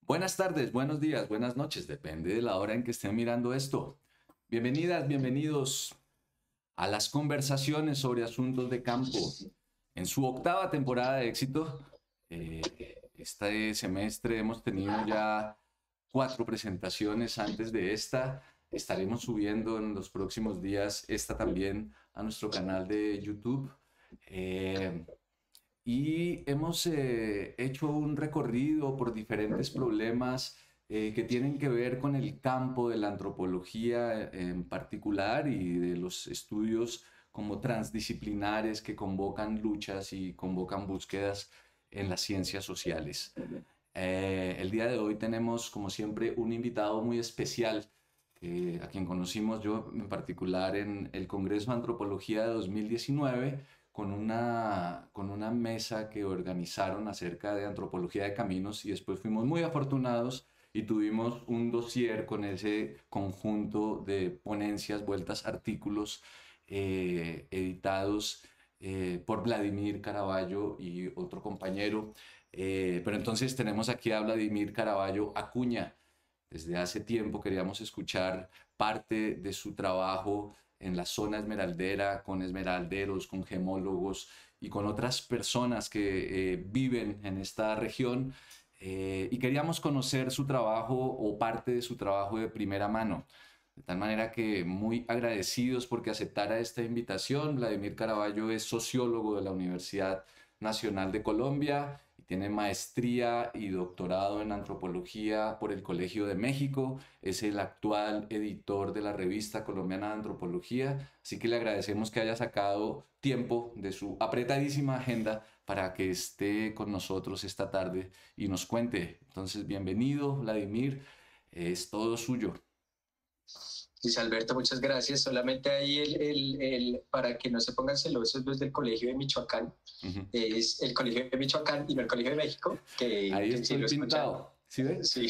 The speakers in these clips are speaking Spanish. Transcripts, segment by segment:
Buenas tardes, buenos días, buenas noches, depende de la hora en que estén mirando esto. Bienvenidas, bienvenidos a las conversaciones sobre asuntos de campo. En su octava temporada de éxito, este semestre hemos tenido ya 4 presentaciones antes de esta. Estaremos subiendo en los próximos días esta también a nuestro canal de YouTube. Y hemos hecho un recorrido por diferentes problemas que tienen que ver con el campo de la antropología en particular y de los estudios como transdisciplinares que convocan luchas y convocan búsquedas en las ciencias sociales. El día de hoy tenemos, como siempre, un invitado muy especial a quien conocimos yo en particular en el Congreso de Antropología de 2019 con una mesa que organizaron acerca de antropología de caminos y después fuimos muy afortunados y tuvimos un dossier con ese conjunto de ponencias, vueltas, artículos editados por Vladimir Caraballo y otro compañero. Pero entonces tenemos aquí a Vladimir Caraballo Acuña. Desde hace tiempo queríamos escuchar parte de su trabajo en la zona esmeraldera, con esmeralderos, con gemólogos y con otras personas que viven en esta región. Y queríamos conocer su trabajo o parte de su trabajo de primera mano. De tal manera que muy agradecidos porque aceptara esta invitación. Vladimir Caraballo es sociólogo de la Universidad Nacional de Colombia y tiene maestría y doctorado en antropología por el Colegio de México. Es el actual editor de la Revista Colombiana de Antropología. Así que le agradecemos que haya sacado tiempo de su apretadísima agenda para que esté con nosotros esta tarde y nos cuente. Entonces, bienvenido, Vladimir. Es todo suyo. Luis Alberto, muchas gracias. Solamente ahí para que no se pongan celosos los del Colegio de Michoacán, Ujú. es el Colegio de Michoacán y no el Colegio de México, Ahí que si estoy lo escuchan, pintado. ¿Sí ve? sí,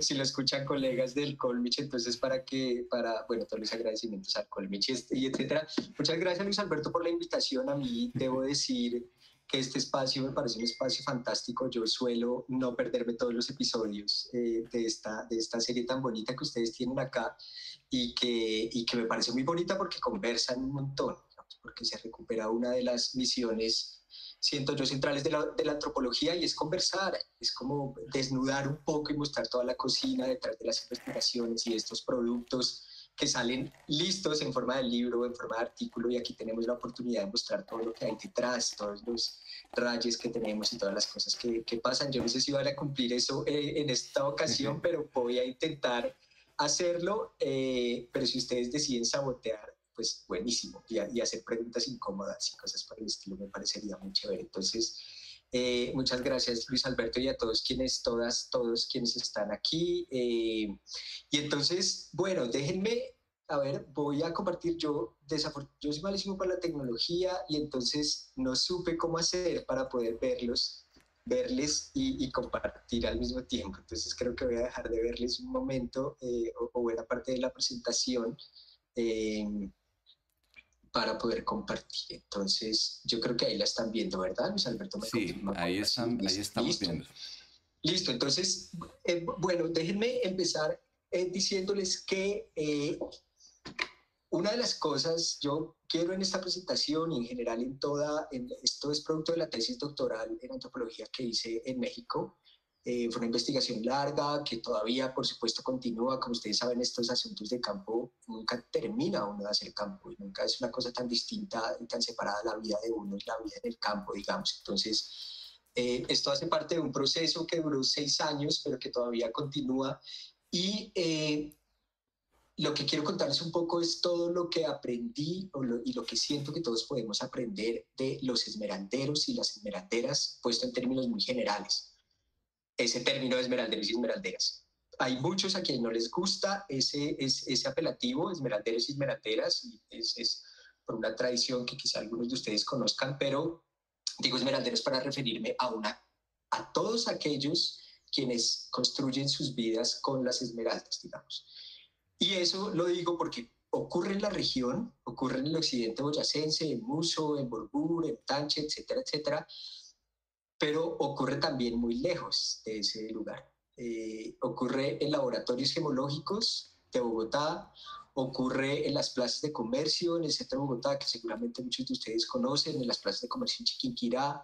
si lo escuchan colegas del Colmich, entonces bueno, todos los agradecimientos al Colmich y etcétera. Muchas gracias, Luis Alberto, por la invitación. A mí debo decir que este espacio me parece un espacio fantástico. Yo suelo no perderme todos los episodios de esta serie tan bonita que ustedes tienen acá y que me parece muy bonita porque conversan un montón, ¿no? Porque se recupera una de las misiones, siento yo, centrales de la antropología, y es conversar, es como desnudar un poco y mostrar toda la cocina detrás de las investigaciones y estos productos que salen listos en forma de libro, en forma de artículo, y aquí tenemos la oportunidad de mostrar todo lo que hay detrás, todos los rayos que tenemos y todas las cosas que pasan. Yo no sé si van a cumplir eso en esta ocasión, pero voy a intentar hacerlo, pero si ustedes deciden sabotear, pues buenísimo, y hacer preguntas incómodas y cosas por el estilo me parecería muy chévere. Entonces, muchas gracias, Luis Alberto, y a todos quienes están aquí. Y entonces, bueno, déjenme, a ver, voy a compartir. Yo soy malísimo para la tecnología y entonces no supe cómo hacer para poder verles y compartir al mismo tiempo. Entonces creo que voy a dejar de verles un momento, o buena parte de la presentación, eh, para poder compartir. Entonces yo creo que ahí la están viendo, ¿verdad? Luis Alberto me Sí, confirma ahí como así. están, ahí estamos Listo. viendo. Listo. Entonces, bueno, déjenme empezar diciéndoles que una de las cosas yo quiero en esta presentación y en general esto es producto de la tesis doctoral en antropología que hice en México. Fue una investigación larga que todavía, por supuesto, continúa. Como ustedes saben, estos asuntos de campo nunca termina uno de hacer campo y nunca es una cosa tan distinta y tan separada la vida de uno y la vida en el campo, digamos. Entonces, esto hace parte de un proceso que duró 6 años, pero que todavía continúa. Y lo que quiero contarles un poco es todo lo que aprendí y lo que siento que todos podemos aprender de los esmeralderos y las esmeralderas, puesto en términos muy generales. Ese término de esmeralderos y esmeralderas. Hay muchos a quienes no les gusta ese apelativo, esmeralderos y esmeralderas, y es por una tradición que quizá algunos de ustedes conozcan, pero digo esmeralderos para referirme a todos aquellos quienes construyen sus vidas con las esmeraldas, digamos. Y eso lo digo porque ocurre en la región, ocurre en el occidente boyacense, en Muso, en Borbur, en Tánchez, etcétera, etcétera, pero ocurre también muy lejos de ese lugar. Ocurre en laboratorios gemológicos de Bogotá, ocurre en las plazas de comercio en el centro de Bogotá, que seguramente muchos de ustedes conocen, en las plazas de comercio en Chiquinquirá.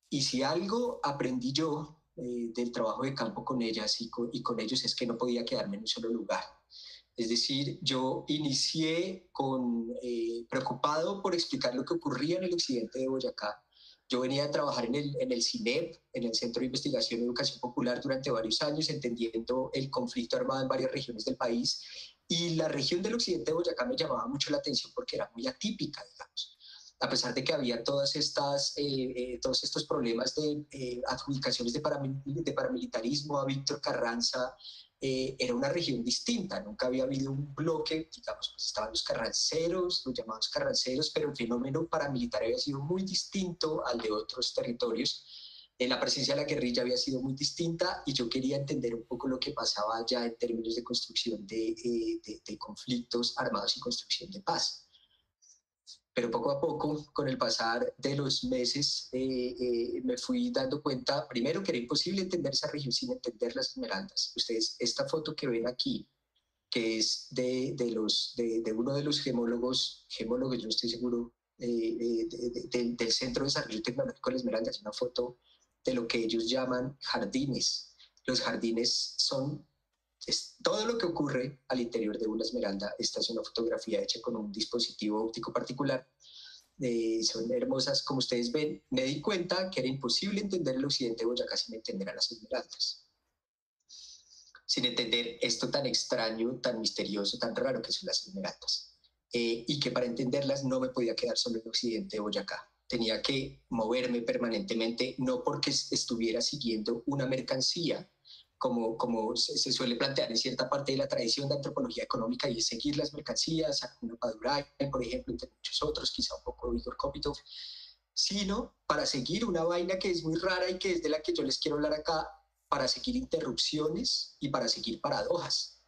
Y si algo aprendí yo del trabajo de campo con ellas y con ellos es que no podía quedarme en un solo lugar. Es decir, yo inicié preocupado por explicar lo que ocurría en el occidente de Boyacá. Yo venía a trabajar en el CINEP, en el Centro de Investigación y Educación Popular, durante varios años, entendiendo el conflicto armado en varias regiones del país. Y la región del occidente de Boyacá me llamaba mucho la atención porque era muy atípica, digamos. A pesar de que había todos estos problemas de adjudicaciones de paramilitarismo a Víctor Carranza, era una región distinta, nunca había habido un bloque, digamos, pues estaban los carranceros, los llamados carranceros, pero el fenómeno paramilitar había sido muy distinto al de otros territorios. La presencia de la guerrilla había sido muy distinta y yo quería entender un poco lo que pasaba ya en términos de construcción de conflictos armados y construcción de paz. Pero poco a poco, con el pasar de los meses, me fui dando cuenta, primero, que era imposible entender esa región sin entender las esmeraldas. Ustedes, esta foto que ven aquí, que es de uno de los gemólogos, yo no estoy seguro, del Centro de Desarrollo Tecnológico de la Esmeralda, es una foto de lo que ellos llaman jardines. Los jardines son todo lo que ocurre al interior de una esmeralda. Esta es una fotografía hecha con un dispositivo óptico particular. Son hermosas, como ustedes ven. Me di cuenta que era imposible entender el occidente de Boyacá sin entender a las esmeraldas, sin entender esto tan extraño, tan misterioso, tan raro que son las esmeraldas. Y que para entenderlas no me podía quedar solo en el occidente de Boyacá. Tenía que moverme permanentemente, no porque estuviera siguiendo una mercancía, como se suele plantear en cierta parte de la tradición de antropología económica, y es seguir las mercancías, una Padurain, por ejemplo, entre muchos otros, quizá un poco Igor Kopitov, sino para seguir una vaina que es muy rara y que es de la que yo les quiero hablar acá, para seguir interrupciones y para seguir paradojas.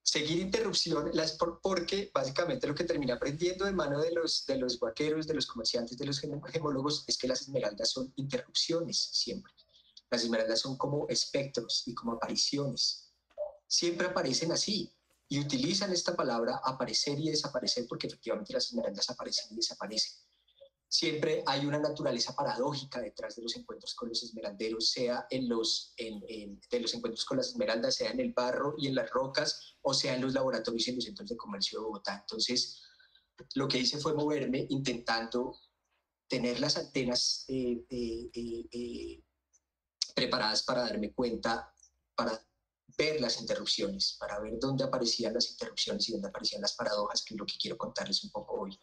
Seguir interrupciones, porque básicamente lo que terminé aprendiendo de mano de los vaqueros, de los comerciantes, de los gemólogos, es que las esmeraldas son interrupciones siempre. Las esmeraldas son como espectros y como apariciones. Siempre aparecen así y utilizan esta palabra aparecer y desaparecer porque efectivamente las esmeraldas aparecen y desaparecen. Siempre hay una naturaleza paradójica detrás de los encuentros con los esmeralderos, sea de los encuentros con las esmeraldas, sea en el barro y en las rocas, o sea en los laboratorios y en los centros de comercio de Bogotá. Entonces, lo que hice fue moverme intentando tener las antenas preparadas para darme cuenta, para ver las interrupciones, para ver dónde aparecían las interrupciones y dónde aparecían las paradojas, que es lo que quiero contarles un poco hoy.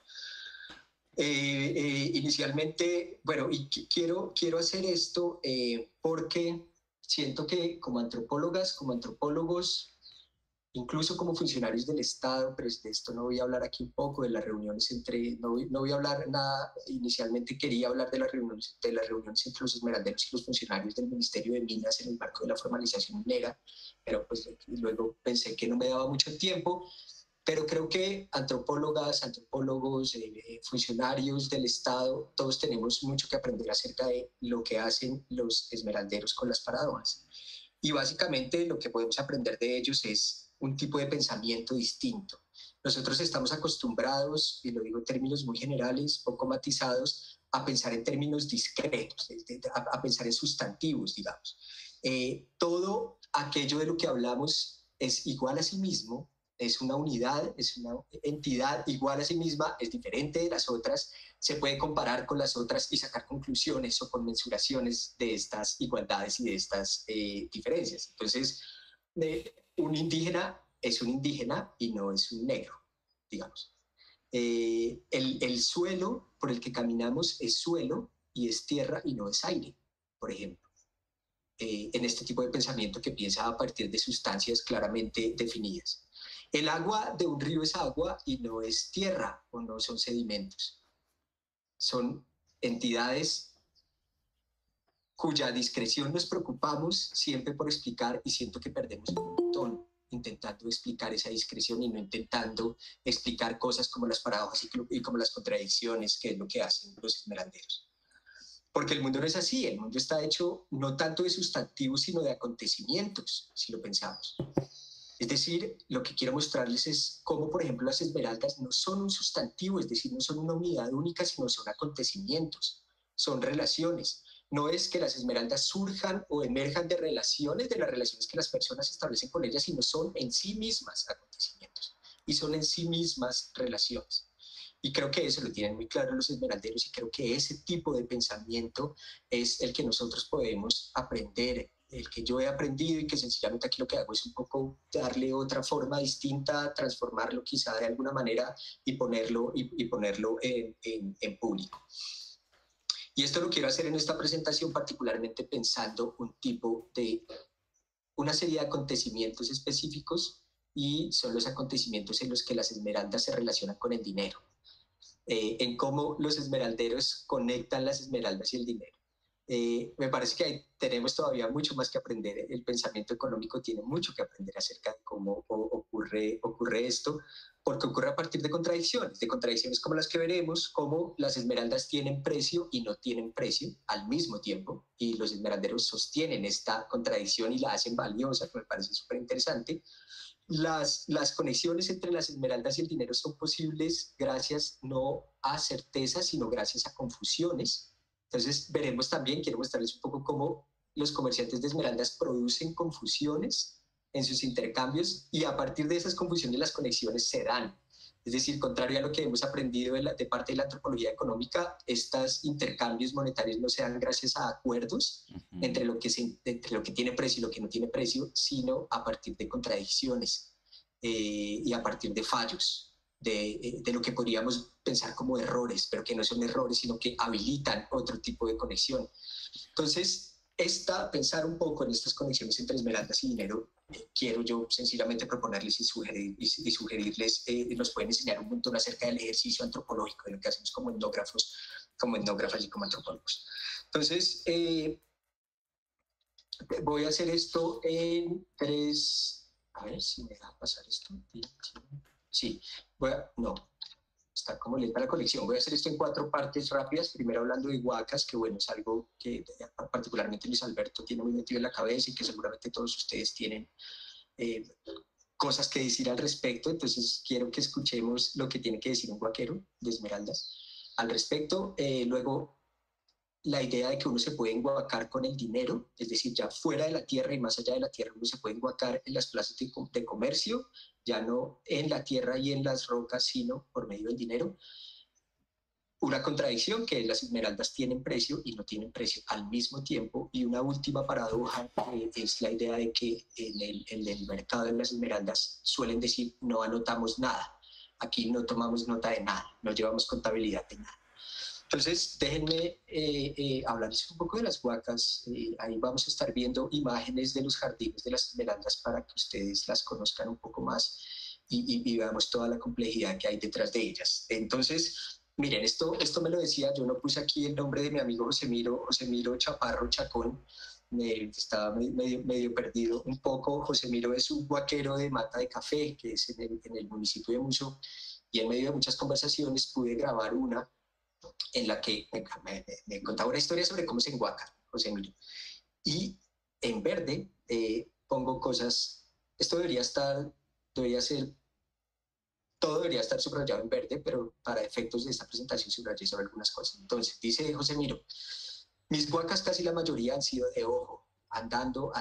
Inicialmente, bueno, y quiero hacer esto porque siento que como antropólogas, como antropólogos, incluso como funcionarios del Estado, pero de esto no voy a hablar aquí un poco, de las reuniones no voy a hablar nada, inicialmente quería hablar de las reuniones entre los esmeralderos y los funcionarios del Ministerio de Minas en el marco de la formalización minera, pero pues luego pensé que no me daba mucho tiempo. Pero creo que antropólogas, antropólogos, funcionarios del Estado, todos tenemos mucho que aprender acerca de lo que hacen los esmeralderos con las paradojas. Y básicamente lo que podemos aprender de ellos es un tipo de pensamiento distinto. Nosotros estamos acostumbrados, y lo digo en términos muy generales, poco matizados, a pensar en términos discretos, a pensar en sustantivos, digamos. Todo aquello de lo que hablamos es igual a sí mismo, es una unidad, es una entidad igual a sí misma, es diferente de las otras, se puede comparar con las otras y sacar conclusiones o conmensuraciones de estas igualdades y de estas diferencias. Entonces, un indígena es un indígena y no es un negro, digamos. El suelo por el que caminamos es suelo y es tierra y no es aire, por ejemplo. En este tipo de pensamiento que piensa a partir de sustancias claramente definidas. El agua de un río es agua y no es tierra o no son sedimentos. Son entidades cuya discreción nos preocupamos siempre por explicar, y siento que perdemos un montón intentando explicar esa discreción y no intentando explicar cosas como las paradojas y como las contradicciones, que es lo que hacen los esmeralderos. Porque el mundo no es así, el mundo está hecho no tanto de sustantivos, sino de acontecimientos, si lo pensamos. Es decir, lo que quiero mostrarles es cómo, por ejemplo, las esmeraldas no son un sustantivo, es decir, no son una unidad única, sino son acontecimientos, son relaciones. No es que las esmeraldas surjan o emerjan de las relaciones que las personas establecen con ellas, sino son en sí mismas acontecimientos y son en sí mismas relaciones. Y creo que eso lo tienen muy claro los esmeralderos y creo que ese tipo de pensamiento es el que nosotros podemos aprender, el que yo he aprendido y que sencillamente aquí lo que hago es un poco darle otra forma distinta, transformarlo quizá de alguna manera y ponerlo en público. Y esto lo quiero hacer en esta presentación particularmente pensando una serie de acontecimientos específicos y son los acontecimientos en los que las esmeraldas se relacionan con el dinero, en cómo los esmeralderos conectan las esmeraldas y el dinero. Me parece que tenemos todavía mucho más que aprender. El pensamiento económico tiene mucho que aprender acerca de cómo ocurre esto, porque ocurre a partir de contradicciones como las que veremos, cómo las esmeraldas tienen precio y no tienen precio al mismo tiempo, y los esmeralderos sostienen esta contradicción y la hacen valiosa, que me parece súper interesante. Las conexiones entre las esmeraldas y el dinero son posibles gracias no a certezas, sino gracias a confusiones. Entonces veremos también, quiero mostrarles un poco cómo los comerciantes de esmeraldas producen confusiones en sus intercambios y a partir de esas confusiones las conexiones se dan. Es decir, contrario a lo que hemos aprendido de parte de la antropología económica, estos intercambios monetarios no se dan gracias a acuerdos entre lo que tiene precio y lo que no tiene precio, sino a partir de contradicciones y a partir de fallos, de lo que podríamos pensar como errores, pero que no son errores, sino que habilitan otro tipo de conexión. Entonces, pensar un poco en estas conexiones entre esmeraldas y dinero, quiero yo sencillamente proponerles y sugerirles, nos pueden enseñar un montón acerca del ejercicio antropológico, de lo que hacemos como etnógrafas y como antropólogos. Entonces, voy a hacer esto en 3, a ver si me da pasar esto. Sí, no, está como lenta la conexión. Voy a hacer esto en 4 partes rápidas. Primero hablando de huacas, que bueno, es algo que particularmente Luis Alberto tiene muy metido en la cabeza y que seguramente todos ustedes tienen cosas que decir al respecto. Entonces quiero que escuchemos lo que tiene que decir un huaquero de Esmeraldas al respecto. Luego, la idea de que uno se puede enguacar con el dinero, es decir, ya fuera de la tierra y más allá de la tierra, uno se puede enguacar en las plazas de comercio, ya no en la tierra y en las rocas, sino por medio del dinero. Una contradicción que las esmeraldas tienen precio y no tienen precio al mismo tiempo. Y una última paradoja es la idea de que en el mercado de las esmeraldas suelen decir no anotamos nada. Aquí no tomamos nota de nada, no llevamos contabilidad de nada. Entonces, déjenme hablarles un poco de las huacas. Ahí vamos a estar viendo imágenes de los jardines de las esmeraldas para que ustedes las conozcan un poco más y veamos toda la complejidad que hay detrás de ellas. Entonces, miren, esto me lo decía, yo no puse aquí el nombre de mi amigo José Miro Chaparro Chacón, estaba medio perdido un poco. José Miro es un huaquero de Mata de Café, que es en el municipio de Muso, y en medio de muchas conversaciones pude grabar una en la que me contaba una historia sobre cómo se enguaca José Emilio. Y en verde pongo cosas, esto debería ser, todo debería estar subrayado en verde, pero para efectos de esta presentación subrayé sobre algunas cosas. Entonces, dice José Emilio, mis huacas casi la mayoría han sido de ojo, andando,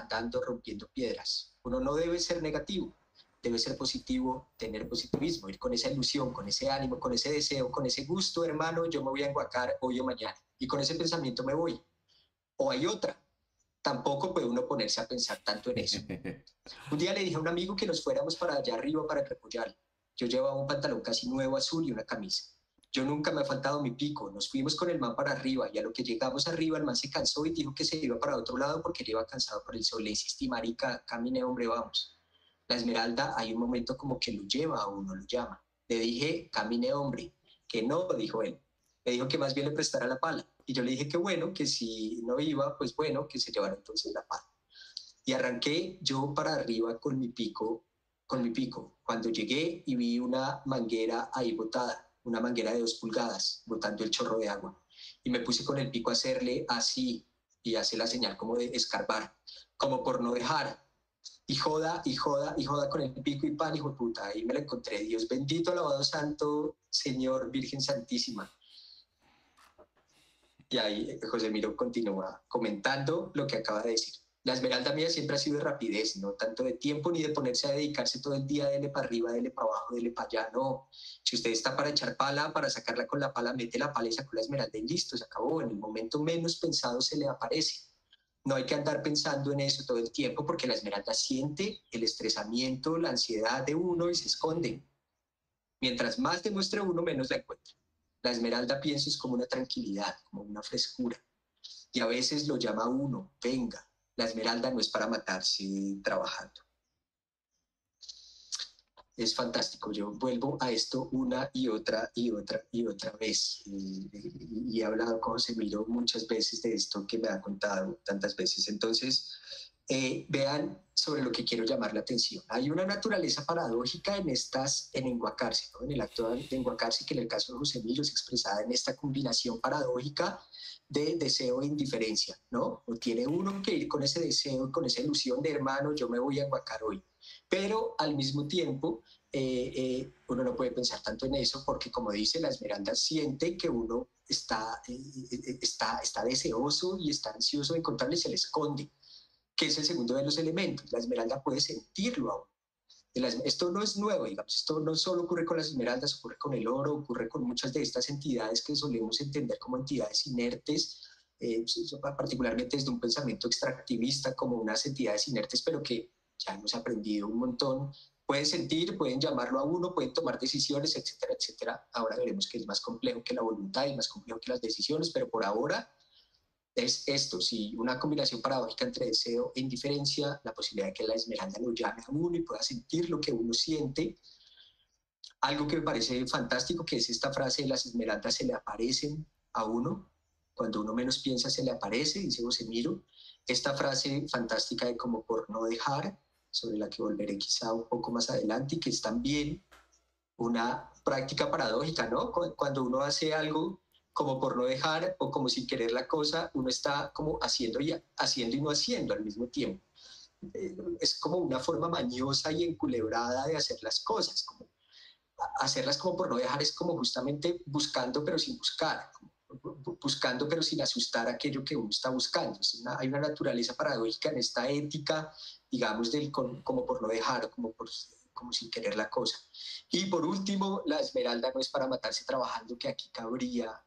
rompiendo piedras. Uno no debe ser negativo, debe ser positivo, tener positivismo, ir con esa ilusión, con ese ánimo, con ese deseo, con ese gusto, hermano, yo me voy a enguacar hoy o mañana. Y con ese pensamiento me voy. O hay otra. Tampoco puede uno ponerse a pensar tanto en eso. Un día le dije a un amigo que nos fuéramos para allá arriba para repollar. Yo llevaba un pantalón casi nuevo azul y una camisa. Yo nunca me ha faltado mi pico. Nos fuimos con el man para arriba y a lo que llegamos arriba el man se cansó y dijo que se iba para otro lado porque él iba cansado por el sol. Le insistí, marica, camine hombre, vamos. La esmeralda hay un momento como que lo lleva a uno, lo llama. Le dije, camine hombre, que no, dijo él. Me dijo que más bien le prestara la pala. Y yo le dije que bueno, que si no iba, pues bueno, que se llevara entonces la pala. Y arranqué yo para arriba con mi pico. Cuando llegué y vi una manguera ahí botada, una manguera de 2 pulgadas, botando el chorro de agua. y me puse con el pico a hacerle así y hace la señal como de escarbar, como por no dejar. Y joda, y joda, y joda con el pico y pan, hijo de puta. Ahí me la encontré. Dios bendito, alabado santo, Señor, Virgen Santísima. Y ahí José Miro continúa comentando lo que acaba de decir. La esmeralda mía siempre ha sido de rapidez, no tanto de tiempo ni de ponerse a dedicarse todo el día, dele para arriba, dele para abajo, dele para allá, no. Si usted está para echar pala, para sacarla con la pala, mete la pala y sacó la esmeralda y listo, se acabó. En el momento menos pensado se le aparece. No hay que andar pensando en eso todo el tiempo porque la esmeralda siente el estresamiento, la ansiedad de uno y se esconde. Mientras más demuestre uno, menos la encuentra. La esmeralda, pienso, es como una tranquilidad, como una frescura. Y a veces lo llama uno, venga, la esmeralda no es para matarse trabajando. Es fantástico. Yo vuelvo a esto una y otra y otra y otra vez. Y he hablado con José Miro muchas veces de esto que me ha contado tantas veces. Entonces, vean sobre lo que quiero llamar la atención. Hay una naturaleza paradójica en enguacarse, ¿no? En el acto de enguacarse, que en el caso de José Miro es expresada en esta combinación paradójica de deseo e indiferencia, ¿no? O tiene uno que ir con ese deseo, con esa ilusión de hermano, yo me voy a enguacar hoy. Pero al mismo tiempo, uno no puede pensar tanto en eso porque, como dice, la esmeralda siente que uno está deseoso y está ansioso de encontrarle y se le esconde, que es el segundo de los elementos. La esmeralda puede sentirlo aún. Esto no es nuevo, digamos, esto no solo ocurre con las esmeraldas, ocurre con el oro, ocurre con muchas de estas entidades que solemos entender como entidades inertes, particularmente desde un pensamiento extractivista, como unas entidades inertes, pero que ya hemos aprendido un montón. Pueden sentir, pueden llamarlo a uno, pueden tomar decisiones, etcétera, etcétera. Ahora veremos que es más complejo que la voluntad y más complejo que las decisiones, pero por ahora es esto, si una combinación paradójica entre deseo e indiferencia, la posibilidad de que la esmeralda lo llame a uno y pueda sentir lo que uno siente. Algo que me parece fantástico, que es esta frase de las esmeraldas se le aparecen a uno, cuando uno menos piensa se le aparece, dice José Miro. Esta frase fantástica de como por no dejar, sobre la que volveré quizá un poco más adelante, y que es también una práctica paradójica, ¿no? Cuando uno hace algo como por no dejar o como sin querer la cosa, uno está como haciendo y no haciendo al mismo tiempo. Es como una forma mañosa y enculebrada de hacer las cosas. Como hacerlas como por no dejar es como justamente buscando pero sin buscar, buscando pero sin asustar aquello que uno está buscando. Hay una naturaleza paradójica en esta ética, digamos, como por no dejar, como sin querer la cosa. Y por último, la esmeralda no es para matarse trabajando, que aquí cabría.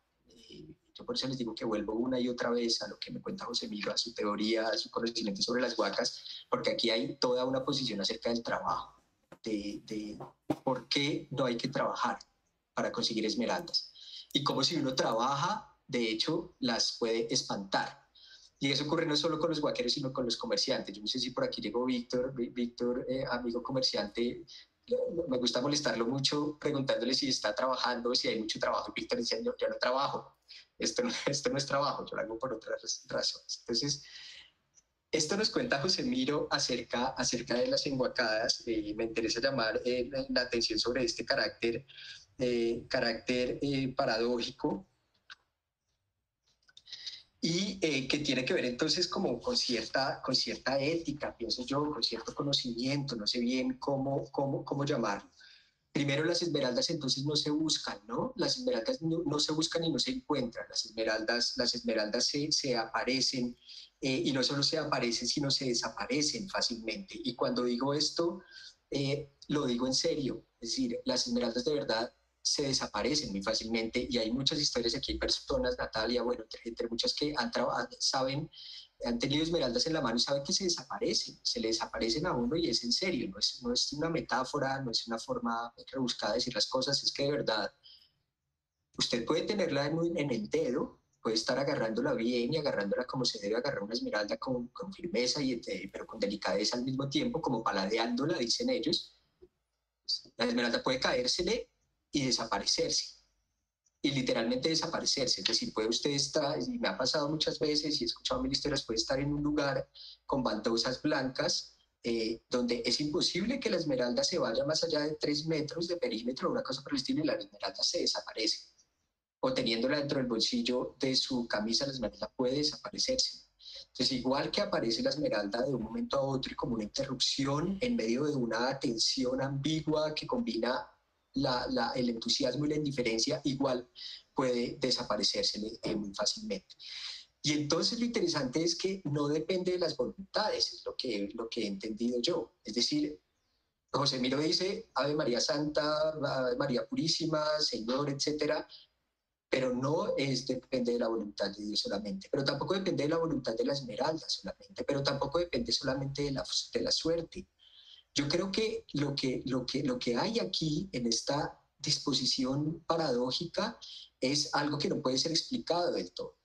Yo por eso les digo que vuelvo una y otra vez a lo que me cuenta José Milo, a su teoría, a su conocimiento sobre las huacas, porque aquí hay toda una posición acerca del trabajo, de por qué no hay que trabajar para conseguir esmeraldas. Y cómo si uno trabaja, de hecho, las puede espantar. Y eso ocurre no solo con los guaqueros, sino con los comerciantes. Yo no sé si por aquí llegó Víctor, amigo comerciante. Me gusta molestarlo mucho preguntándole si está trabajando, si hay mucho trabajo. Y Víctor dice, yo no trabajo. Esto no es trabajo, yo lo hago por otras razones. Entonces, esto nos cuenta José Miro acerca de las enguacadas. Me interesa llamar la atención sobre este carácter paradójico y que tiene que ver entonces como con cierta ética, pienso yo, con cierto conocimiento, no sé bien cómo llamarlo. Primero, las esmeraldas entonces no se buscan, ¿no? Las esmeraldas no se buscan y no se encuentran. Las esmeraldas se aparecen y no solo se aparecen, sino se desaparecen fácilmente. Y cuando digo esto, lo digo en serio. Es decir, las esmeraldas de verdad se desaparecen muy fácilmente y hay muchas historias aquí, hay personas, Natalia, bueno, entre muchas que saben, han tenido esmeraldas en la mano y saben que se le desaparecen a uno y es en serio, no es una metáfora, no es una forma rebuscada de decir las cosas, es que de verdad usted puede tenerla en el dedo, puede estar agarrándola bien y agarrándola como se debe agarrar una esmeralda con firmeza, pero con delicadeza al mismo tiempo, como paladeándola, dicen ellos. La esmeralda puede caérsele y desaparecerse y literalmente desaparecerse. Es decir, puede usted estar, y me ha pasado muchas veces y he escuchado mil historias, puede estar en un lugar con baldosas blancas donde es imposible que la esmeralda se vaya más allá de 3 metros de perímetro o una cosa por el estilo y la esmeralda se desaparece. o teniéndola dentro del bolsillo de su camisa, la esmeralda puede desaparecerse. Entonces, igual que aparece la esmeralda de un momento a otro y como una interrupción en medio de una tensión ambigua que combina el entusiasmo y la indiferencia, igual puede desaparecerse muy fácilmente. Y entonces lo interesante es que no depende de las voluntades, es lo que he entendido yo. Es decir, José Miro dice, Ave María Santa, Ave María Purísima, Señor, etcétera, pero no depende de la voluntad de Dios solamente, pero tampoco depende de la voluntad de la esmeralda solamente, pero tampoco depende solamente de la suerte. Yo creo que lo que hay aquí en esta disposición paradójica es algo que no puede ser explicado del todo,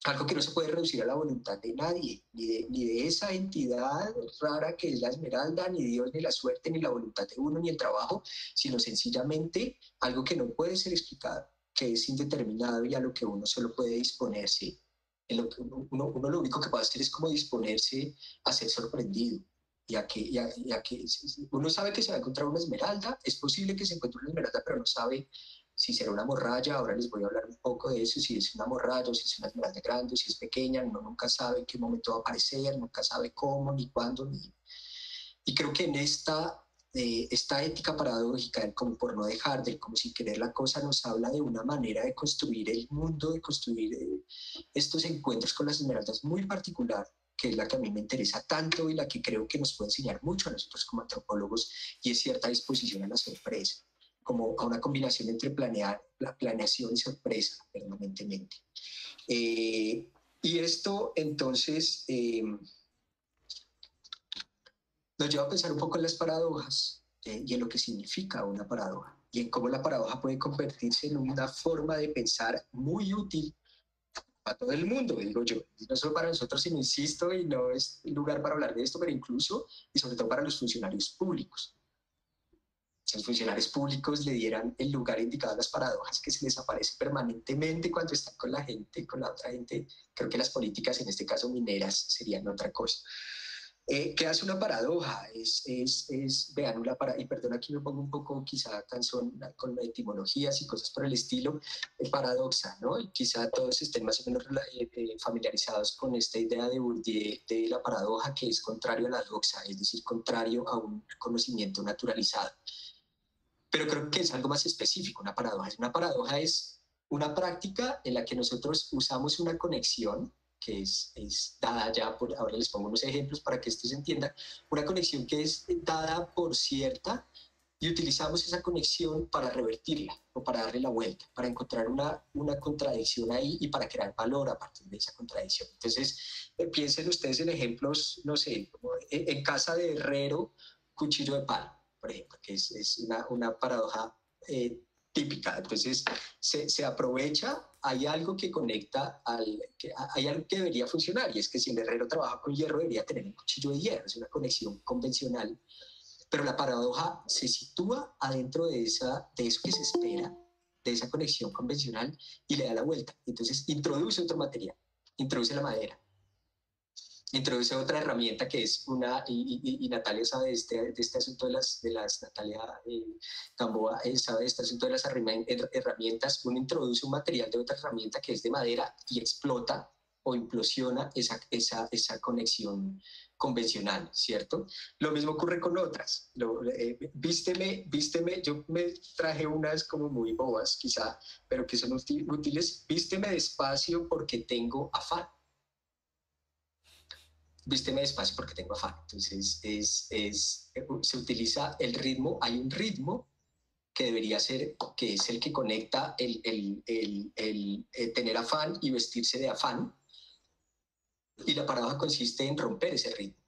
algo que no se puede reducir a la voluntad de nadie, ni de esa entidad rara que es la esmeralda, ni Dios, ni la suerte, ni la voluntad de uno, ni el trabajo, sino sencillamente algo que no puede ser explicado, que es indeterminado y a lo que uno solo puede disponerse. En lo que uno lo único que puede hacer es como disponerse a ser sorprendido. Y a que uno sabe que se va a encontrar una esmeralda, es posible que se encuentre una esmeralda, pero no sabe si será una morralla. Ahora les voy a hablar un poco de eso, si es una morralla o si es una esmeralda grande o si es pequeña. Uno nunca sabe en qué momento va a aparecer, nunca sabe cómo, ni cuándo. Y creo que en esta ética paradójica del como por no dejar, del como sin querer la cosa, nos habla de una manera de construir el mundo, de construir estos encuentros con las esmeraldas muy particular, que es la que a mí me interesa tanto y la que creo que nos puede enseñar mucho a nosotros como antropólogos, y es cierta disposición a la sorpresa, como a una combinación entre la planeación y sorpresa permanentemente. Y esto entonces nos lleva a pensar un poco en las paradojas y en lo que significa una paradoja y en cómo la paradoja puede convertirse en una forma de pensar muy útil para todo el mundo, digo yo, no solo para nosotros, sino insisto, y no es lugar para hablar de esto, pero incluso y sobre todo para los funcionarios públicos. Si los funcionarios públicos le dieran el lugar indicado a las paradojas que se les aparece permanentemente cuando están con la gente, con la otra gente, creo que las políticas, en este caso mineras, serían otra cosa. ¿Qué hace una paradoja? Vean, y perdón, aquí me pongo un poco quizá cansón con etimologías y cosas por el estilo, paradoxa, ¿no? Y quizá todos estén más o menos familiarizados con esta idea de Bourdieu de la paradoja, que es contrario a la doxa, es decir, contrario a un conocimiento naturalizado. Pero creo que es algo más específico, una paradoja. Una paradoja es una práctica en la que nosotros usamos una conexión que es dada ya por, ahora les pongo unos ejemplos para que esto se entienda, una conexión que es dada por cierta y utilizamos esa conexión para revertirla o para darle la vuelta, para encontrar una contradicción ahí y para crear valor a partir de esa contradicción. Entonces, piensen ustedes en ejemplos, no sé, como en casa de herrero, cuchillo de palo, por ejemplo, que es una paradoja típica. Entonces, se aprovecha, hay algo que conecta, hay algo que debería funcionar, y es que si el herrero trabaja con hierro, debería tener un cuchillo de hierro, es una conexión convencional, pero la paradoja se sitúa adentro de eso que se espera, de esa conexión convencional, y le da la vuelta. Entonces, introduce otro material, introduce la madera, introduce otra herramienta que es y Natalia sabe de este asunto Natalia Gamboa sabe de este asunto de las herramientas. Uno introduce un material de otra herramienta que es de madera y explota o implosiona esa conexión convencional, ¿cierto? Lo mismo ocurre con otras. Vísteme, yo me traje unas como muy bobas quizá, pero que son útiles. Vísteme despacio porque tengo afán. Vísteme despacio porque tengo afán. Entonces, se utiliza el ritmo, hay un ritmo que debería ser, que es el que conecta el tener afán y vestirse de afán, y la paradoja consiste en romper ese ritmo,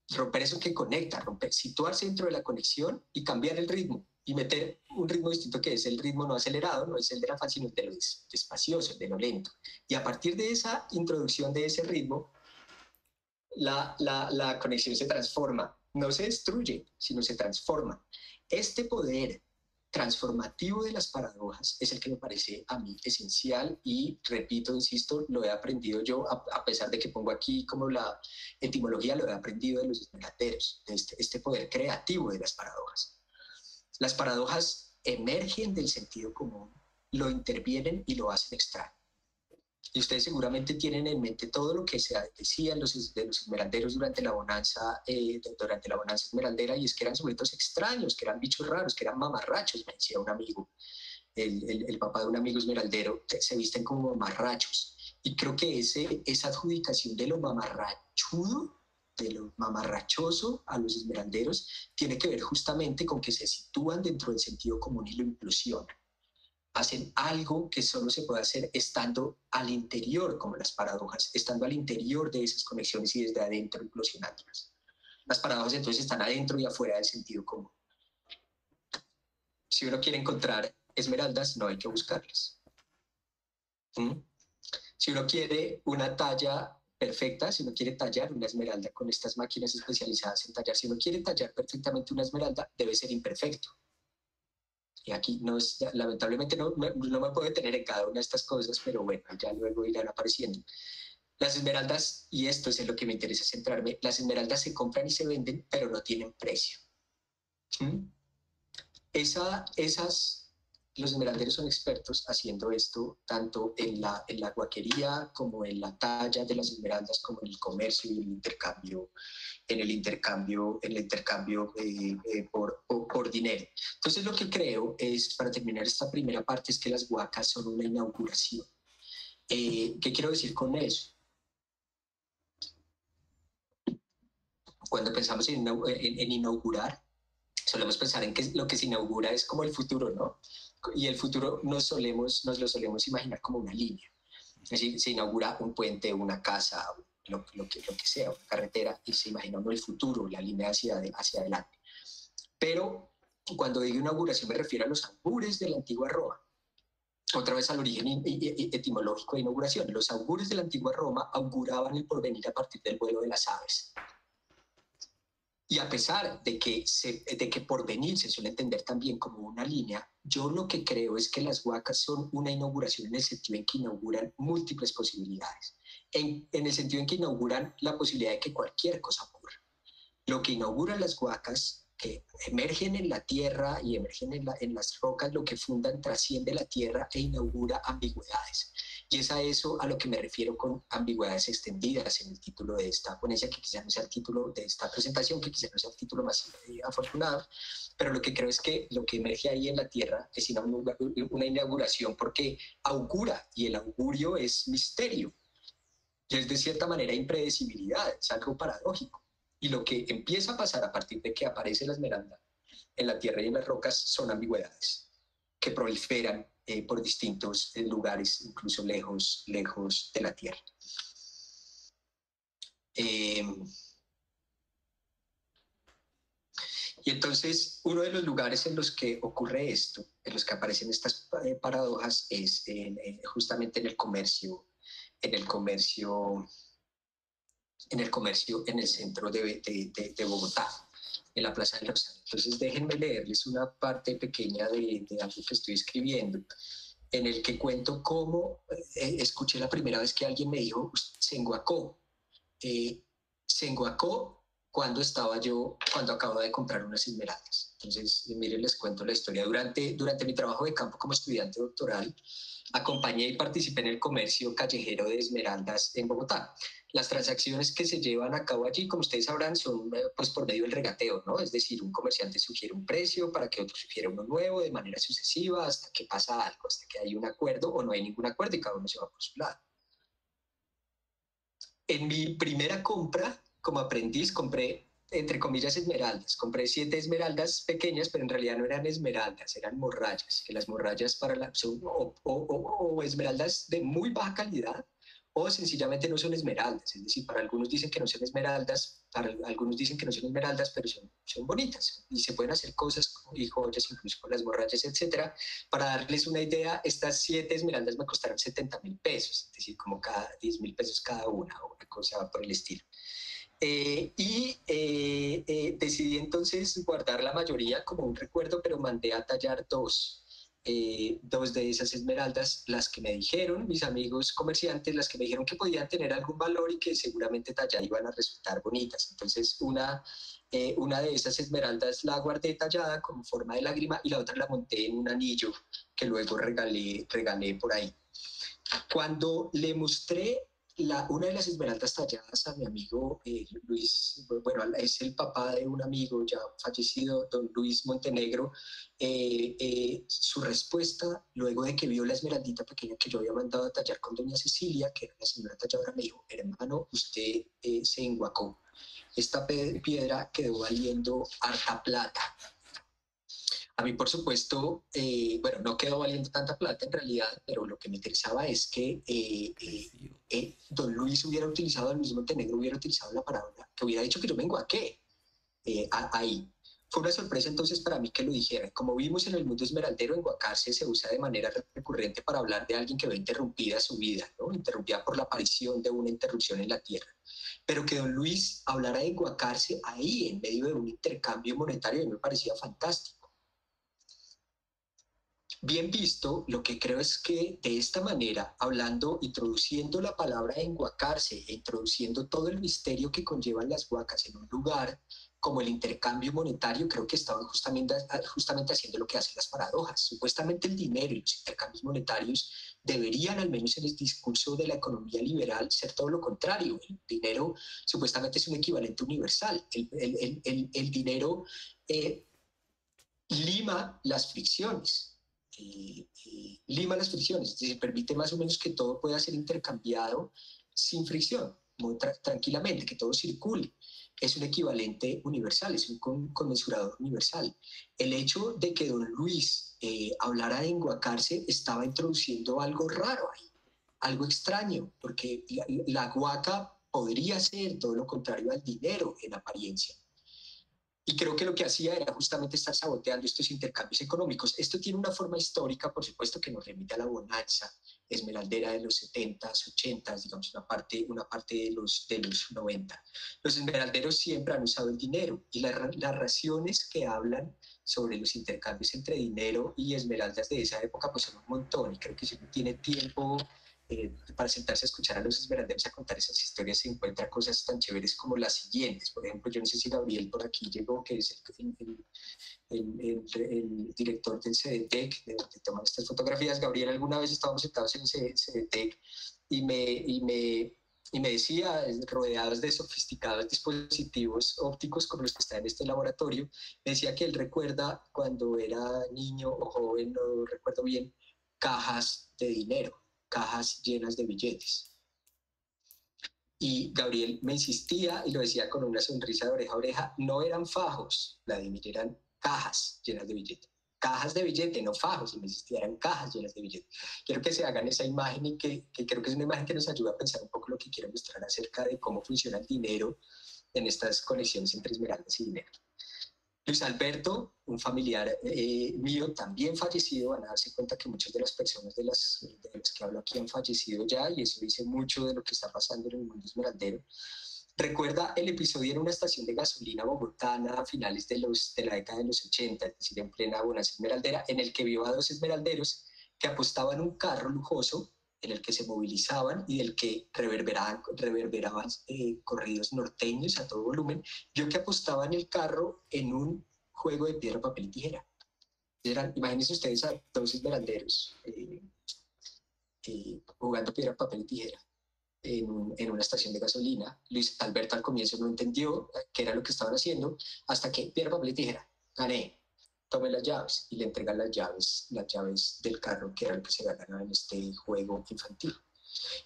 romper eso que conecta, situarse dentro de la conexión y cambiar el ritmo y meter un ritmo distinto, que es el ritmo no acelerado, no es el del afán, sino el de lo despacioso, el de lo lento. Y a partir de esa introducción de ese ritmo, la conexión se transforma, no se destruye, sino se transforma. Este poder transformativo de las paradojas es el que me parece a mí esencial, y repito, insisto, lo he aprendido yo, a pesar de que pongo aquí como la etimología, lo he aprendido de los esmeralderos, de este poder creativo de las paradojas. Las paradojas emergen del sentido común, lo intervienen y lo hacen extraño. Y ustedes seguramente tienen en mente todo lo que se decían de los esmeralderos durante la bonanza esmeraldera, y es que eran sujetos extraños, que eran bichos raros, que eran mamarrachos, me decía un amigo, el papá de un amigo esmeraldero, se visten como mamarrachos. Y creo que esa adjudicación de lo mamarrachudo, de lo mamarrachoso a los esmeralderos, tiene que ver justamente con que se sitúan dentro del sentido común y lo implosionan. Hacen algo que solo se puede hacer estando al interior, como las paradojas, estando al interior de esas conexiones y desde adentro implosionándolas. Las paradojas entonces están adentro y afuera del sentido común. Si uno quiere encontrar esmeraldas, no hay que buscarlas. Si uno quiere una talla perfecta, si uno quiere tallar una esmeralda con estas máquinas especializadas en tallar, si uno quiere tallar perfectamente una esmeralda, debe ser imperfecto. Y aquí no es, lamentablemente no me puedo detener en cada una de estas cosas, pero bueno, ya luego irán apareciendo. Las esmeraldas, y esto es en lo que me interesa centrarme, las esmeraldas se compran y se venden, pero no tienen precio. Los esmeralderos son expertos haciendo esto tanto en la guaquería como en la talla de las esmeraldas, como en el comercio y el intercambio, por dinero. Entonces lo que creo es, para terminar esta primera parte, es que las huacas son una inauguración. ¿Qué quiero decir con eso? Cuando pensamos en inaugurar, solemos pensar en que lo que se inaugura es como el futuro, ¿no? Y el futuro nos lo solemos imaginar como una línea. Es decir, se inaugura un puente, una casa, lo que sea, una carretera, y se imagina uno el futuro, la línea hacia adelante. Pero cuando digo inauguración me refiero a los augures de la antigua Roma. Otra vez al origen etimológico de inauguración. Los augures de la antigua Roma auguraban el porvenir a partir del vuelo de las aves. Y a pesar de que porvenir se suele entender también como una línea, yo lo que creo es que las huacas son una inauguración en el sentido en que inauguran múltiples posibilidades, en el sentido en que inauguran la posibilidad de que cualquier cosa ocurra. Lo que inauguran las huacas, que emergen en la tierra y emergen en las rocas, lo que fundan trasciende la tierra e inaugura ambigüedades. Y es a eso a lo que me refiero con ambigüedades extendidas en el título de esta ponencia, que quizá no sea el título de esta presentación, que quizá no sea el título más afortunado, pero lo que creo es que lo que emerge ahí en la tierra es una inauguración porque augura, y el augurio es misterio, y es de cierta manera impredecibilidad, es algo paradójico. Y lo que empieza a pasar a partir de que aparece la esmeralda en la tierra y en las rocas son ambigüedades que proliferan por distintos lugares, incluso lejos de la tierra. Y entonces, uno de los lugares en los que ocurre esto, en los que aparecen estas paradojas, es justamente en el comercio, en el centro de Bogotá, en la Plaza de Lausana. Entonces déjenme leerles una parte pequeña de algo que estoy escribiendo, en el que cuento cómo escuché la primera vez que alguien me dijo, se enguacó. Se enguacó cuando acababa de comprar unas esmeraldas. Entonces, miren, les cuento la historia. Durante mi trabajo de campo como estudiante doctoral, acompañé y participé en el comercio callejero de esmeraldas en Bogotá. Las transacciones que se llevan a cabo allí, como ustedes sabrán, son pues por medio del regateo, ¿no? Es decir, un comerciante sugiere un precio para que otro sugiera uno nuevo de manera sucesiva hasta que pasa algo, hasta que hay un acuerdo o no hay ningún acuerdo y cada uno se va por su lado. En mi primera compra como aprendiz compré, entre comillas, esmeraldas. Compré 7 esmeraldas pequeñas, pero en realidad no eran esmeraldas, eran morrayas. Que las morrayas son o esmeraldas de muy baja calidad, o sencillamente no son esmeraldas. Es decir, para algunos dicen que no son esmeraldas, para algunos dicen que no son esmeraldas, pero son bonitas. Y se pueden hacer cosas y joyas incluso con las morrayas, etcétera. Para darles una idea, estas 7 esmeraldas me costaron 70.000 pesos, es decir, como 10.000 pesos cada una, o una cosa por el estilo. Decidí entonces guardar la mayoría como un recuerdo, pero mandé a tallar dos de esas esmeraldas, las que me dijeron mis amigos comerciantes, las que me dijeron que podían tener algún valor y que seguramente tallar iban a resultar bonitas. Entonces una de esas esmeraldas la guardé tallada con forma de lágrima y la otra la monté en un anillo que luego regalé por ahí. Cuando le mostré una de las esmeraldas talladas a mi amigo Luis, bueno, es el papá de un amigo ya fallecido, don Luis Montenegro, su respuesta, luego de que vio la esmeraldita pequeña que yo había mandado a tallar con doña Cecilia, que era la señora talladora, me dijo: hermano, usted se enguacó. Esta piedra quedó valiendo harta plata. A mí, por supuesto, bueno, no quedó valiendo tanta plata en realidad, pero lo que me interesaba es que don Luis hubiera utilizado, el mismo Montenegro hubiera utilizado la palabra, que hubiera dicho que yo me enguaqué ahí. Fue una sorpresa entonces para mí que lo dijera. Como vimos en el mundo esmeraldero, enguacarse se usa de manera recurrente para hablar de alguien que ve interrumpida su vida, ¿no? Interrumpida por la aparición de una interrupción en la Tierra. Pero que don Luis hablara de enguacarse ahí, en medio de un intercambio monetario, a mí me parecía fantástico. Bien visto, lo que creo es que de esta manera, hablando, introduciendo la palabra enguacarse e introduciendo todo el misterio que conllevan las huacas en un lugar como el intercambio monetario, creo que estaban justamente haciendo lo que hacen las paradojas. Supuestamente el dinero y los intercambios monetarios deberían, al menos en el discurso de la economía liberal, ser todo lo contrario. El dinero supuestamente es un equivalente universal. El dinero lima las fricciones. Lima las fricciones, es decir, permite más o menos que todo pueda ser intercambiado sin fricción, muy tranquilamente, que todo circule. Es un equivalente universal, es un conmensurador universal. El hecho de que don Luis hablara de enguacarse estaba introduciendo algo raro ahí, algo extraño, porque la guaca podría ser todo lo contrario al dinero en apariencia. Y creo que lo que hacía era justamente estar saboteando estos intercambios económicos. Esto tiene una forma histórica, por supuesto, que nos remite a la bonanza esmeraldera de los 70s, 80s, digamos, una parte de los 90. Los esmeralderos siempre han usado el dinero y las narraciones que hablan sobre los intercambios entre dinero y esmeraldas de esa época pues son un montón, y creo que si uno tiene tiempo para sentarse a escuchar a los esmeralderos a contar esas historias, se encuentra cosas tan chéveres como las siguientes. Por ejemplo, yo no sé si Gabriel por aquí llegó, que es el director del CDTEC, de tomar estas fotografías. Gabriel, alguna vez estábamos sentados en CDTEC y me decía, rodeados de sofisticados dispositivos ópticos como los que están en este laboratorio, me decía que él recuerda cuando era niño o joven, no recuerdo bien, cajas de dinero, cajas llenas de billetes. Y Gabriel me insistía y lo decía con una sonrisa de oreja a oreja: no eran fajos, Vladimir, eran cajas llenas de billetes. Cajas de billete, no fajos, y me insistía, eran cajas llenas de billetes. Quiero que se hagan esa imagen y que creo que es una imagen que nos ayuda a pensar un poco lo que quiero mostrar acerca de cómo funciona el dinero en estas conexiones entre esmeraldas y dinero. Luis Alberto, un familiar mío, también fallecido. Van a darse cuenta que muchas de las personas de las que hablo aquí han fallecido ya, y eso dice mucho de lo que está pasando en el mundo esmeraldero. Recuerda el episodio en una estación de gasolina bogotana a finales de la década de los 80, es decir, en plena bonanza esmeraldera, en el que vio a dos esmeralderos que apostaban un carro lujoso en el que se movilizaban y del que reverberaban corridos norteños a todo volumen. Yo que apostaba en el carro en un juego de piedra, papel y tijera. Imagínense ustedes a dos esmeralderos jugando piedra, papel y tijera en una estación de gasolina. Luis Alberto al comienzo no entendió qué era lo que estaban haciendo, hasta que piedra, papel y tijera, gané, tome las llaves, y le entregan las llaves del carro, que era lo que se ganaba en este juego infantil.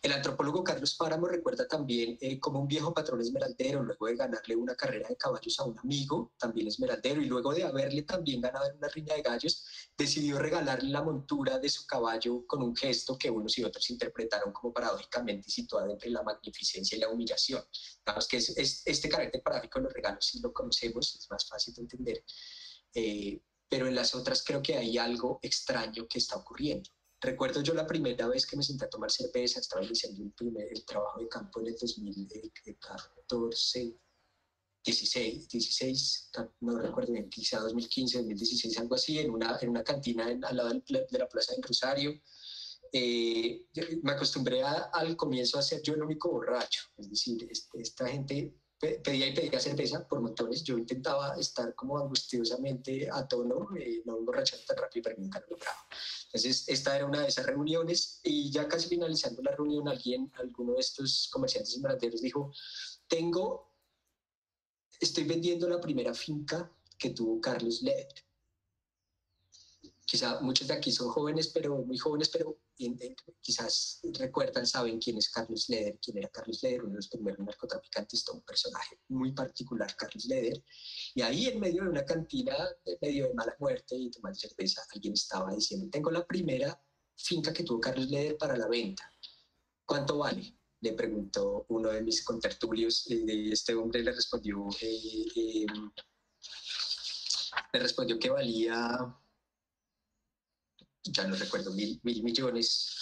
El antropólogo Carlos Páramo recuerda también como un viejo patrón esmeraldero, luego de ganarle una carrera de caballos a un amigo, también esmeraldero, y luego de haberle también ganado en una riña de gallos, decidió regalarle la montura de su caballo con un gesto que unos y otros interpretaron como paradójicamente situado entre la magnificencia y la humillación. Digamos que este carácter paradójico de los regalos, si lo conocemos, es más fácil de entender. Pero en las otras creo que hay algo extraño que está ocurriendo. Recuerdo yo la primera vez que me senté a tomar cerveza, estaba iniciando el trabajo de campo en el 2014, 16, no recuerdo bien, quizá 2015, 2016, algo así, en una cantina al lado de la Plaza del Rosario. Me acostumbré al comienzo a ser yo el único borracho, es decir, esta gente pedía y pedía cerveza por montones. Yo intentaba estar como angustiosamente a tono, no emborrachar tan rápido, pero nunca lo lograba. Entonces, esta era una de esas reuniones y ya casi finalizando la reunión, alguno de estos comerciantes esmeralderos dijo, estoy vendiendo la primera finca que tuvo Carlos Leder. Quizá muchos de aquí son jóvenes, pero muy jóvenes, pero quizás recuerdan, saben quién es Carlos Leder, quién era Carlos Leder, uno de los primeros narcotraficantes, todo un personaje muy particular, Carlos Leder. Y ahí en medio de una cantina, en medio de mala muerte y tomando cerveza, alguien estaba diciendo, tengo la primera finca que tuvo Carlos Leder para la venta. ¿Cuánto vale? Le preguntó uno de mis contertulios. Este hombre le respondió que valía, ya no recuerdo, mil millones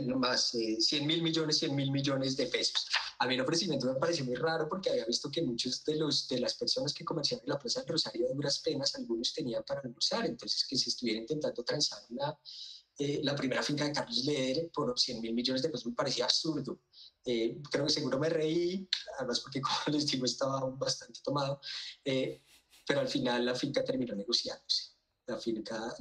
no más, 100.000 millones de pesos. A mí el ofrecimiento me pareció muy raro porque había visto que muchos de las personas que comerciaban en la Plaza del Rosario, de duras penas, algunos tenían para almorzar, entonces que se estuviera intentando transar la primera finca de Carlos Leder por 100.000 millones de pesos me parecía absurdo. Creo que seguro me reí, además porque, como les digo, estaba bastante tomado, pero al final la finca terminó negociándose. La finca,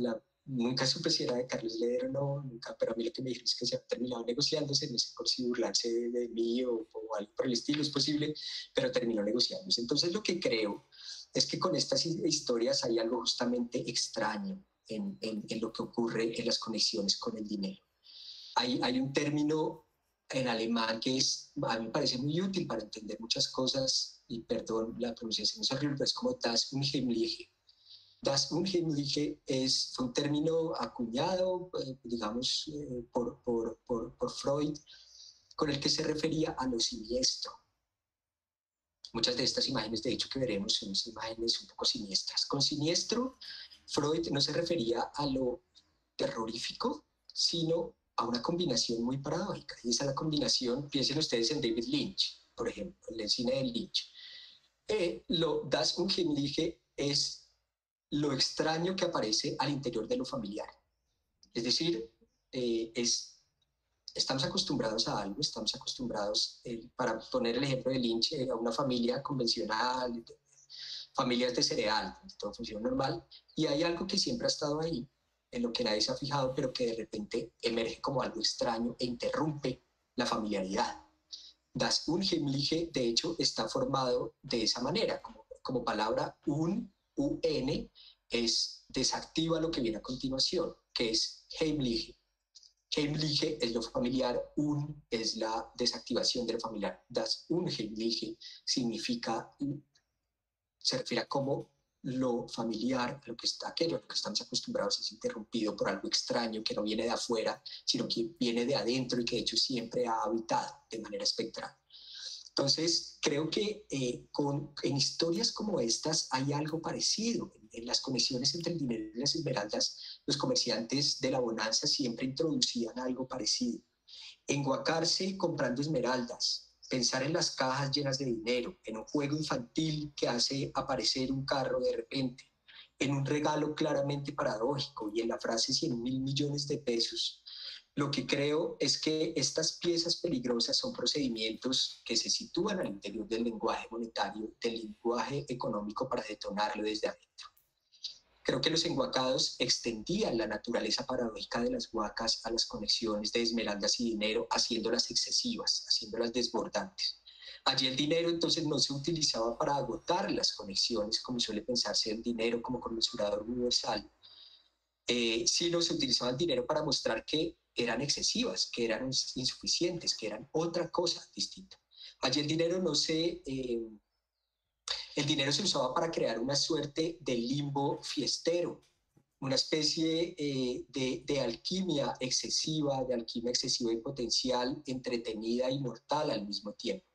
nunca supe si era de Carlos Leder o no, nunca, pero a mí lo que me dijeron es que se ha terminado negociándose, no sé por si burlarse de mí o algo por el estilo, es posible, pero terminó negociándose. Entonces lo que creo es que con estas historias hay algo justamente extraño en lo que ocurre en las conexiones con el dinero. Hay un término en alemán que a mí me parece muy útil para entender muchas cosas, y perdón, la pronunciación es horrible, pero es como das Unheimliche. Das Unheimliche fue un término acuñado, digamos, por Freud, con el que se refería a lo siniestro. Muchas de estas imágenes, de hecho, que veremos son imágenes un poco siniestras. Con siniestro, Freud no se refería a lo terrorífico, sino a una combinación muy paradójica. Y esa es la combinación, piensen ustedes en David Lynch, por ejemplo, en el cine de Lynch. Das Unheimliche es lo extraño que aparece al interior de lo familiar. Es decir, estamos acostumbrados a algo, estamos acostumbrados, para poner el ejemplo de Lynch, a una familia convencional, familias de cereal, todo funciona normal, y hay algo que siempre ha estado ahí, en lo que nadie se ha fijado, pero que de repente emerge como algo extraño e interrumpe la familiaridad. Das Unheimliche, de hecho, está formado de esa manera, como palabra un, desactiva lo que viene a continuación, que es Heimliche. Heimliche es lo familiar, es la desactivación de lo familiar. Das Unheimliche se refiere a cómo lo familiar, aquello a lo que estamos acostumbrados, es interrumpido por algo extraño que no viene de afuera, sino que viene de adentro y que de hecho siempre ha habitado de manera espectral. Entonces, creo que en historias como estas hay algo parecido. En las conexiones entre el dinero y las esmeraldas, los comerciantes de la bonanza siempre introducían algo parecido. Enguacarse comprando esmeraldas, pensar en las cajas llenas de dinero, en un juego infantil que hace aparecer un carro de repente, en un regalo claramente paradójico y en la frase 100.000 millones de pesos. Lo que creo es que estas piezas peligrosas son procedimientos que se sitúan al interior del lenguaje monetario, del lenguaje económico, para detonarlo desde adentro. Creo que los enguacados extendían la naturaleza paradójica de las huacas a las conexiones de esmeraldas y dinero, haciéndolas excesivas, haciéndolas desbordantes. Allí el dinero entonces no se utilizaba para agotar las conexiones, como suele pensarse el dinero como conmensurador universal, sino se utilizaba el dinero para mostrar que eran excesivas, que eran insuficientes, que eran otra cosa distinta. Allí el dinero el dinero se usaba para crear una suerte de limbo fiestero, una especie de alquimia excesiva y potencial, entretenida y mortal al mismo tiempo.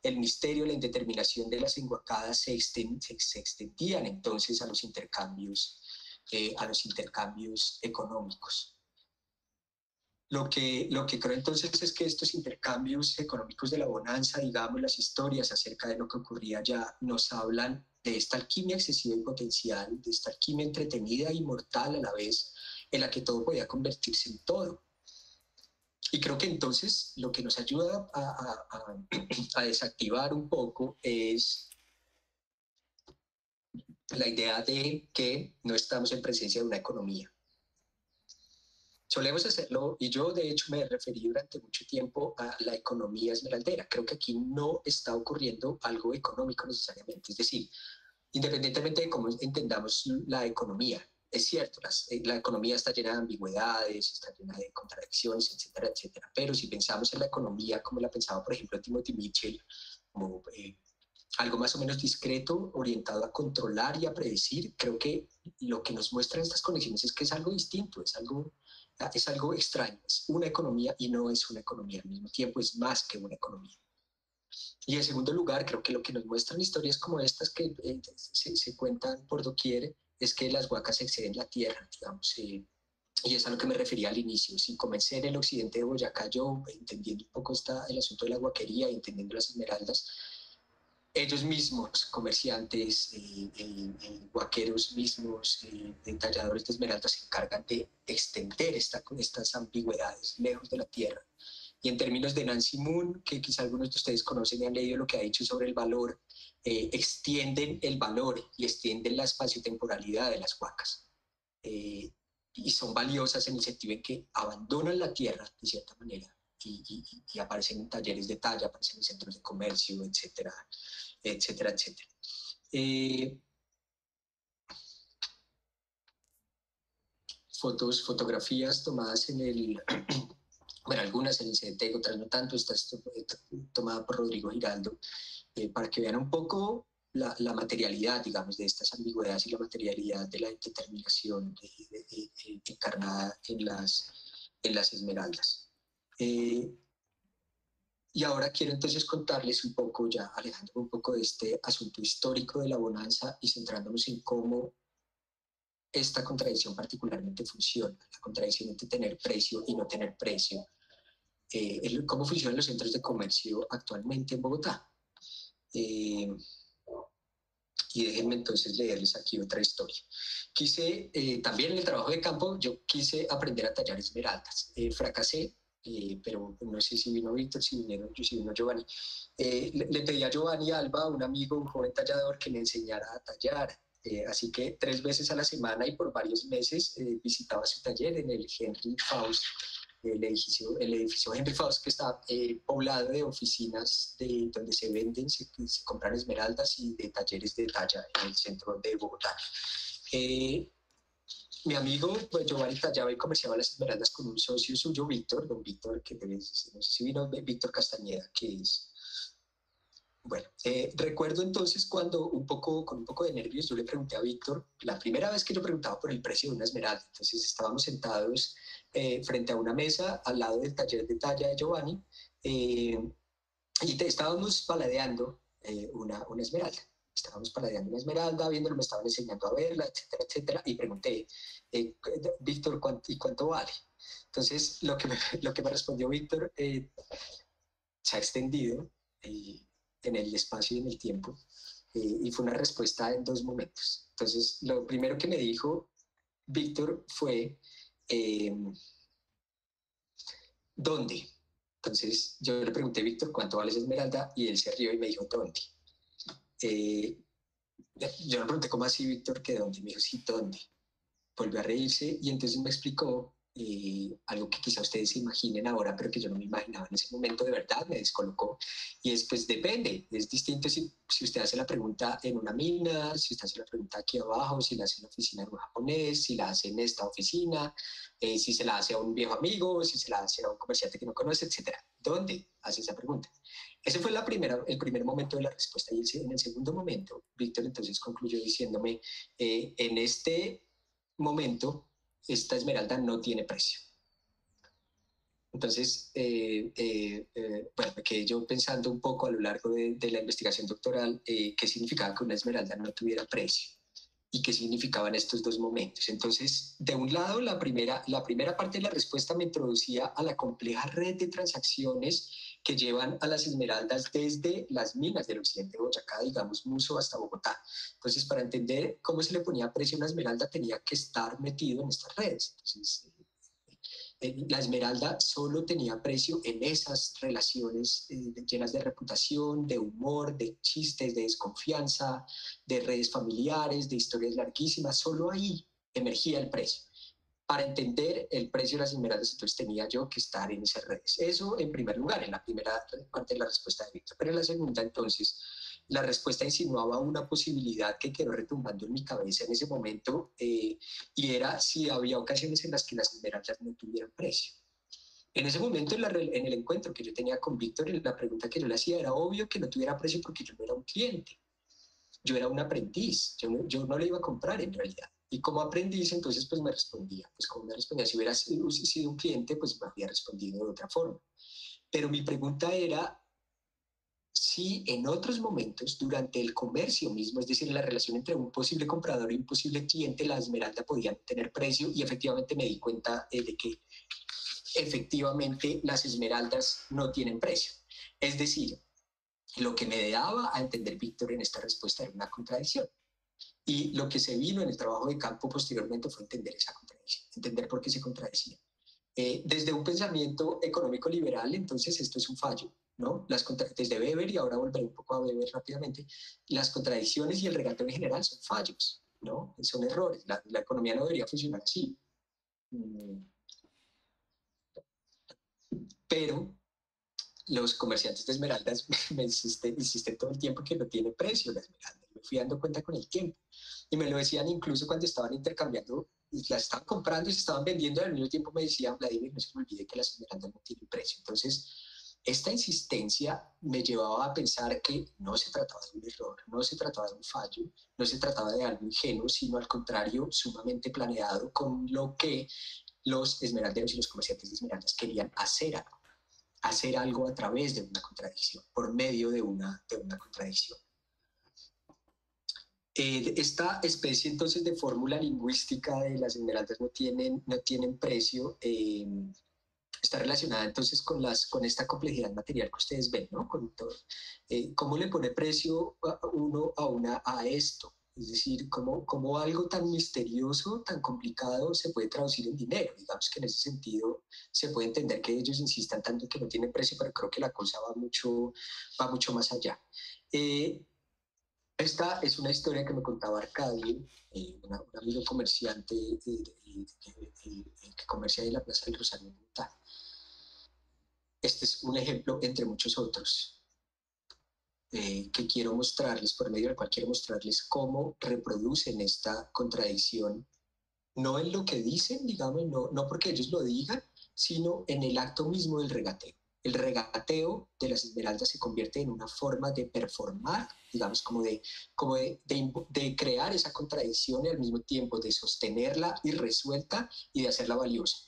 El misterio, la indeterminación de las enguacadas se extendían entonces a los intercambios económicos. Lo que creo entonces es que estos intercambios económicos de la bonanza, digamos, las historias acerca de lo que ocurría allá, nos hablan de esta alquimia excesiva y potencial, de esta alquimia entretenida y mortal a la vez, en la que todo podía convertirse en todo. Y creo que entonces lo que nos ayuda a desactivar un poco es la idea de que no estamos en presencia de una economía. Solemos hacerlo, y yo de hecho me referí durante mucho tiempo a la economía esmeraldera. Creo que aquí no está ocurriendo algo económico necesariamente. Es decir, independientemente de cómo entendamos la economía, es cierto, la economía está llena de ambigüedades, está llena de contradicciones, etcétera, etcétera. Pero si pensamos en la economía como la pensaba, por ejemplo, Timothy Mitchell, como algo más o menos discreto, orientado a controlar y a predecir, creo que lo que nos muestran estas conexiones es que es algo distinto, es algo extraño, es una economía y no es una economía al mismo tiempo, es más que una economía. Y en segundo lugar, creo que lo que nos muestran historias como estas que se cuentan por doquier es que las huacas exceden la tierra, digamos, y es a lo que me refería al inicio. Sin comencé en el occidente de Boyacá, yo entendiendo un poco el asunto de la huaquería y entendiendo las esmeraldas, ellos mismos, comerciantes, huaqueros mismos, talladores de esmeraldas, se encargan de extender estas ambigüedades lejos de la tierra. Y en términos de Nancy Moon, que quizá algunos de ustedes conocen y han leído lo que ha dicho sobre el valor, extienden el valor y extienden la espaciotemporalidad de las huacas. Y son valiosas en el sentido en que abandonan la tierra, de cierta manera, y aparecen en talleres de talla, aparecen en centros de comercio, etcétera, etcétera, etcétera. Fotografías tomadas en el, bueno, algunas en el CDT, otras no tanto, esta es tomada por Rodrigo Giraldo, para que vean un poco la materialidad, digamos, de estas ambigüedades y la materialidad de la determinación encarnada en las esmeraldas. Y ahora quiero entonces contarles un poco, ya alejándome un poco de este asunto histórico de la bonanza y centrándonos en cómo esta contradicción particularmente funciona, la contradicción entre tener precio y no tener precio, cómo funcionan los centros de comercio actualmente en Bogotá. Y déjenme entonces leerles aquí otra historia. También en el trabajo de campo, yo quise aprender a tallar esmeraldas. Fracasé, pero no sé si vino Víctor, si vino Giovanni. Le pedí a Giovanni Alba, un amigo, un joven tallador, que me enseñara a tallar. Así que 3 veces a la semana y por varios meses visitaba su taller en el Henry Faust, el edificio Henry Faust, que está poblado de oficinas donde se venden, se compran esmeraldas y de talleres de talla en el centro de Bogotá. Mi amigo pues, Giovanni tallaba y comerciaba las esmeraldas con un socio suyo, Víctor, don Víctor, que no sé si vino, Víctor Castañeda, que es... Bueno, recuerdo entonces cuando con un poco de nervios yo le pregunté a Víctor, la primera vez que yo preguntaba por el precio de una esmeralda, entonces estábamos sentados frente a una mesa al lado del taller de talla de Giovanni y estábamos paladeando una esmeralda. Estábamos paladeando una esmeralda, viéndolo, me estaban enseñando a verla, etcétera, etcétera, y pregunté, Víctor, ¿cuánto vale? Entonces, lo que me respondió Víctor se ha extendido en el espacio y en el tiempo, y fue una respuesta en 2 momentos. Entonces, lo primero que me dijo Víctor fue, ¿dónde? Entonces, yo le pregunté, Víctor, ¿cuánto vale esa esmeralda? Y él se rió y me dijo, ¿dónde? Yo le pregunté, ¿cómo así, Víctor? ¿Que dónde? Me dijo, sí, ¿dónde? Volvió a reírse y entonces me explicó algo que quizá ustedes se imaginen ahora, pero que yo no me imaginaba en ese momento, de verdad, me descolocó. Y es, pues depende, es distinto si usted hace la pregunta en una mina, si usted hace la pregunta aquí abajo, si la hace en la oficina de un japonés, si la hace en esta oficina, si se la hace a un viejo amigo, si se la hace a un comerciante que no conoce, etcétera. ¿Dónde hace esa pregunta? Ese fue el primer momento de la respuesta. Y en el segundo momento, Víctor entonces concluyó diciéndome, en este momento, esta esmeralda no tiene precio. Entonces, bueno, me quedé yo pensando un poco a lo largo de la investigación doctoral qué significaba que una esmeralda no tuviera precio y qué significaban estos 2 momentos. Entonces, de un lado, la primera parte de la respuesta me introducía a la compleja red de transacciones que llevan a las esmeraldas desde las minas del occidente de Boyacá, digamos, Muso hasta Bogotá. Entonces, para entender cómo se le ponía precio a una esmeralda, tenía que estar metido en estas redes. Entonces, La esmeralda solo tenía precio en esas relaciones llenas de reputación, de humor, de chistes, de desconfianza, de redes familiares, de historias larguísimas. Solo ahí emergía el precio. Para entender el precio de las esmeraldas, entonces tenía yo que estar en esas redes. Eso en primer lugar, en la primera parte de la respuesta de Víctor. Pero en la segunda, entonces, la respuesta insinuaba una posibilidad que quedó retumbando en mi cabeza en ese momento, y era si había ocasiones en las que las esmeraldas no tuvieran precio. En ese momento, en el encuentro que yo tenía con Víctor, la pregunta que yo le hacía era obvio que no tuviera precio porque yo no era un cliente, yo era un aprendiz, yo no le iba a comprar en realidad. Y como aprendiz, entonces, pues me respondía, pues como me respondía, si hubiera sido un cliente, pues me habría respondido de otra forma. Pero mi pregunta era si en otros momentos, durante el comercio mismo, es decir, la relación entre un posible comprador y un posible cliente, la esmeralda podían tener precio, y efectivamente me di cuenta de que efectivamente las esmeraldas no tienen precio. Es decir, lo que me daba a entender Víctor en esta respuesta era una contradicción. Y lo que se vino en el trabajo de campo posteriormente fue entender esa contradicción, entender por qué se contradecía. Desde un pensamiento económico liberal, entonces esto es un fallo, ¿no? Desde Weber, y ahora volveré un poco a Weber rápidamente, las contradicciones y el regateo en general son fallos, ¿no? Son errores. La economía no debería funcionar así. Pero los comerciantes de esmeraldas me insisten todo el tiempo que no tiene precio la esmeralda. Me fui dando cuenta con el tiempo. Y me lo decían incluso cuando estaban intercambiando, las estaban comprando y se estaban vendiendo, y al mismo tiempo me decían, Vladimir, no se me olvide que las esmeraldas no tienen precio. Entonces, esta insistencia me llevaba a pensar que no se trataba de un error, no se trataba de un fallo, no se trataba de algo ingenuo, sino al contrario, sumamente planeado, con lo que los esmeralderos y los comerciantes de esmeraldas querían hacer algo a través de una contradicción, por medio de una contradicción. Esta especie entonces de fórmula lingüística de las esmeraldas no tienen precio, está relacionada entonces con esta complejidad material que ustedes ven, ¿no? Con todo, ¿cómo le pone precio uno a esto? Es decir, cómo algo tan misterioso, tan complicado, se puede traducir en dinero. Digamos que en ese sentido se puede entender que ellos insistan tanto que no tienen precio, pero creo que la cosa va mucho más allá. Esta es una historia que me contaba Arcadio, un amigo comerciante que comercia en la Plaza del Rosario en Bogotá. Este es un ejemplo entre muchos otros que quiero mostrarles, por medio del cual quiero mostrarles cómo reproducen esta contradicción, no en lo que dicen, digamos, no porque ellos lo digan, sino en el acto mismo del regateo. El regateo de las esmeraldas se convierte en una forma de performar, digamos, como de crear esa contradicción, y al mismo tiempo de sostenerla irresuelta y de hacerla valiosa.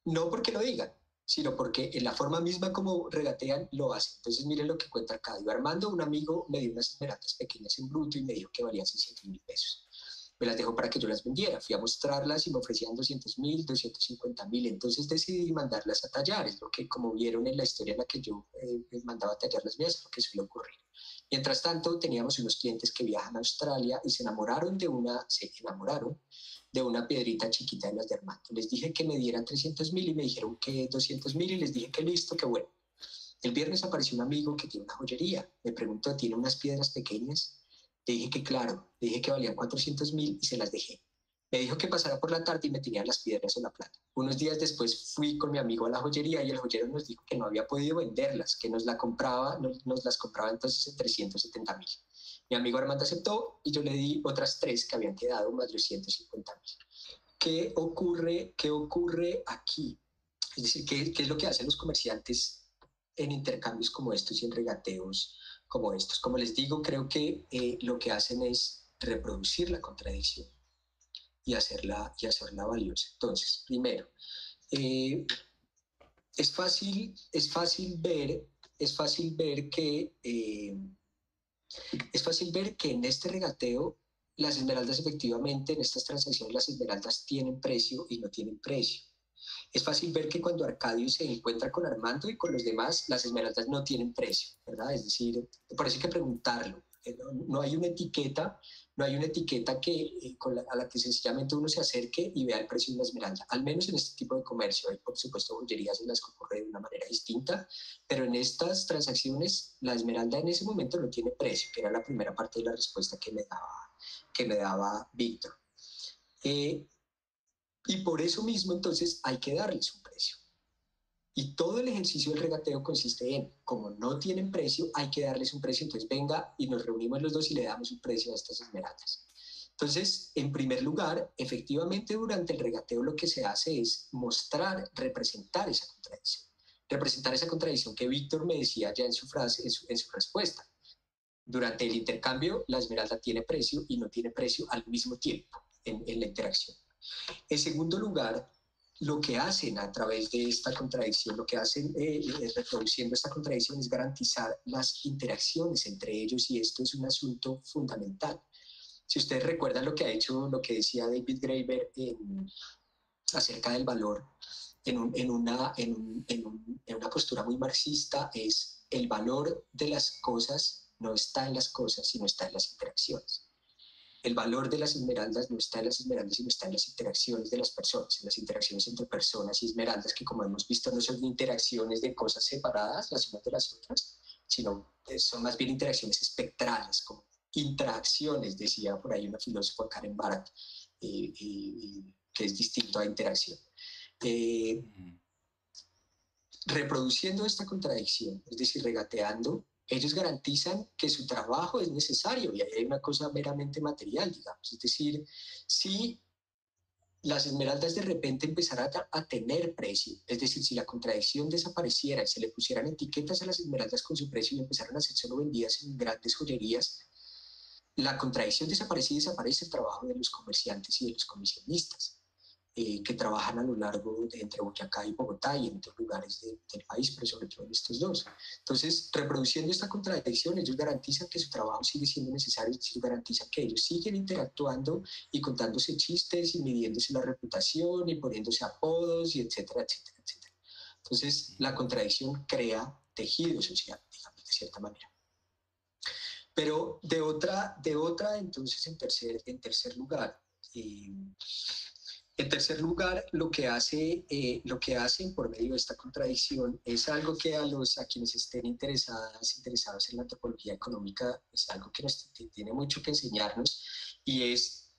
No porque lo digan, sino porque en la forma misma como regatean lo hacen. Entonces miren lo que cuenta Arcadio. Armando, un amigo, me dio unas esmeraldas pequeñas en bruto y me dijo que valían 600.000 pesos. Me las dejó para que yo las vendiera. Fui a mostrarlas y me ofrecían 200.000, 250.000. Entonces decidí mandarlas a tallar. Es lo que, como vieron en la historia en la que yo mandaba a tallar las mías, es lo que suele ocurrir. Mientras tanto, teníamos unos clientes que viajan a Australia y se enamoraron de una piedrita chiquita de las de Armando. Les dije que me dieran 300.000 y me dijeron que 200.000, y les dije que listo, que bueno. El viernes apareció un amigo que tiene una joyería. Me preguntó, ¿tiene unas piedras pequeñas? Le dije que claro, le dije que valían 400.000 y se las dejé. Me dijo que pasara por la tarde y me tenía las piedras o la plata. Unos días después fui con mi amigo a la joyería y el joyero nos dijo que no había podido venderlas, que nos las compraba entonces en 370.000. Mi amigo Armando aceptó y yo le di otras 3 que habían quedado, más de 150.000. ¿Qué ocurre aquí? Es decir, ¿qué es lo que hacen los comerciantes en intercambios como estos y en regateos como estos? Como les digo, creo que lo que hacen es reproducir la contradicción y hacerla valiosa. Entonces, primero, es fácil ver que en este regateo las esmeraldas, efectivamente, en estas transacciones las esmeraldas tienen precio y no tienen precio. Es fácil ver que cuando Arcadio se encuentra con Armando y con los demás, las esmeraldas no tienen precio, ¿verdad? Es decir, me parece que preguntarlo. No hay una etiqueta No hay una etiqueta a la que sencillamente uno se acerque y vea el precio de una esmeralda, al menos en este tipo de comercio. Hay, por supuesto, joyerías en las que ocurre de una manera distinta, pero en estas transacciones la esmeralda en ese momento no tiene precio, que era la primera parte de la respuesta que me daba Víctor. Y por eso mismo entonces hay que darles un precio. Y todo el ejercicio del regateo consiste en, como no tienen precio, hay que darles un precio. Entonces venga y nos reunimos los dos y le damos un precio a estas esmeraldas. Entonces, en primer lugar, efectivamente durante el regateo lo que se hace es mostrar, representar esa contradicción. Representar esa contradicción que Víctor me decía ya en su frase, en su respuesta. Durante el intercambio, la esmeralda tiene precio y no tiene precio al mismo tiempo en la interacción. En segundo lugar, lo que hacen a través de esta contradicción, lo que hacen reproduciendo esta contradicción es garantizar las interacciones entre ellos, y esto es un asunto fundamental. Si ustedes recuerdan lo que ha hecho, lo que decía David Graeber acerca del valor en una postura muy marxista, es el valor de las cosas no está en las cosas, sino está en las interacciones. El valor de las esmeraldas no está en las esmeraldas, sino está en las interacciones de las personas, en las interacciones entre personas y esmeraldas, que como hemos visto no son interacciones de cosas separadas las unas de las otras, sino son más bien interacciones espectrales, como interacciones, decía por ahí una filósofa, Karen Barat, que es distinto a interacción. Reproduciendo esta contradicción, es decir, regateando, ellos garantizan que su trabajo es necesario, y ahí hay una cosa meramente material, digamos. Es decir, si las esmeraldas de repente empezaran a tener precio, es decir, si la contradicción desapareciera y se le pusieran etiquetas a las esmeraldas con su precio y empezaran a ser solo vendidas en grandes joyerías, la contradicción desaparece y desaparece el trabajo de los comerciantes y de los comisionistas. Que trabajan a lo largo de entre Boyacá y Bogotá y en otros lugares del país, pero sobre todo en estos dos. Entonces, reproduciendo esta contradicción, ellos garantizan que su trabajo sigue siendo necesario, ellos garantizan que ellos siguen interactuando y contándose chistes y midiéndose la reputación y poniéndose apodos y etcétera, etcétera, etcétera. Entonces, la contradicción crea tejido social, digamos, de cierta manera. Pero de otra entonces, en tercer lugar, lo que hacen por medio de esta contradicción es algo que a quienes estén interesados en la antropología económica, es algo que nos tiene mucho que enseñarnos, y es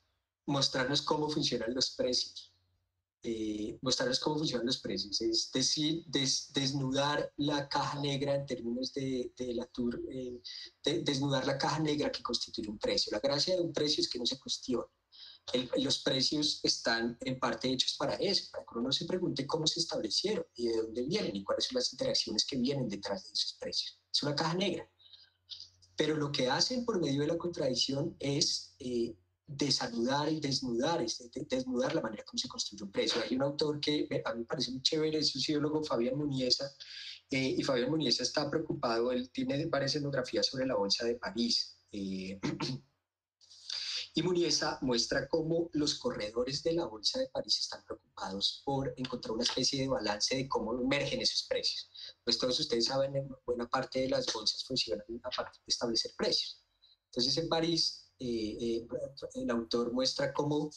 mostrarnos cómo funcionan los precios. Mostrarnos cómo funcionan los precios, es decir, desnudar la caja negra en términos de Latour, desnudar la caja negra que constituye un precio. La gracia de un precio es que no se cuestiona. Los precios están en parte hechos para eso, para que uno se pregunte cómo se establecieron y de dónde vienen y cuáles son las interacciones que vienen detrás de esos precios. Es una caja negra. Pero lo que hacen por medio de la contradicción es desanudar y desnudar la manera como se construye un precio. Hay un autor que a mí me parece muy chévere, es un sociólogo, Fabián Muniesa, y Fabián Muniesa está preocupado, él tiene varias etnografías sobre la Bolsa de París. Y Muniesa muestra cómo los corredores de la Bolsa de París están preocupados por encontrar una especie de balance de cómo emergen esos precios. Pues todos ustedes saben, en buena parte de las bolsas funcionan a partir de establecer precios. Entonces en París, el autor muestra cómo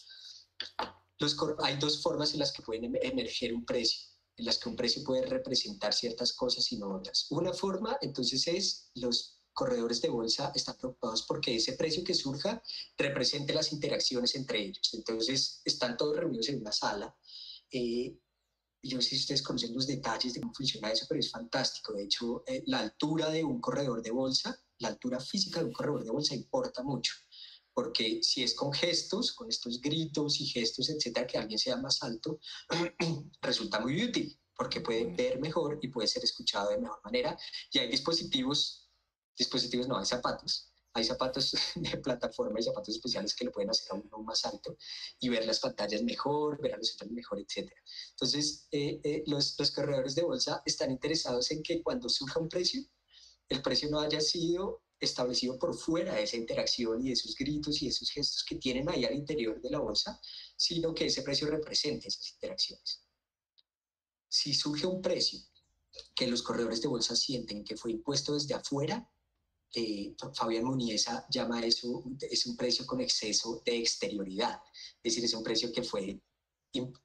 hay dos formas en las que pueden emerger un precio, en las que un precio puede representar ciertas cosas y no otras. Una forma, entonces, es los corredores de bolsa están preocupados porque ese precio que surja represente las interacciones entre ellos. Entonces, están todos reunidos en una sala. Yo no sé si ustedes conocen los detalles de cómo funciona eso, pero es fantástico. De hecho, la altura de un corredor de bolsa, la altura física de un corredor de bolsa importa mucho, porque si es con gestos, con estos gritos y gestos, etcétera, que alguien sea más alto, resulta muy útil, porque puede ver mejor y puede ser escuchado de mejor manera. Y hay dispositivos no, hay zapatos de plataforma y zapatos especiales que lo pueden hacer a uno más alto y ver las pantallas mejor, ver a los otros mejor, etc. Entonces, los corredores de bolsa están interesados en que cuando surja un precio, el precio no haya sido establecido por fuera de esa interacción y de esos gritos y de esos gestos que tienen ahí al interior de la bolsa, sino que ese precio represente esas interacciones. Si surge un precio que los corredores de bolsa sienten que fue impuesto desde afuera, Fabián Muniesa llama eso, es un precio con exceso de exterioridad, es decir, es un precio que fue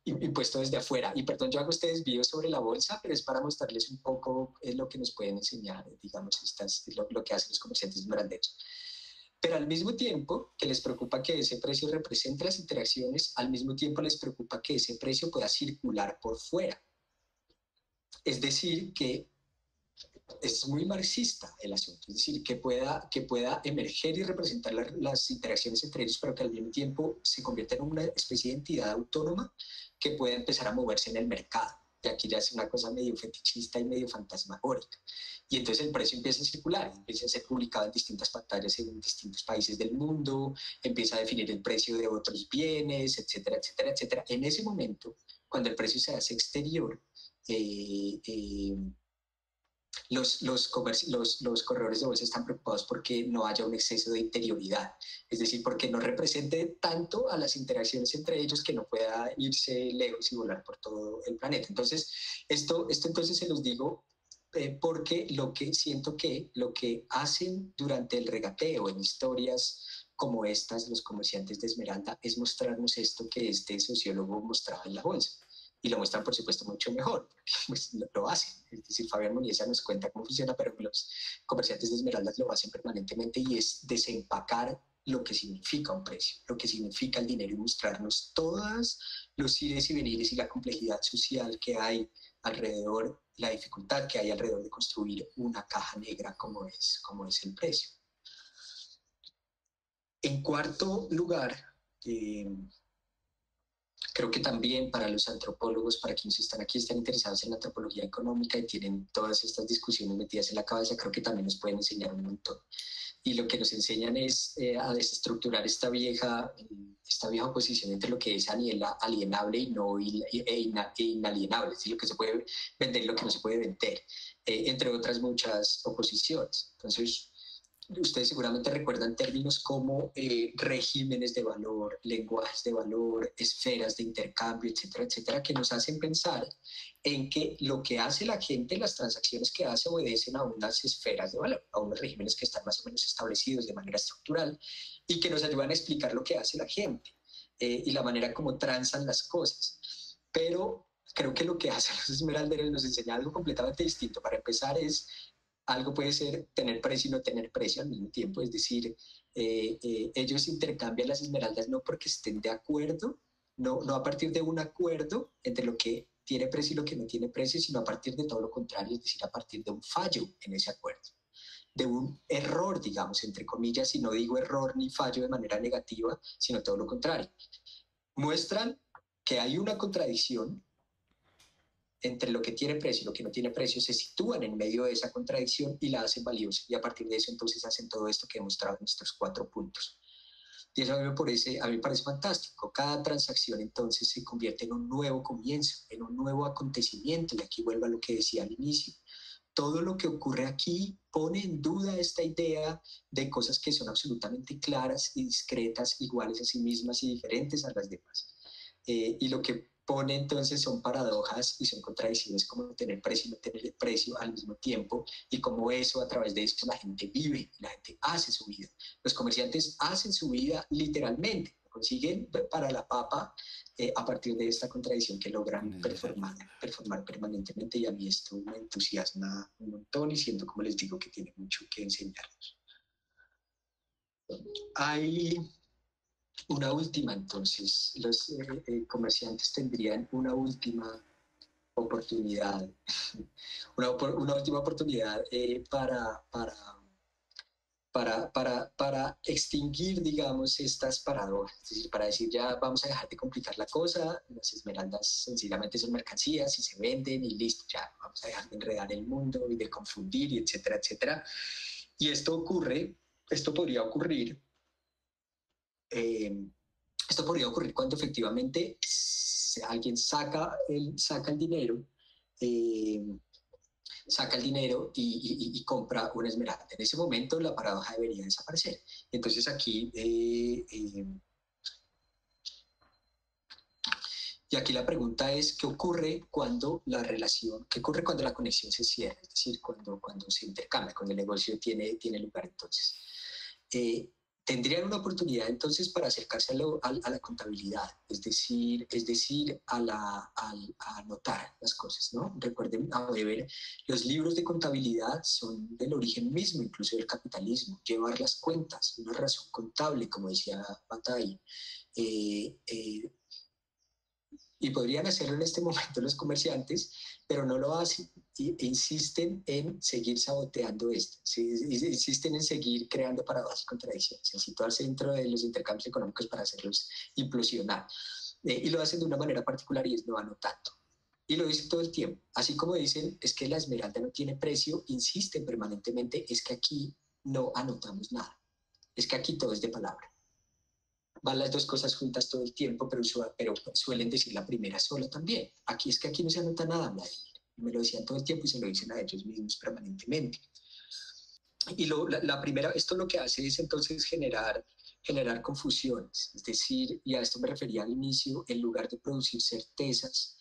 impuesto desde afuera. Y perdón, yo hago este desvío sobre la bolsa, pero es para mostrarles un poco lo que nos pueden enseñar, digamos, lo que hacen los comerciantes esmeralderos. Pero al mismo tiempo que les preocupa que ese precio represente las interacciones, al mismo tiempo les preocupa que ese precio pueda circular por fuera. Es decir, que es muy marxista el asunto, es decir, que pueda emerger y representar las interacciones entre ellos, pero que al mismo tiempo se convierta en una especie de entidad autónoma que pueda empezar a moverse en el mercado. Y aquí ya es una cosa medio fetichista y medio fantasmagórica. Y entonces el precio empieza a circular, empieza a ser publicado en distintas pantallas en distintos países del mundo, empieza a definir el precio de otros bienes, etcétera, etcétera, etcétera. En ese momento, cuando el precio se hace exterior, eh, eh, los corredores de bolsa están preocupados porque no haya un exceso de interioridad, es decir, porque no represente tanto a las interacciones entre ellos que no pueda irse lejos y volar por todo el planeta. Entonces, esto entonces se los digo porque siento que lo que hacen durante el regateo en historias como estas, los comerciantes de Esmeralda, es mostrarnos esto que este sociólogo mostraba en la bolsa y lo muestran, por supuesto, mucho mejor, porque pues, lo hacen. Es decir, Fabián Muniesa nos cuenta cómo funciona, pero los comerciantes de esmeraldas lo hacen permanentemente y es desempacar lo que significa un precio, lo que significa el dinero y mostrarnos todos los ires y venires y la complejidad social que hay alrededor, la dificultad que hay alrededor de construir una caja negra como es el precio. En cuarto lugar, creo que también para los antropólogos, para quienes están aquí, están interesados en la antropología económica y tienen todas estas discusiones metidas en la cabeza, creo que también nos pueden enseñar un montón. Y lo que nos enseñan es a desestructurar esta vieja oposición entre lo que es alienable y no inalienable, es decir, lo que se puede vender y lo que no se puede vender, entre otras muchas oposiciones. Entonces, ustedes seguramente recuerdan términos como regímenes de valor, lenguajes de valor, esferas de intercambio, etcétera, etcétera, que nos hacen pensar en que lo que hace la gente, las transacciones que hace, obedecen a unas esferas de valor, a unos regímenes que están más o menos establecidos de manera estructural y que nos ayudan a explicar lo que hace la gente y la manera como transan las cosas. Pero creo que lo que hacen los esmeralderos nos enseña algo completamente distinto. Para empezar algo puede ser tener precio y no tener precio al mismo tiempo, es decir, ellos intercambian las esmeraldas no porque estén de acuerdo, no a partir de un acuerdo entre lo que tiene precio y lo que no tiene precio, sino a partir de todo lo contrario, es decir, a partir de un fallo en ese acuerdo, de un error, digamos, entre comillas, y no digo error ni fallo de manera negativa, sino todo lo contrario. Muestran que hay una contradicción entre lo que tiene precio y lo que no tiene precio, se sitúan en medio de esa contradicción y la hacen valiosa. Y a partir de eso entonces hacen todo esto que he mostrado en estos 4 puntos. Y eso a mí me parece fantástico. Cada transacción entonces se convierte en un nuevo comienzo, en un nuevo acontecimiento. Y aquí vuelvo a lo que decía al inicio. Todo lo que ocurre aquí pone en duda esta idea de cosas que son absolutamente claras y discretas, iguales a sí mismas y diferentes a las demás. Y lo que pone entonces son paradojas y son contradicciones como tener precio y no tener precio al mismo tiempo y como eso, a través de eso, la gente vive, la gente hace su vida. Los comerciantes hacen su vida literalmente, consiguen para la papa a partir de esta contradicción que logran performar permanentemente, y a mí esto me entusiasma un montón y siento, como les digo, que tiene mucho que enseñarnos. Hay una última, entonces, los comerciantes tendrían una última oportunidad, una última oportunidad para extinguir, digamos, estas paradojas, es decir, para decir ya vamos a dejar de complicar la cosa, las esmeraldas sencillamente son mercancías y se venden y listo, ya vamos a dejar de enredar el mundo y de confundir y etcétera, etcétera. Y esto podría ocurrir cuando efectivamente alguien saca el dinero, eh, y compra una esmeralda. En ese momento la paradoja debería desaparecer. Entonces aquí Y aquí la pregunta es, ¿qué ocurre cuando la relación, qué ocurre cuando la conexión se cierra? Es decir, cuando se intercambia, cuando el negocio tiene lugar entonces. Eh, Tendrían una oportunidad entonces para acercarse a la contabilidad, es decir a anotar las cosas, ¿no? Recuerden, a ver, los libros de contabilidad son del origen mismo, incluso del capitalismo, llevar las cuentas, una razón contable, como decía Bataille. Eh, eh, y podrían hacerlo en este momento los comerciantes, pero no lo hacen e insisten en seguir saboteando esto, insisten en seguir creando paradojas y contradicciones, en situarse dentro de los intercambios económicos para hacerlos implosionar. Y lo hacen de una manera particular y es no anotando. Y lo dicen todo el tiempo. Así como dicen, es que la esmeralda no tiene precio, insisten permanentemente, es que aquí no anotamos nada. Es que aquí todo es de palabra. Van las dos cosas juntas todo el tiempo, pero suelen decir la primera sola también. Aquí es que aquí no se anota nada, Vladimir. Me lo decían todo el tiempo y se lo dicen a ellos mismos permanentemente. Y la primera, esto lo que hace es entonces generar confusiones. Es decir, y a esto me refería al inicio, en lugar de producir certezas,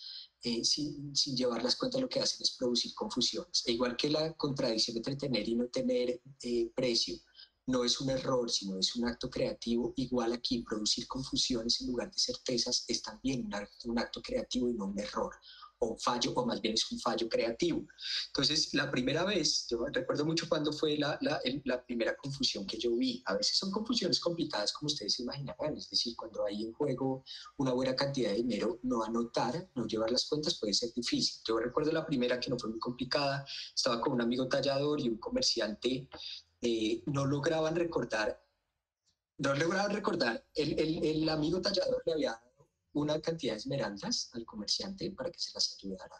sin llevar las cuentas, lo que hacen es producir confusiones. E igual que la contradicción entre tener y no tener precio no es un error, sino es un acto creativo, igual aquí producir confusiones en lugar de certezas es también un acto creativo y no un error o un fallo, o más bien es un fallo creativo. Entonces, la primera vez, yo recuerdo mucho cuando fue la primera confusión que yo vi. A veces son confusiones complicadas, como ustedes se imaginarán. Es decir, cuando hay en juego una buena cantidad de dinero, no anotar, no llevar las cuentas puede ser difícil. Yo recuerdo la primera que no fue muy complicada. Estaba con un amigo tallador y un comerciante. No lograban recordar, el amigo tallador le había dado una cantidad de esmeraldas al comerciante para que se las ayudara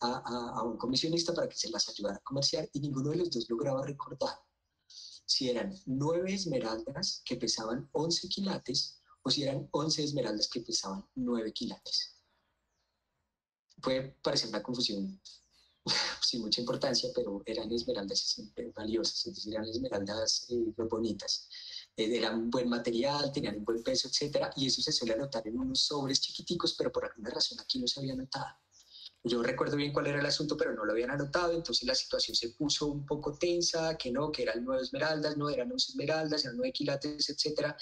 a un comisionista para que se las ayudara a comerciar y ninguno de los dos lograba recordar si eran 9 esmeraldas que pesaban 11 quilates o si eran 11 esmeraldas que pesaban 9 quilates. Puede parecer una confusión sin mucha importancia, pero eran esmeraldas valiosas, es decir, eran esmeraldas bonitas. Eran buen material, tenían un buen peso, etcétera, y eso se suele anotar en unos sobres chiquiticos, pero por alguna razón aquí no se había anotado. Yo recuerdo bien cuál era el asunto, pero no lo habían anotado, entonces la situación se puso un poco tensa, que no, que eran 9 esmeraldas, no eran 11 esmeraldas, eran 9 quilates, etcétera.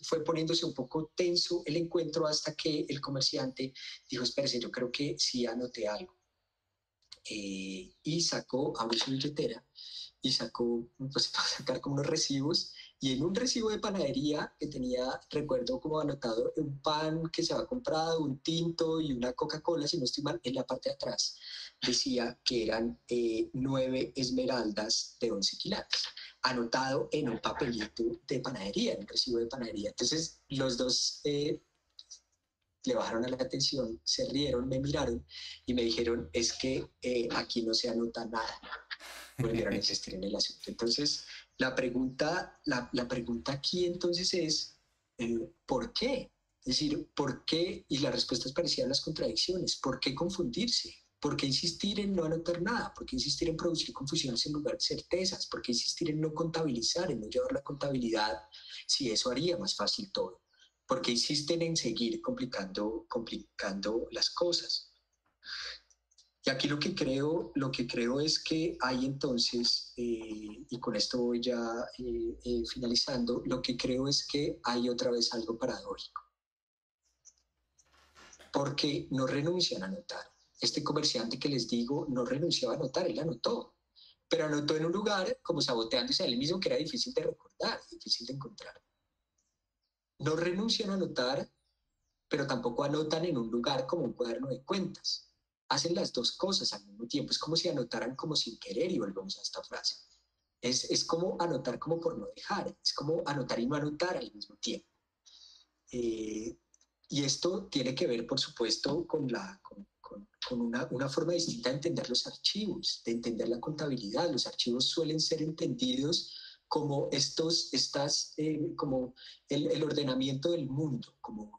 Fue poniéndose un poco tenso el encuentro hasta que el comerciante dijo, espérese, yo creo que sí anoté algo. Y sacó, abrió su billetera y sacó, pues para sacar como unos recibos, y en un recibo de panadería que tenía, recuerdo como anotado, un pan que se había comprado, un tinto y una Coca-Cola, si no estoy mal, en la parte de atrás decía que eran 9 esmeraldas de 11 quilates, anotado en un papelito de panadería, en un recibo de panadería. Entonces los dos le bajaron a la atención, se rieron, me miraron y me dijeron, es que aquí no se anota nada. Volvieron a insistir en el asunto. Entonces, la pregunta aquí entonces es, ¿por qué? Es decir, ¿por qué? Y la respuesta es parecida a las contradicciones. ¿Por qué confundirse? ¿Por qué insistir en no anotar nada? ¿Por qué insistir en producir confusiones en lugar de certezas? ¿Por qué insistir en no contabilizar, en no llevar la contabilidad, si eso haría más fácil todo? ¿Por qué insisten en seguir complicando las cosas? Y aquí lo que creo es que hay entonces, y con esto voy ya finalizando, lo que creo es que hay otra vez algo paradójico, porque no renuncian a anotar. Este comerciante que les digo no renunciaba a anotar, él anotó, pero anotó en un lugar como saboteándose a él mismo que era difícil de recordar, difícil de encontrar. No renuncian a anotar, pero tampoco anotan en un lugar como un cuaderno de cuentas. Hacen las dos cosas al mismo tiempo. Es como si anotaran como sin querer y volvemos a esta frase. Es como anotar como por no dejar. Es como anotar y no anotar al mismo tiempo. Eh, y esto tiene que ver, por supuesto, con una forma distinta de entender los archivos, de entender la contabilidad. Los archivos suelen ser entendidos como como el ordenamiento del mundo, como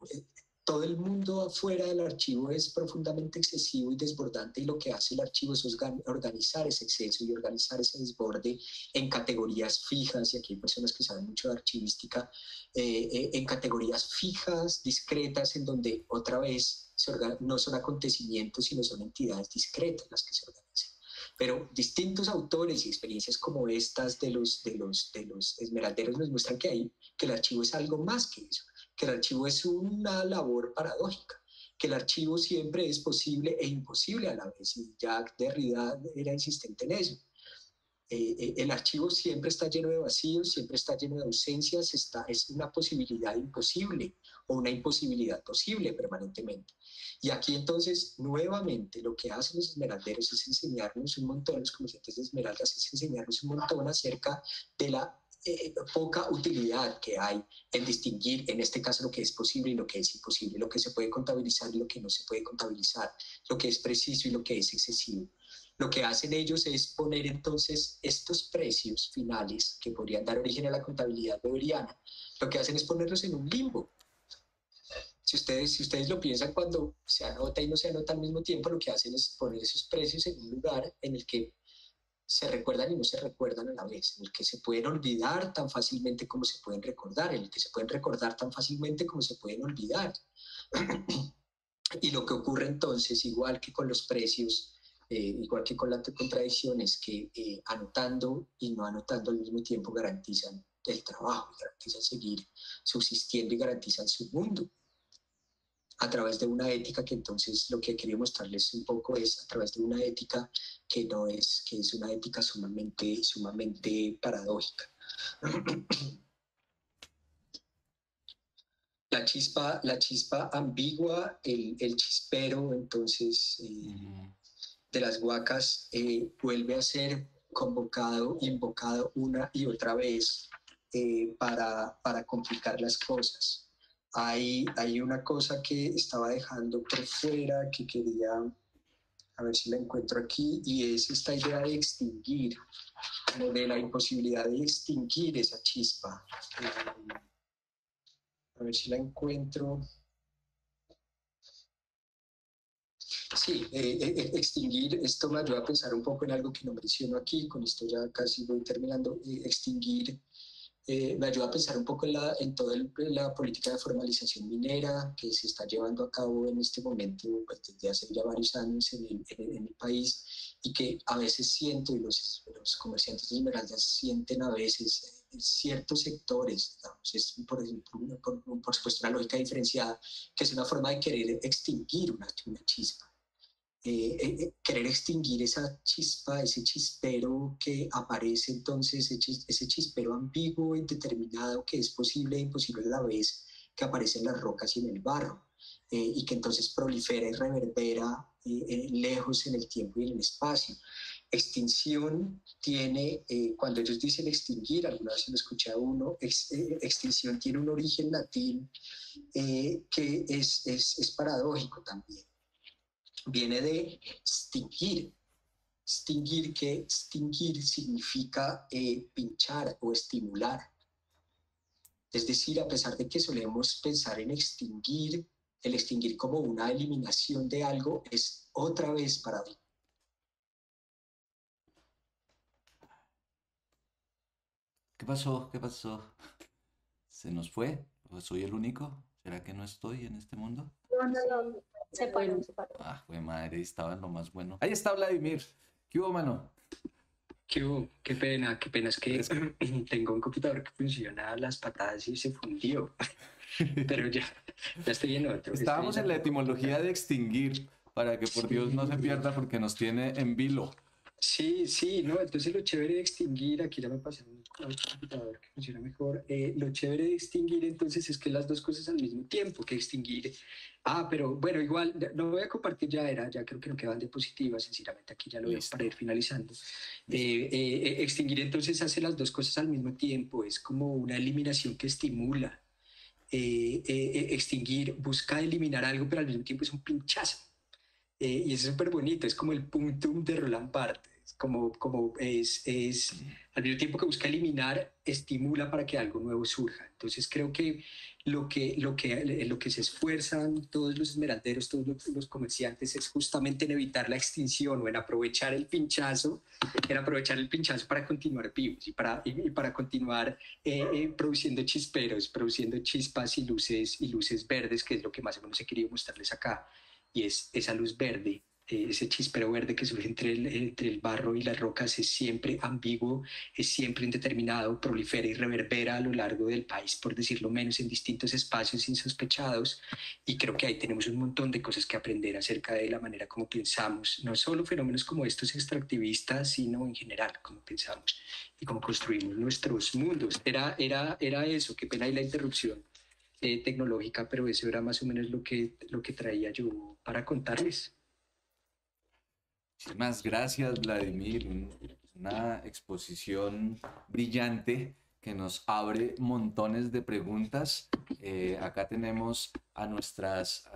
todo el mundo afuera del archivo es profundamente excesivo y desbordante y lo que hace el archivo es organizar ese exceso y organizar ese desborde en categorías fijas, y aquí hay personas que saben mucho de archivística, en categorías memorias fijas, discretas, en donde otra vez no son acontecimientos, sino son entidades discretas las que se organizan. Pero distintos autores y experiencias como estas de los esmeralderos nos muestran que el archivo es algo más que eso, que el archivo es una labor paradójica, que el archivo siempre es posible e imposible a la vez, y Jacques Derrida era insistente en eso. El archivo siempre está lleno de vacíos, siempre está lleno de ausencias, es una posibilidad imposible o una imposibilidad posible permanentemente. Y aquí entonces, nuevamente, lo que hacen los esmeralderos es enseñarnos un montón, los comerciantes de esmeraldas, es enseñarnos un montón acerca de la poca utilidad que hay en distinguir, en este caso, lo que es posible y lo que es imposible, lo que se puede contabilizar y lo que no se puede contabilizar, lo que es preciso y lo que es excesivo. Lo que hacen ellos es poner entonces estos precios finales que podrían dar origen a la contabilidad weberiana, lo que hacen es ponerlos en un limbo. Si ustedes lo piensan, cuando se anota y no se anota al mismo tiempo, lo que hacen es poner esos precios en un lugar en el que se recuerdan y no se recuerdan a la vez, en el que se pueden olvidar tan fácilmente como se pueden recordar, en el que se pueden recordar tan fácilmente como se pueden olvidar. Y lo que ocurre entonces, igual que con los precios, igual que con la contradicción, es que anotando y no anotando al mismo tiempo garantizan el trabajo, garantizan seguir subsistiendo y garantizan su mundo a través de una ética que entonces lo que quería mostrarles un poco es a través de una ética que no es, que es una ética sumamente paradójica. La chispa ambigua, el chispero, entonces, de las huacas, vuelve a ser convocado, invocado una y otra vez para complicar las cosas. Hay una cosa que estaba dejando por fuera, que quería, a ver si la encuentro aquí, y es esta idea de extinguir, como de la imposibilidad de extinguir esa chispa. A ver si la encuentro. Sí, extinguir, esto me ayuda a pensar un poco en algo que no menciono aquí, con esto ya casi voy terminando. Extinguir me ayuda a pensar un poco en toda la política de formalización minera que se está llevando a cabo en este momento, pues, desde hace ya varios años en el país, y que a veces siento, y los comerciantes de esmeraldas sienten a veces ciertos sectores, digamos, es por ejemplo, por supuesto una lógica diferenciada, que es una forma de querer extinguir una chispa. Querer extinguir esa chispa, ese chispero que aparece entonces, ese chispero ambiguo, indeterminado, que es posible e imposible a la vez, que aparece en las rocas y en el barro, y que entonces prolifera y reverbera lejos en el tiempo y en el espacio. Extinción tiene, cuando ellos dicen extinguir, alguna vez lo escuché a uno, extinción tiene un origen latín que es paradójico también. Viene de stingir. Stingir, que stingir significa pinchar o estimular. Es decir, a pesar de que solemos pensar en extinguir, el extinguir como una eliminación de algo es otra vez paradójico. ¿Qué pasó? ¿Qué pasó? ¿Se nos fue? ¿O soy el único? ¿Será que no estoy en este mundo? No, se paró, se paró. Ah, güey, madre, estaba en lo más bueno. Ahí está Vladimir. ¿Qué hubo, mano? ¿Qué hubo? Qué pena, es que tengo un computador que funciona a las patadas y se fundió. Pero ya estoy en otro. Estábamos en la etimología de extinguir, para que por Dios no se pierda porque nos tiene en vilo. Sí, no, entonces lo chévere de extinguir, aquí ya me pasé un computador que funciona mejor, lo chévere de extinguir entonces es que las dos cosas al mismo tiempo, que extinguir, pero bueno, igual, lo voy a compartir ya creo que no quedan diapositivas, sencillamente aquí ya lo veo para ir finalizando. Extinguir entonces hace las dos cosas al mismo tiempo, es como una eliminación que estimula. Extinguir busca eliminar algo, pero al mismo tiempo es un pinchazo. Y es súper bonito, es como el punctum de Roland Barthes, como al mismo tiempo que busca eliminar, estimula para que algo nuevo surja. Entonces creo que lo que se esfuerzan todos los esmeralderos, todos los comerciantes, es justamente en evitar la extinción o en aprovechar el pinchazo, para continuar vivos y para continuar produciendo chisperos, produciendo chispas y luces verdes, que es lo que más o menos he querido mostrarles acá, y es esa luz verde. Ese chispero verde que surge entre el barro y las rocas es siempre ambiguo, es siempre indeterminado, prolifera y reverbera a lo largo del país, por decirlo menos, en distintos espacios insospechados. Y creo que ahí tenemos un montón de cosas que aprender acerca de la manera como pensamos, no solo fenómenos como estos extractivistas, sino en general, cómo pensamos y cómo construimos nuestros mundos. Era eso, qué pena ahí la interrupción tecnológica, pero eso era más o menos lo que traía yo para contarles. Muchísimas gracias, Vladimir. Una exposición brillante que nos abre montones de preguntas. Acá tenemos a nuestras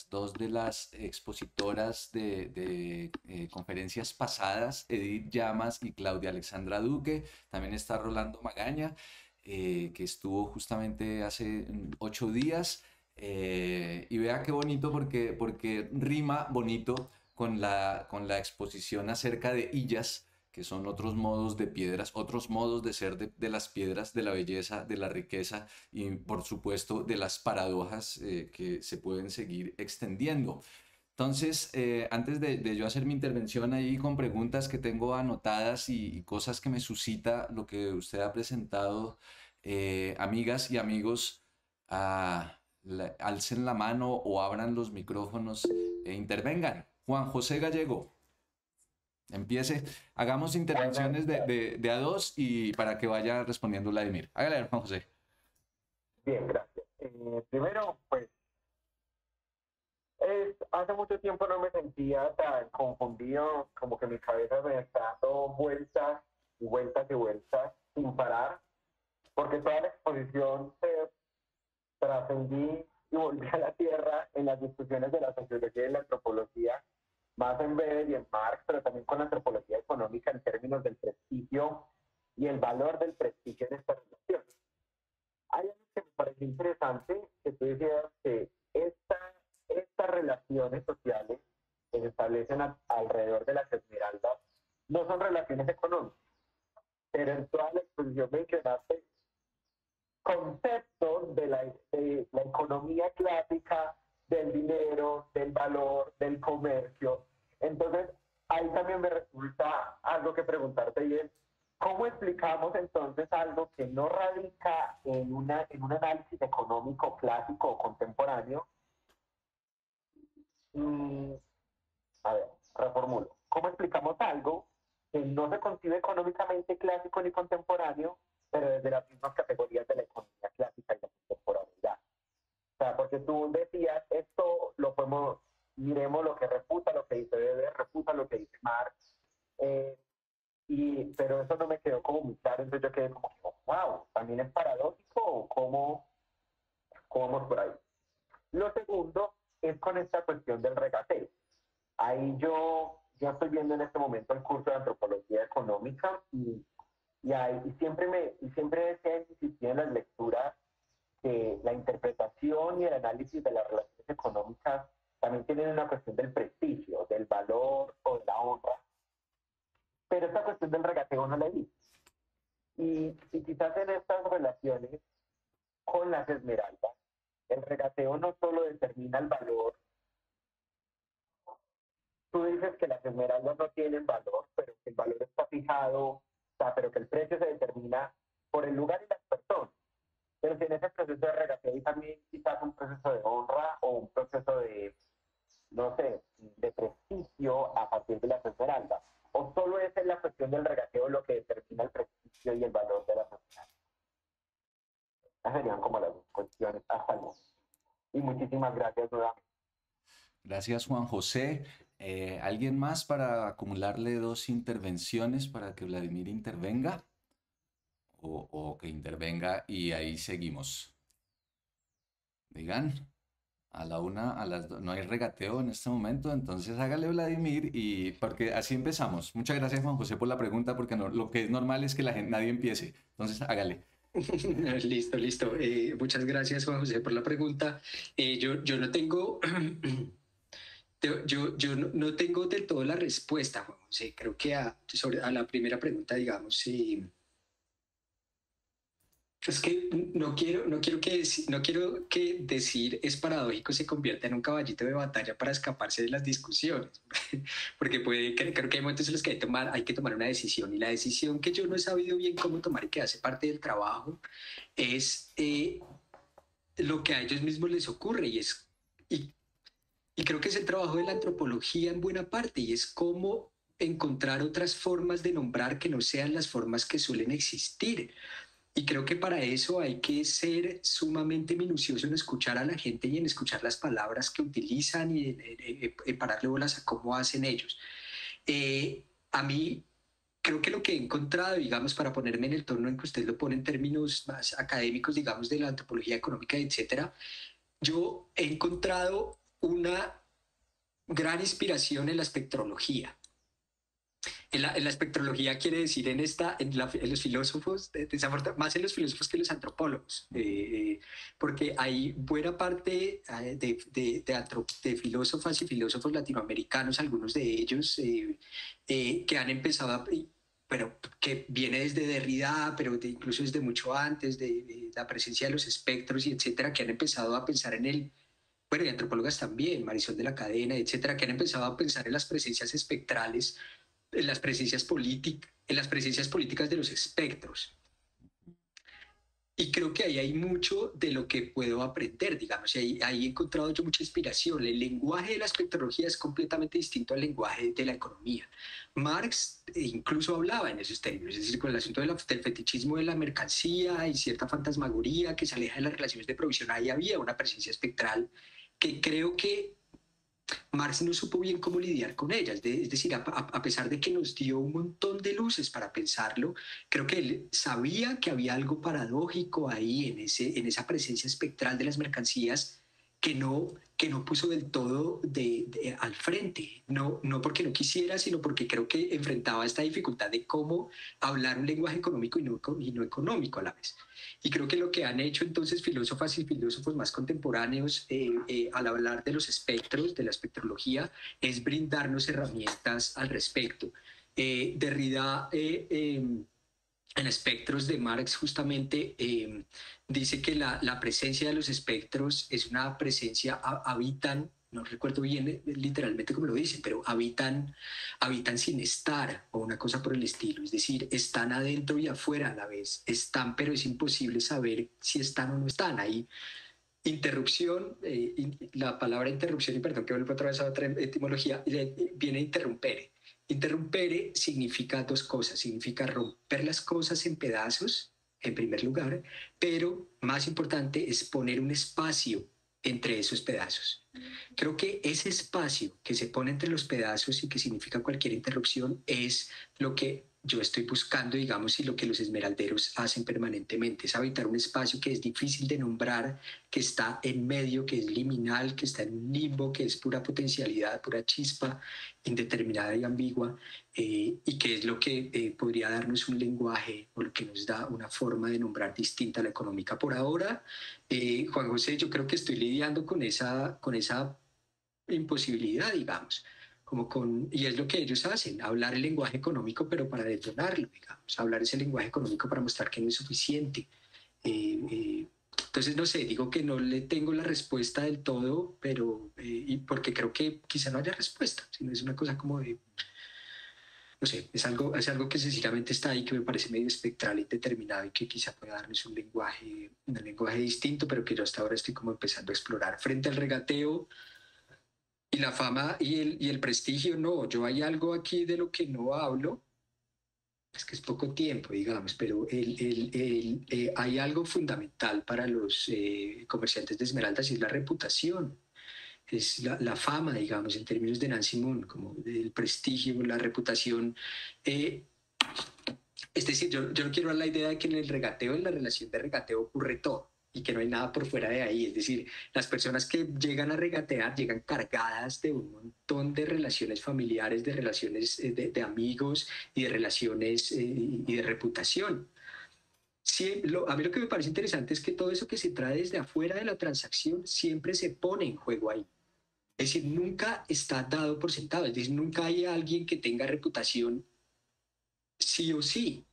dos de las expositoras de conferencias pasadas, Edith Llamas y Claudia Alexandra Duque. También está Rolando Magaña, que estuvo justamente hace 8 días. Y vea qué bonito porque rima bonito con la exposición acerca de illas, que son otros modos de piedras, otros modos de ser de las piedras, de la belleza, de la riqueza y por supuesto de las paradojas que se pueden seguir extendiendo. Entonces, antes de yo hacer mi intervención ahí con preguntas que tengo anotadas y cosas que me suscita lo que usted ha presentado, amigas y amigos, alcen la mano o abran los micrófonos e intervengan. Juan José Gallego, empiece. Hagamos intervenciones de a dos y para que vaya respondiendo Vladimir. Hágale, Juan José. Bien, gracias. Primero, pues, hace mucho tiempo no me sentía tan confundido, como que mi cabeza me está dando vueltas y vueltas y vueltas sin parar, porque toda la exposición trascendí y volví a la tierra en las discusiones de la sociología y la antropología, más en Weber y en Marx, pero también con la antropología económica en términos del prestigio y el valor del prestigio en esta relación. Hay algo que me pareció interesante, que tú decías que estas relaciones sociales que se establecen alrededor de las esmeraldas no son relaciones económicas, pero en toda la exposición mencionaste conceptos de la economía clásica, del dinero, del valor, del comercio. Entonces, ahí también me resulta algo que preguntarte y es, ¿cómo explicamos entonces algo que no radica en un análisis económico clásico o contemporáneo? A ver, reformulo. ¿Cómo explicamos algo que no se concibe económicamente clásico ni contemporáneo, pero desde las mismas categorías de la economía clásica y la contemporaneidad? O sea, porque tú decías, esto lo podemos, miremos lo que refuta lo que dice Weber, refuta lo que dice Marx, pero eso no me quedó como muy claro, entonces yo quedé como, wow, ¿también es paradójico o cómo vamos por ahí? Lo segundo es con esta cuestión del regateo. Ahí yo estoy viendo en este momento el curso de antropología económica y siempre he insistido en las lecturas que la interpretación y el análisis de las relaciones económicas también tienen una cuestión del prestigio, del valor o de la honra, pero esta cuestión del regateo no la vi. Y quizás en estas relaciones con las esmeraldas, el regateo no solo determina el valor. Tú dices que las esmeraldas no tienen valor, pero que el valor está fijado, o sea, pero que el precio se determina por el lugar y las personas. Pero si en ese proceso de regateo hay también quizás un proceso de honra o un proceso de, no sé, de prestigio a partir de las esmeraldas. O solo esa es la cuestión del regateo lo que determina el prestigio y el valor de las esmeraldas. Esas serían como las dos cuestiones hasta luego. Y muchísimas gracias nuevamente. Gracias, Juan José. ¿Alguien más para acumularle dos intervenciones para que Vladimir intervenga? O que intervenga y ahí seguimos. Digan. A la una, a las dos, no hay regateo en este momento, entonces hágale Vladimir y porque así empezamos. Muchas gracias Juan José por la pregunta, porque no, lo que es normal es que la gente, nadie empiece, entonces hágale. Listo, listo. Muchas gracias, Juan José, por la pregunta. Yo no tengo, yo no tengo del todo la respuesta, Juan José. Creo que a la primera pregunta, digamos, es que no quiero que decir es paradójico se convierta en un caballito de batalla para escaparse de las discusiones, porque creo que hay momentos en los que hay que tomar una decisión, y la decisión que yo no he sabido bien cómo tomar y que hace parte del trabajo es lo que a ellos mismos les ocurre, y, y creo que es el trabajo de la antropología en buena parte, y es cómo encontrar otras formas de nombrar que no sean las formas que suelen existir. Y creo que para eso hay que ser sumamente minucioso en escuchar a la gente y en escuchar las palabras que utilizan y en pararle bolas a cómo hacen ellos. A mí creo que lo que he encontrado, digamos, para ponerme en el tono en que usted lo pone en términos más académicos, digamos, de la antropología económica, etcétera, yo he encontrado una gran inspiración en la espectrología. En la espectrología quiere decir en los filósofos, más en los filósofos que en los antropólogos, porque hay buena parte de filósofas y filósofos latinoamericanos, algunos de ellos, que han empezado bueno, que viene desde Derrida, pero incluso desde mucho antes, de la presencia de los espectros y etcétera, que han empezado a pensar bueno, y antropólogas también, Marisol de la Cadena, etcétera, que han empezado a pensar en las presencias espectrales, en las presencias políticas de los espectros. Y creo que ahí hay mucho de lo que puedo aprender, digamos, y ahí he encontrado yo mucha inspiración. El lenguaje de la espectrología es completamente distinto al lenguaje de la economía. Marx incluso hablaba en esos términos, es decir, con el asunto del fetichismo de la mercancía y cierta fantasmagoría que se aleja de las relaciones de provisión, ahí había una presencia espectral que creo que Marx no supo bien cómo lidiar con ellas, es decir, a pesar de que nos dio un montón de luces para pensarlo, creo que él sabía que había algo paradójico ahí en esa presencia espectral de las mercancías que no puso del todo al frente, no porque no quisiera, sino porque creo que enfrentaba esta dificultad de cómo hablar un lenguaje económico y no económico a la vez. Y creo que lo que han hecho entonces filósofas y filósofos más contemporáneos al hablar de los espectros, de la espectrología, es brindarnos herramientas al respecto. Derrida, en Espectros de Marx, justamente dice que la presencia de los espectros es una presencia, habitan, no recuerdo bien literalmente cómo lo dice, pero habitan sin estar, o una cosa por el estilo, es decir, están adentro y afuera a la vez, están, pero es imposible saber si están o no están ahí. Interrupción, la palabra interrupción, y perdón que vuelvo otra vez a otra etimología, viene interrumpere. Interrumpere significa dos cosas, significa romper las cosas en pedazos, en primer lugar, pero más importante es poner un espacio entre esos pedazos. Creo que ese espacio que se pone entre los pedazos y que significa cualquier interrupción es lo que yo estoy buscando, digamos, y lo que los esmeralderos hacen permanentemente, es habitar un espacio que es difícil de nombrar, que está en medio, que es liminal, que está en un limbo, que es pura potencialidad, pura chispa, indeterminada y ambigua, y que es lo que podría darnos un lenguaje o lo que nos da una forma de nombrar distinta a la económica. Por ahora, Juan José, yo creo que estoy lidiando con esa imposibilidad, digamos, y es lo que ellos hacen, hablar el lenguaje económico, pero para detonarlo, digamos, hablar ese lenguaje económico para mostrar que no es suficiente. Entonces, no sé, digo que no le tengo la respuesta del todo, pero, y porque creo que quizá no haya respuesta, sino es una cosa como de, no sé, es algo que sencillamente está ahí, que me parece medio espectral, indeterminado, y que quizá pueda darnos un lenguaje distinto, pero que yo hasta ahora estoy como empezando a explorar. Frente al regateo y la fama y el prestigio, no, yo hay algo aquí de lo que no hablo, es que es poco tiempo, digamos, pero hay algo fundamental para los comerciantes de esmeraldas, y es la reputación, es la fama, digamos, en términos de Nancy Moon, como el prestigio, la reputación. Es decir, yo no quiero dar la idea de que en el regateo, en la relación de regateo, ocurre todo. y que no hay nada por fuera de ahí. Es decir, las personas que llegan a regatear llegan cargadas de un montón de relaciones familiares, de relaciones de amigos y de relaciones y de reputación. Sí, a mí lo que me parece interesante es que todo eso que se trae desde afuera de la transacción siempre se pone en juego ahí. Es decir, nunca está dado por sentado. Es decir, nunca hay alguien que tenga reputación sí o sí.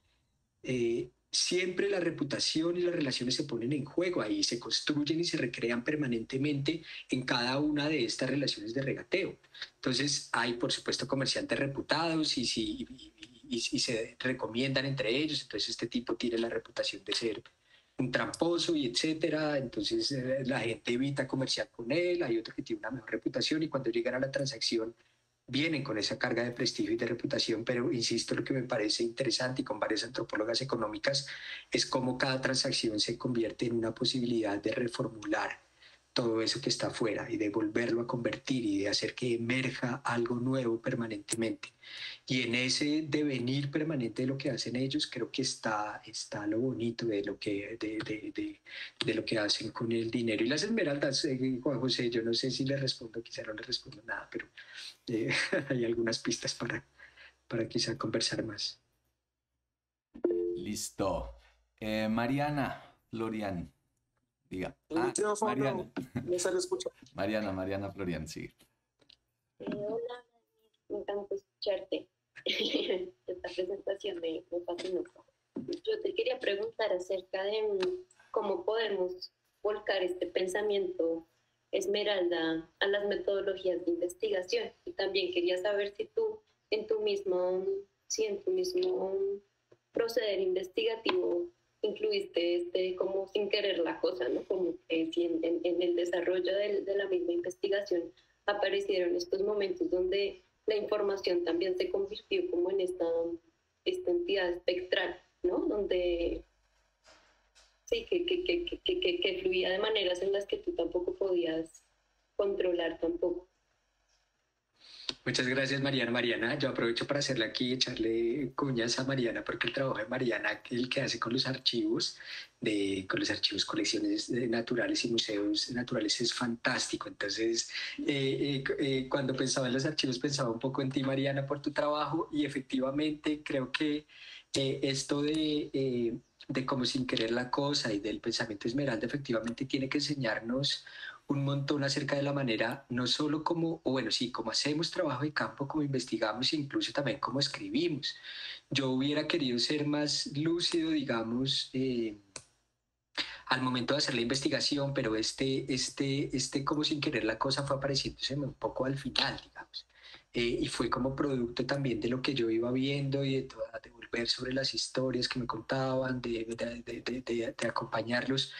Siempre la reputación y las relaciones se ponen en juego ahí, se construyen y se recrean permanentemente en cada una de estas relaciones de regateo. Entonces hay, por supuesto, comerciantes reputados y se recomiendan entre ellos. Entonces este tipo tiene la reputación de ser un tramposo y etcétera. Entonces la gente evita comerciar con él. Hay otro que tiene una mejor reputación y cuando llegan a la transacción vienen con esa carga de prestigio y de reputación, pero insisto, lo que me parece interesante y con varias antropólogas económicas es cómo cada transacción se convierte en una posibilidad de reformular todo eso que está afuera y de volverlo a convertir y de hacer que emerja algo nuevo permanentemente. Y en ese devenir permanente de lo que hacen ellos, creo que está lo bonito de lo de lo que hacen con el dinero. Y las esmeraldas, Juan José, yo no sé si le respondo, quizá no le respondo nada, pero hay algunas pistas para quizá conversar más. Listo. Mariana Florian, diga. Mariana. No se le escucha. Mariana Florian, sí. Hola, me encanta escucharte. Esta presentación me fascinó. Yo te quería preguntar acerca de cómo podemos volcar este pensamiento esmeralda a las metodologías de investigación. Y también quería saber si tú en tu mismo proceder investigativo incluiste como sin querer la cosa, ¿no? Como que si en el desarrollo de la misma investigación aparecieron estos momentos donde la información también se convirtió como en esta entidad espectral, ¿no? Donde sí, que fluía de maneras en las que tú tampoco podías controlar tampoco. Muchas gracias, Mariana. Mariana, yo aprovecho para hacerle aquí, echarle cuñas a Mariana, porque el trabajo de Mariana, el que hace con los archivos, colecciones naturales y museos naturales, es fantástico. Entonces, cuando pensaba en los archivos, pensaba un poco en ti, Mariana, por tu trabajo, y efectivamente creo que esto de cómo sin querer la cosa y del pensamiento esmeralda, efectivamente tiene que enseñarnos un montón acerca de la manera, no solo como, o bueno, sí, como hacemos trabajo de campo, como investigamos e incluso también cómo escribimos. Yo hubiera querido ser más lúcido, digamos, al momento de hacer la investigación, pero como sin querer la cosa fue apareciéndose un poco al final, digamos. Y fue como producto también de lo que yo iba viendo y de volver sobre las historias que me contaban, de acompañarlos.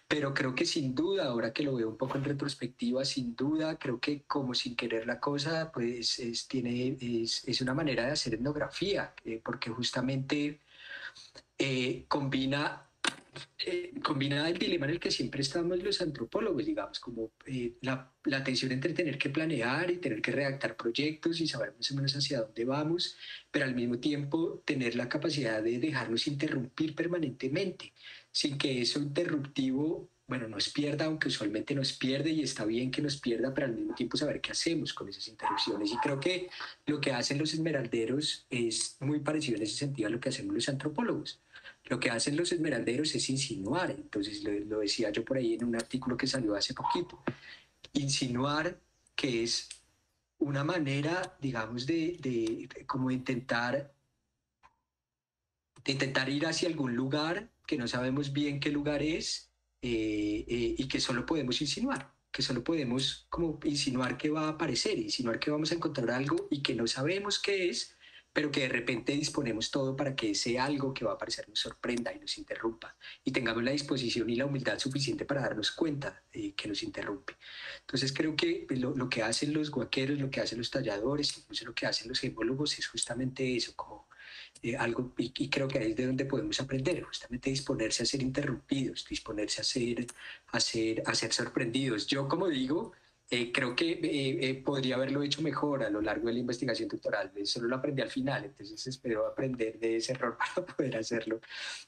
Pero creo que sin duda, ahora que lo veo un poco en retrospectiva, sin duda, creo que como sin querer la cosa, pues es una manera de hacer etnografía, porque justamente combina el dilema en el que siempre estamos los antropólogos, digamos, como la tensión entre tener que planear y tener que redactar proyectos y saber más o menos hacia dónde vamos, pero al mismo tiempo tener la capacidad de dejarnos interrumpir permanentemente, sin que eso interruptivo, bueno, nos pierda, aunque usualmente nos pierde y está bien que nos pierda, pero al mismo tiempo saber qué hacemos con esas interrupciones. Y creo que lo que hacen los esmeralderos es muy parecido en ese sentido a lo que hacemos los antropólogos. Lo que hacen los esmeralderos es insinuar, entonces lo decía yo por ahí en un artículo que salió hace poquito, insinuar que es una manera, digamos, de como intentar ir hacia algún lugar que no sabemos bien qué lugar es y que solo podemos insinuar, que solo podemos como insinuar que va a aparecer, insinuar que vamos a encontrar algo y que no sabemos qué es, pero que de repente disponemos todo para que ese algo que va a aparecer nos sorprenda y nos interrumpa y tengamos la disposición y la humildad suficiente para darnos cuenta que nos interrumpe. Entonces creo que lo que hacen los guaqueros, lo que hacen los talladores, incluso lo que hacen los gemólogos es justamente eso, como algo, y creo que ahí es de donde podemos aprender, justamente disponerse a ser interrumpidos, disponerse a ser sorprendidos. Yo, como digo, Creo que podría haberlo hecho mejor a lo largo de la investigación doctoral. Solo lo aprendí al final, entonces espero aprender de ese error para poder hacerlo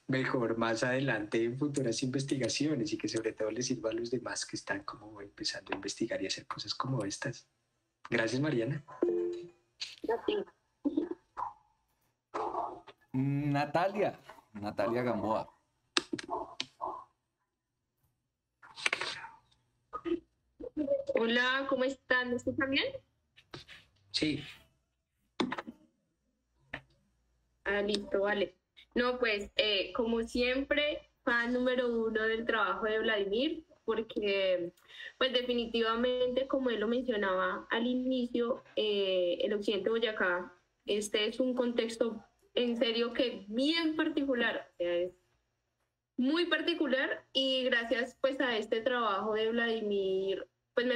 mejor más adelante en futuras investigaciones y que sobre todo les sirva a los demás que están como empezando a investigar y hacer cosas como estas. Gracias, Mariana. Natalia Gamboa. Hola, ¿cómo están? ¿Me escuchan bien? Sí. Listo, vale. No, pues, como siempre, fan número 1 del trabajo de Vladimir, porque, pues, definitivamente, como él lo mencionaba al inicio, el occidente de Boyacá, este es un contexto, en serio, que bien particular, o sea, es muy particular, y gracias, pues, a este trabajo de Vladimir, pues,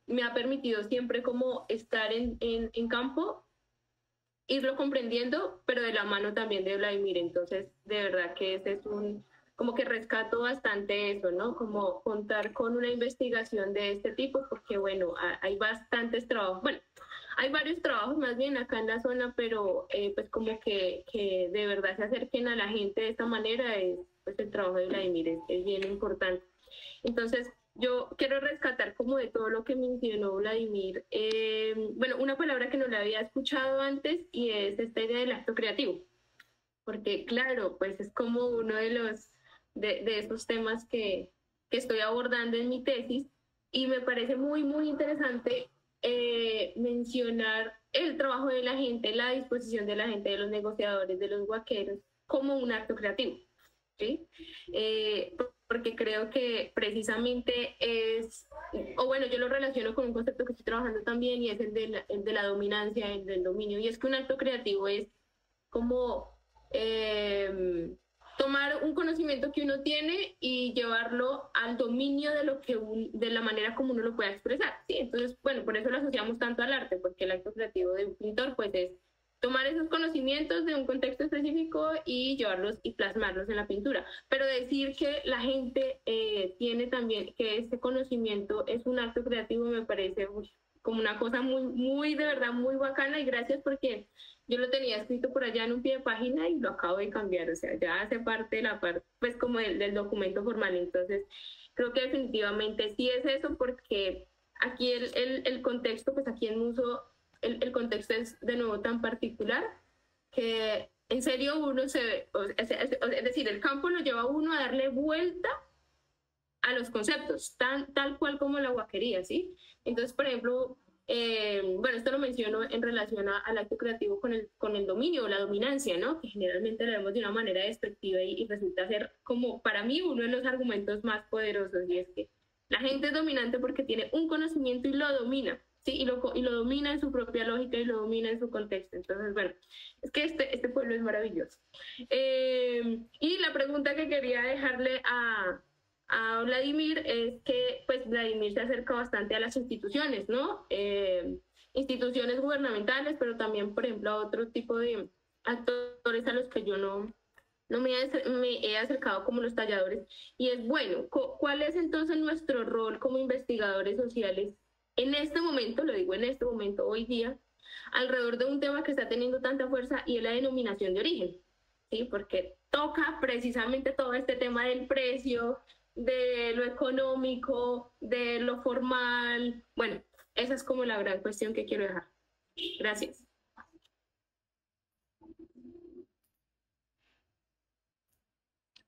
me ha permitido siempre como estar en campo, irlo comprendiendo, pero de la mano también de Vladimir. Entonces, de verdad que ese es como que rescato bastante eso, ¿no? Como contar con una investigación de este tipo, porque bueno, hay bastantes trabajos, bueno, hay varios trabajos más bien acá en la zona, pero pues como que de verdad se acerquen a la gente de esta manera, pues el trabajo de Vladimir es bien importante. Entonces, yo quiero rescatar como de todo lo que mencionó Vladimir, bueno, una palabra que no la había escuchado antes y es esta idea del acto creativo, porque claro, pues es como uno de esos temas que estoy abordando en mi tesis y me parece muy, muy interesante mencionar el trabajo de la gente, la disposición de la gente, de los negociadores, de los huaqueros, como un acto creativo. ¿Sí? Porque creo que precisamente es, o bueno, yo lo relaciono con un concepto que estoy trabajando también y es el de la dominancia, el del dominio, y es que un acto creativo es como tomar un conocimiento que uno tiene y llevarlo al dominio de lo que de la manera como uno lo pueda expresar, ¿sí? Entonces, bueno, por eso lo asociamos tanto al arte, porque el acto creativo de un pintor pues es tomar esos conocimientos de un contexto específico y llevarlos y plasmarlos en la pintura. Pero decir que la gente tiene también, que ese conocimiento es un acto creativo, me parece como una cosa muy, muy, de verdad, muy bacana, y gracias porque yo lo tenía escrito por allá en un pie de página y lo acabo de cambiar, o sea, ya hace parte de la parte, pues como del documento formal. Entonces, creo que definitivamente sí es eso, porque aquí el contexto, pues aquí en Muso, el contexto es de nuevo tan particular que en serio uno se ve, es decir, el campo lo lleva a uno a darle vuelta a los conceptos, tal cual como la guaquería, ¿sí? Entonces, por ejemplo, bueno, esto lo menciono en relación al acto creativo con el dominio o la dominancia, ¿no? Que generalmente lo vemos de una manera despectiva y resulta ser como para mí uno de los argumentos más poderosos, y es que la gente es dominante porque tiene un conocimiento y lo domina, ¿sí? Y lo domina en su propia lógica y lo domina en su contexto. Entonces, bueno, es que este pueblo es maravilloso. Y la pregunta que quería dejarle a Vladimir es que pues Vladimir se acerca bastante a las instituciones, ¿no? Instituciones gubernamentales, pero también, por ejemplo, a otro tipo de actores a los que yo no me he acercado, como los talladores. Y es bueno, ¿cuál es entonces nuestro rol como investigadores sociales en este momento, lo digo en este momento, hoy día, alrededor de un tema que está teniendo tanta fuerza, y es la denominación de origen? ¿Sí? Porque toca precisamente todo este tema del precio, de lo económico, de lo formal. Bueno, esa es como la gran cuestión que quiero dejar. Gracias.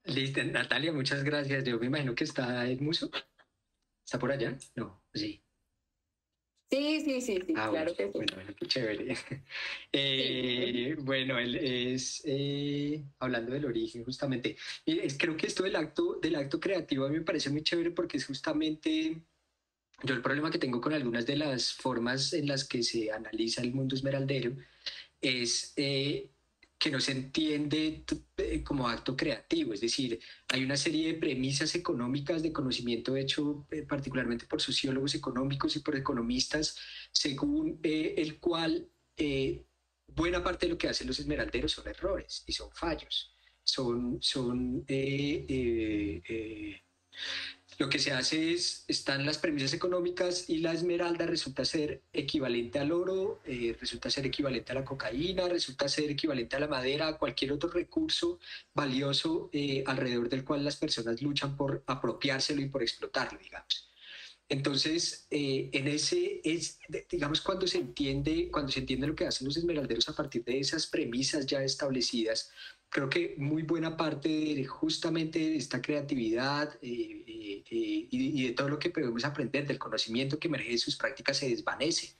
Listo, Natalia, muchas gracias. Yo me imagino que está el Muso. ¿Está por allá? No, sí. Sí, claro bueno, que sí. Bueno, qué chévere. Bueno, él es hablando del origen, justamente. Creo que esto del acto creativo a mí me parece muy chévere porque es justamente yo el problema que tengo con algunas de las formas en las que se analiza el mundo esmeraldero es que no se entiende como acto creativo, es decir, hay una serie de premisas económicas de conocimiento hecho particularmente por sociólogos económicos y por economistas, según el cual buena parte de lo que hacen los esmeralderos son errores y son fallos, son lo que se hace es, están las premisas económicas y la esmeralda resulta ser equivalente al oro, resulta ser equivalente a la cocaína, resulta ser equivalente a la madera, a cualquier otro recurso valioso alrededor del cual las personas luchan por apropiárselo y por explotarlo, digamos. Entonces, en ese es, digamos, cuando se entiende lo que hacen los esmeralderos a partir de esas premisas ya establecidas, creo que muy buena parte de justamente esta creatividad y de todo lo que podemos aprender, del conocimiento que emerge de sus prácticas, se desvanece.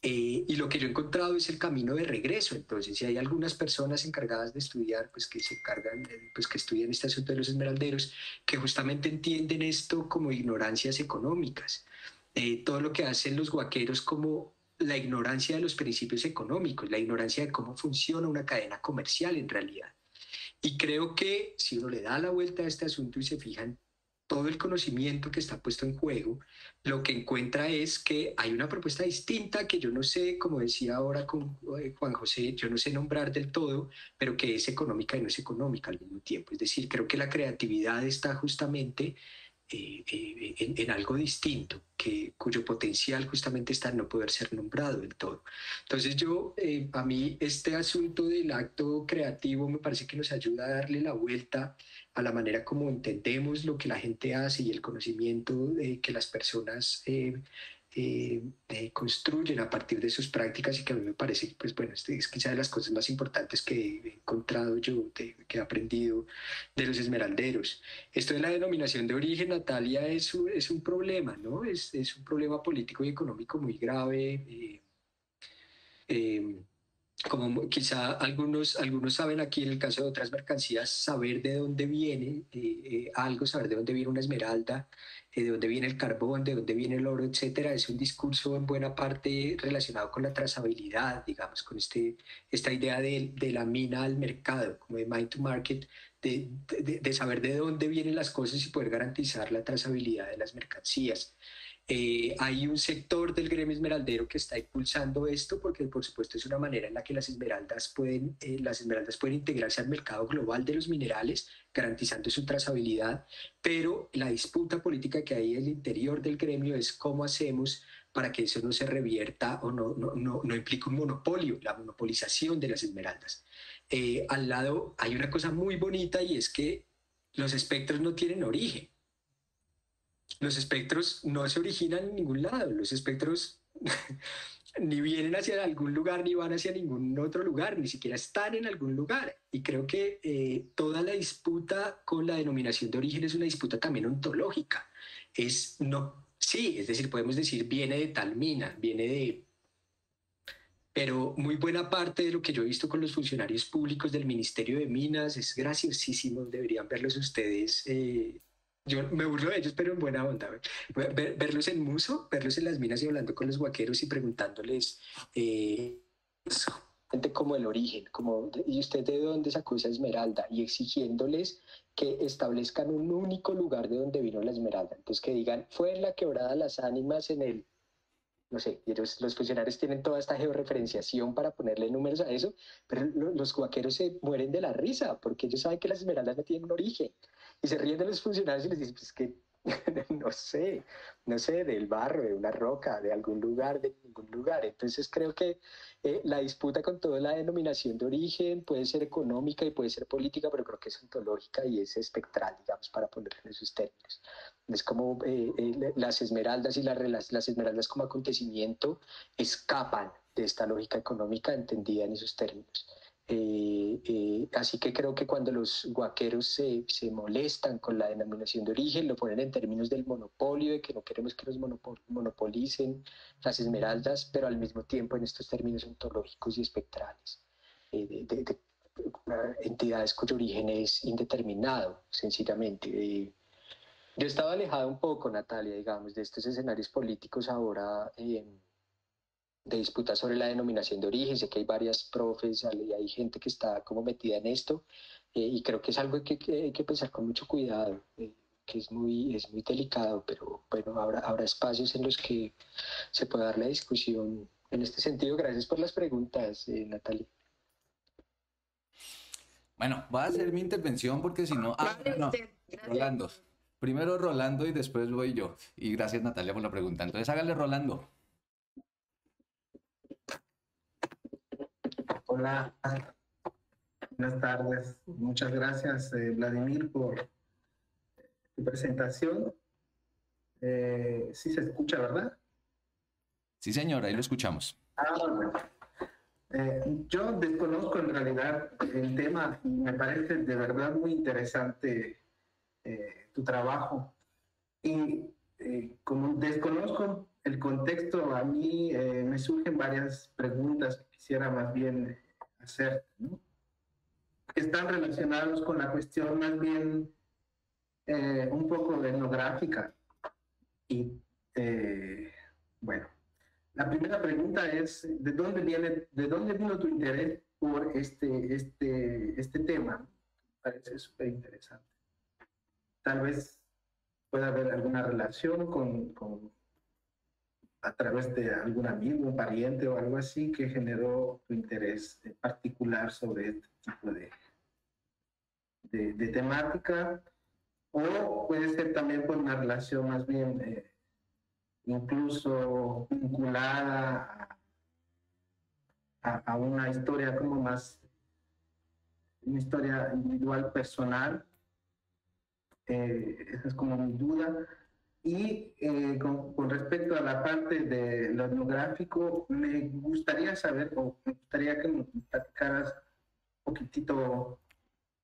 Y lo que yo he encontrado es el camino de regreso. Entonces, si hay algunas personas encargadas de estudiar, pues que se encargan, pues que estudian este asunto de los esmeralderos, que justamente entienden esto como ignorancias económicas. Todo lo que hacen los guaqueros como la ignorancia de los principios económicos, la ignorancia de cómo funciona una cadena comercial en realidad. Y creo que si uno le da la vuelta a este asunto y se fija en todo el conocimiento que está puesto en juego, lo que encuentra es que hay una propuesta distinta que yo no sé, como decía ahora con Juan José, yo no sé nombrar del todo, pero que es económica y no es económica al mismo tiempo. Es decir, creo que la creatividad está justamente en algo distinto, cuyo potencial justamente está en no poder ser nombrado del todo. Entonces a mí este asunto del acto creativo me parece que nos ayuda a darle la vuelta a la manera como entendemos lo que la gente hace y el conocimiento que las personas construyen a partir de sus prácticas, y que a mí me parece, pues bueno, es quizá de las cosas más importantes que he encontrado yo, que he aprendido de los esmeralderos. Esto de la denominación de origen, Natalia, es un problema, ¿no? Es un problema político y económico muy grave. Eh, como quizá algunos saben, aquí en el caso de otras mercancías, saber de dónde viene algo, saber de dónde viene una esmeralda, de dónde viene el carbón, de dónde viene el oro, etcétera, es un discurso en buena parte relacionado con la trazabilidad, digamos, con esta idea de la mina al mercado, como de mine to market, de saber de dónde vienen las cosas y poder garantizar la trazabilidad de las mercancías. Hay un sector del gremio esmeraldero que está impulsando esto porque, por supuesto, es una manera en la que las esmeraldas pueden integrarse al mercado global de los minerales, garantizando su trazabilidad, pero la disputa política que hay en el interior del gremio es cómo hacemos para que eso no se revierta o no implique un monopolio, la monopolización de las esmeraldas. Al lado hay una cosa muy bonita, y es que los espectros no tienen origen. Los espectros no se originan en ningún lado, los espectros ni vienen hacia algún lugar ni van hacia ningún otro lugar, ni siquiera están en algún lugar. Y creo que toda la disputa con la denominación de origen es una disputa también ontológica. Sí, es decir, podemos decir viene de tal mina, pero muy buena parte de lo que yo he visto con los funcionarios públicos del Ministerio de Minas es graciosísimo, deberían verlos ustedes. Yo me burlo de ellos, pero en buena onda. Verlos en Muso, verlos en las minas y hablando con los guaqueros y preguntándoles como el origen, ¿y usted de dónde sacó esa esmeralda? Y exigiéndoles que establezcan un único lugar de donde vino la esmeralda. Entonces que digan, fue en la Quebrada Las Ánimas en el... No sé, los funcionarios tienen toda esta georreferenciación para ponerle números a eso, pero los guaqueros se mueren de la risa porque ellos saben que las esmeraldas no tienen un origen y se ríen de los funcionarios y les dicen, pues que no sé, del barro, de una roca, de algún lugar, de ningún lugar. Entonces creo que la disputa con toda la denominación de origen puede ser económica y puede ser política, pero creo que es ontológica y es espectral, digamos, para ponerlo en esos términos. Es como las esmeraldas y las esmeraldas como acontecimiento escapan de esta lógica económica entendida en esos términos. Así que creo que cuando los guaqueros se molestan con la denominación de origen, lo ponen en términos del monopolio, de que no queremos que nos monopolicen las esmeraldas, pero al mismo tiempo en estos términos ontológicos y espectrales, de entidades cuyo origen es indeterminado, sencillamente. Yo estaba alejado un poco, Natalia, digamos, de estos escenarios políticos ahora de disputa sobre la denominación de origen. Sé que hay varias profes y hay gente que está como metida en esto, y creo que es algo que hay que pensar con mucho cuidado, que es muy delicado, pero bueno, habrá espacios en los que se pueda dar la discusión en este sentido. Gracias por las preguntas, Natalia. Bueno, voy a hacer mi intervención porque si no... no, Rolando. Primero Rolando y después voy yo. Y gracias Natalia por la pregunta. Entonces hágale Rolando. Hola, buenas tardes. Muchas gracias, Vladimir, por tu presentación. Sí se escucha, ¿verdad? Sí, señora, ahí lo escuchamos. Bueno. Yo desconozco en realidad el tema y me parece de verdad muy interesante tu trabajo. Y como desconozco el contexto, a mí me surgen varias preguntas que quisiera más bien hacer, ¿no? Que están relacionados con la cuestión más bien un poco etnográfica. Y bueno, la primera pregunta es, ¿de dónde vino tu interés por este tema? Me parece súper interesante. Tal vez pueda haber alguna relación a través de algún amigo, un pariente o algo así que generó tu interés particular sobre este tipo de temática, o puede ser también por una relación más bien incluso vinculada a una historia como más, una historia individual, personal. Esa es como mi duda. Y con respecto a la parte de lo etnográfico, me gustaría saber, o me gustaría que nos platicaras un poquitito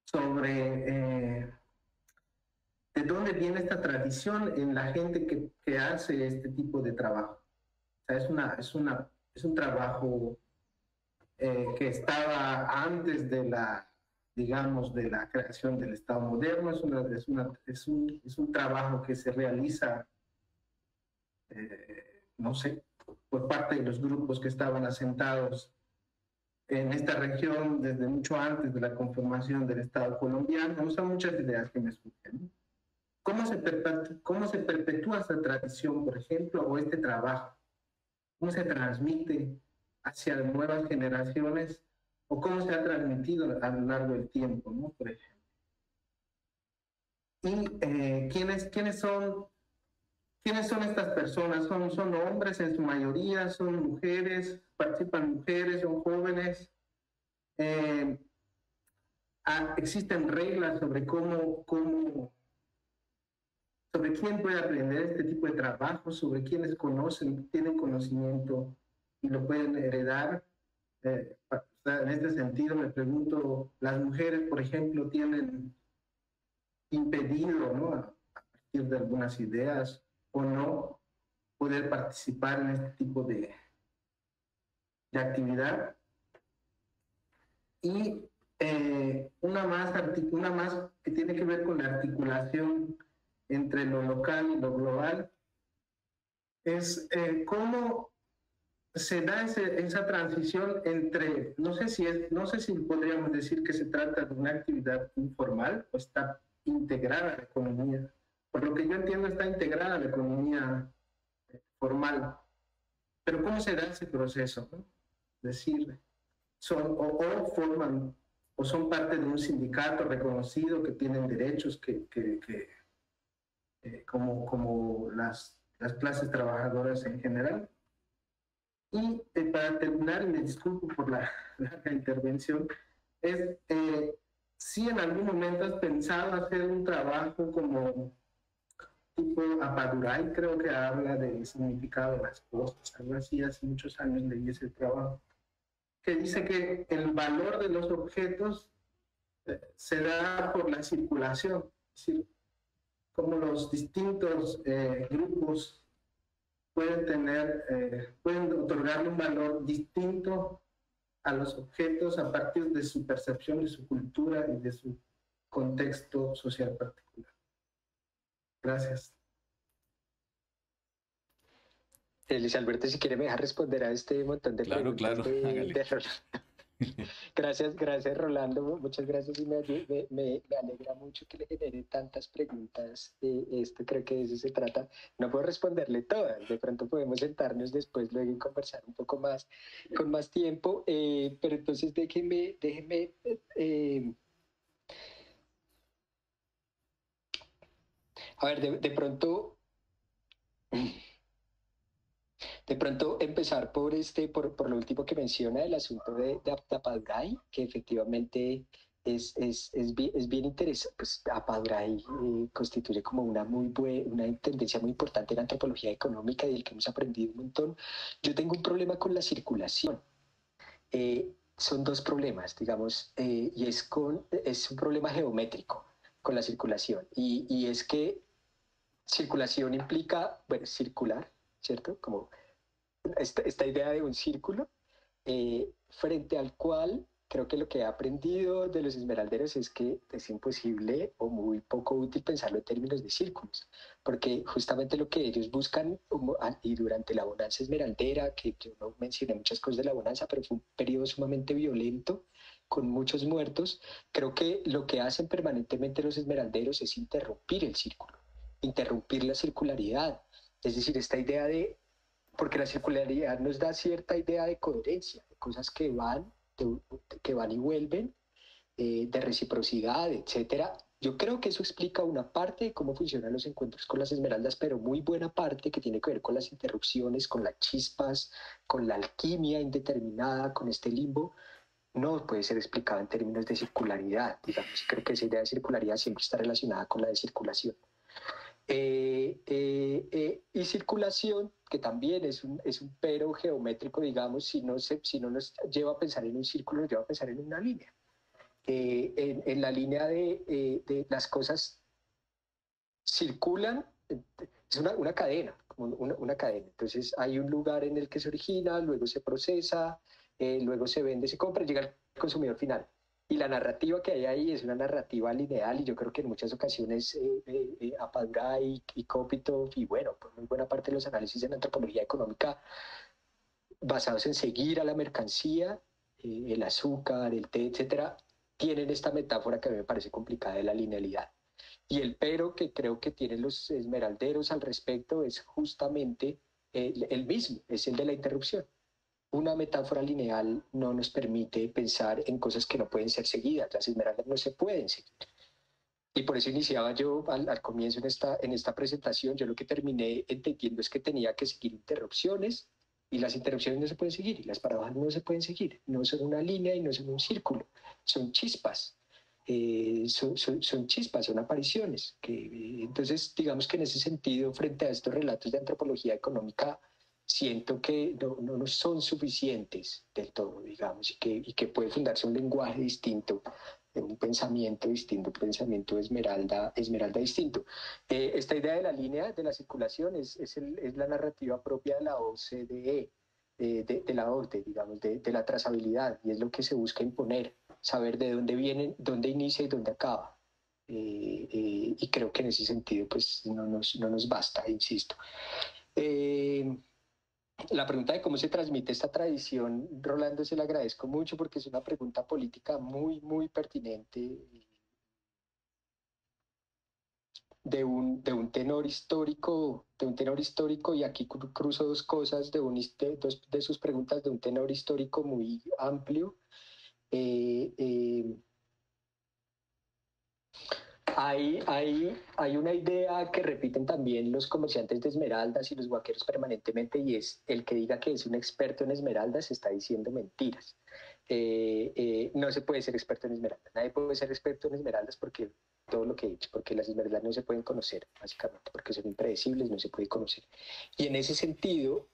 sobre de dónde viene esta tradición en la gente que hace este tipo de trabajo. O sea, es un trabajo que estaba antes de la, digamos, de la creación del Estado moderno. Es un trabajo que se realiza, no sé, por parte de los grupos que estaban asentados en esta región desde mucho antes de la conformación del Estado colombiano. Son muchas ideas que me surgen, ¿no? ¿Cómo se perpetúa esta tradición, por ejemplo, o este trabajo? ¿Cómo se transmite hacia nuevas generaciones o cómo se ha transmitido a lo largo del tiempo, ¿no? Por ejemplo. Y ¿quiénes son estas personas? ¿Son hombres en su mayoría? ¿Son mujeres? ¿Participan mujeres? ¿Son jóvenes? ¿Existen reglas sobre sobre quién puede aprender este tipo de trabajo, sobre quiénes tienen conocimiento y lo pueden heredar? En este sentido me pregunto, ¿las mujeres, por ejemplo, tienen impedido, ¿no?, a partir de algunas ideas o no, poder participar en este tipo de actividad? Y una más que tiene que ver con la articulación entre lo local y lo global, es cómo se da esa transición entre, no sé si podríamos decir que se trata de una actividad informal o está integrada a la economía. Por lo que yo entiendo, está integrada a la economía formal. Pero ¿cómo se da ese proceso, ¿no? Es decir, forman o son parte de un sindicato reconocido que tienen derechos como las clases trabajadoras en general. Y para terminar, y me disculpo por la larga intervención, es si en algún momento has pensado hacer un trabajo como tipo Apadurai, creo que habla del significado de las cosas, algo así. Hace muchos años leí ese trabajo, que dice que el valor de los objetos se da por la circulación, es decir, como los distintos grupos pueden otorgarle un valor distinto a los objetos a partir de su percepción, de su cultura y de su contexto social particular. Gracias. Luis Alberto, si quiere me deja responder a este montón de preguntas. Claro, de Rolando. Gracias Rolando, muchas gracias, y me alegra mucho que le genere tantas preguntas. Esto creo que de eso se trata. No puedo responderle todas, de pronto podemos sentarnos después luego y conversar un poco más, con más tiempo, pero entonces déjeme A ver, de pronto empezar por lo último que menciona, el asunto de Apaduray, que efectivamente es bien interesante. Pues Apaduray constituye como una tendencia muy importante en la antropología económica y del que hemos aprendido un montón. Yo tengo un problema con la circulación. Son dos problemas, digamos, y es un problema geométrico con la circulación. Y es que circulación implica, bueno, circular, ¿cierto? Como esta idea de un círculo, frente al cual creo que lo que he aprendido de los esmeralderos es que es imposible o muy poco útil pensarlo en términos de círculos, porque justamente lo que ellos buscan, y durante la bonanza esmeraldera, que yo no mencioné muchas cosas de la bonanza, pero fue un periodo sumamente violento, con muchos muertos, creo que lo que hacen permanentemente los esmeralderos es interrumpir el círculo, interrumpir la circularidad, es decir, esta idea de porque la circularidad nos da cierta idea de coherencia, de cosas que van y vuelven, de reciprocidad, etcétera. Yo creo que eso explica una parte de cómo funcionan los encuentros con las esmeraldas, pero muy buena parte que tiene que ver con las interrupciones, con las chispas, con la alquimia indeterminada, con este limbo, no puede ser explicada en términos de circularidad. Digamos, creo que esa idea de circularidad siempre está relacionada con la de circulación. Y circulación, que también es un pero geométrico, digamos, si no nos lleva a pensar en un círculo, nos lleva a pensar en una línea. En la línea de las cosas circulan, es una cadena, como una cadena. Entonces hay un lugar en el que se origina, luego se procesa, luego se vende, se compra, llega al consumidor final. Y la narrativa que hay ahí es una narrativa lineal, y yo creo que en muchas ocasiones Apaduray y Kopytov, y bueno, pues muy buena parte de los análisis en antropología económica basados en seguir a la mercancía, el azúcar, el té, etcétera, tienen esta metáfora que a mí me parece complicada de la linealidad. Y el pero que creo que tienen los esmeralderos al respecto es justamente el mismo, es el de la interrupción. Una metáfora lineal no nos permite pensar en cosas que no pueden ser seguidas. Las esmeraldas no se pueden seguir. Y por eso iniciaba yo al comienzo en esta presentación, yo lo que terminé entendiendo es que tenía que seguir interrupciones, y las interrupciones no se pueden seguir, y las paradojas no se pueden seguir. No son una línea y no son un círculo, son chispas. Son chispas, son apariciones. Entonces, digamos que en ese sentido, frente a estos relatos de antropología económica, siento que no son suficientes del todo, digamos, y que puede fundarse un lenguaje distinto, un pensamiento distinto, un pensamiento esmeralda distinto. Esta idea de la línea de la circulación es la narrativa propia de la OCDE, de la OCDE, digamos, de la trazabilidad, y es lo que se busca imponer, saber de dónde vienen, dónde inicia y dónde acaba. Y creo que en ese sentido pues no nos basta, insisto. La pregunta de cómo se transmite esta tradición, Rolando, se la agradezco mucho porque es una pregunta política muy, muy pertinente, de un tenor histórico, y aquí cruzo dos cosas, dos de sus preguntas, de un tenor histórico muy amplio. Hay una idea que repiten también los comerciantes de esmeraldas y los guaqueros permanentemente, y es: el que diga que es un experto en esmeraldas está diciendo mentiras. No se puede ser experto en esmeraldas, nadie puede ser experto en esmeraldas, porque todo lo que he dicho, porque las esmeraldas no se pueden conocer, básicamente, porque son impredecibles, no se puede conocer. Y en ese sentido,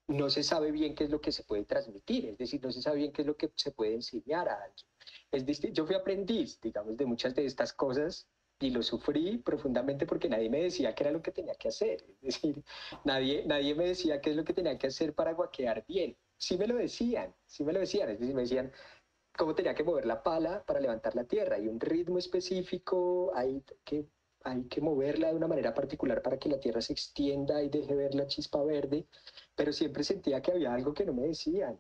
no se sabe bien qué es lo que se puede transmitir, es decir, no se sabe bien qué es lo que se puede enseñar a alguien. Yo fui aprendiz, digamos, de muchas de estas cosas, y lo sufrí profundamente porque nadie me decía qué era lo que tenía que hacer. Es decir, nadie me decía qué es lo que tenía que hacer para guaquear bien. Sí me lo decían, es decir, me decían cómo tenía que mover la pala para levantar la tierra. Hay un ritmo específico, hay que moverla de una manera particular para que la tierra se extienda y deje ver la chispa verde, pero siempre sentía que había algo que no me decían,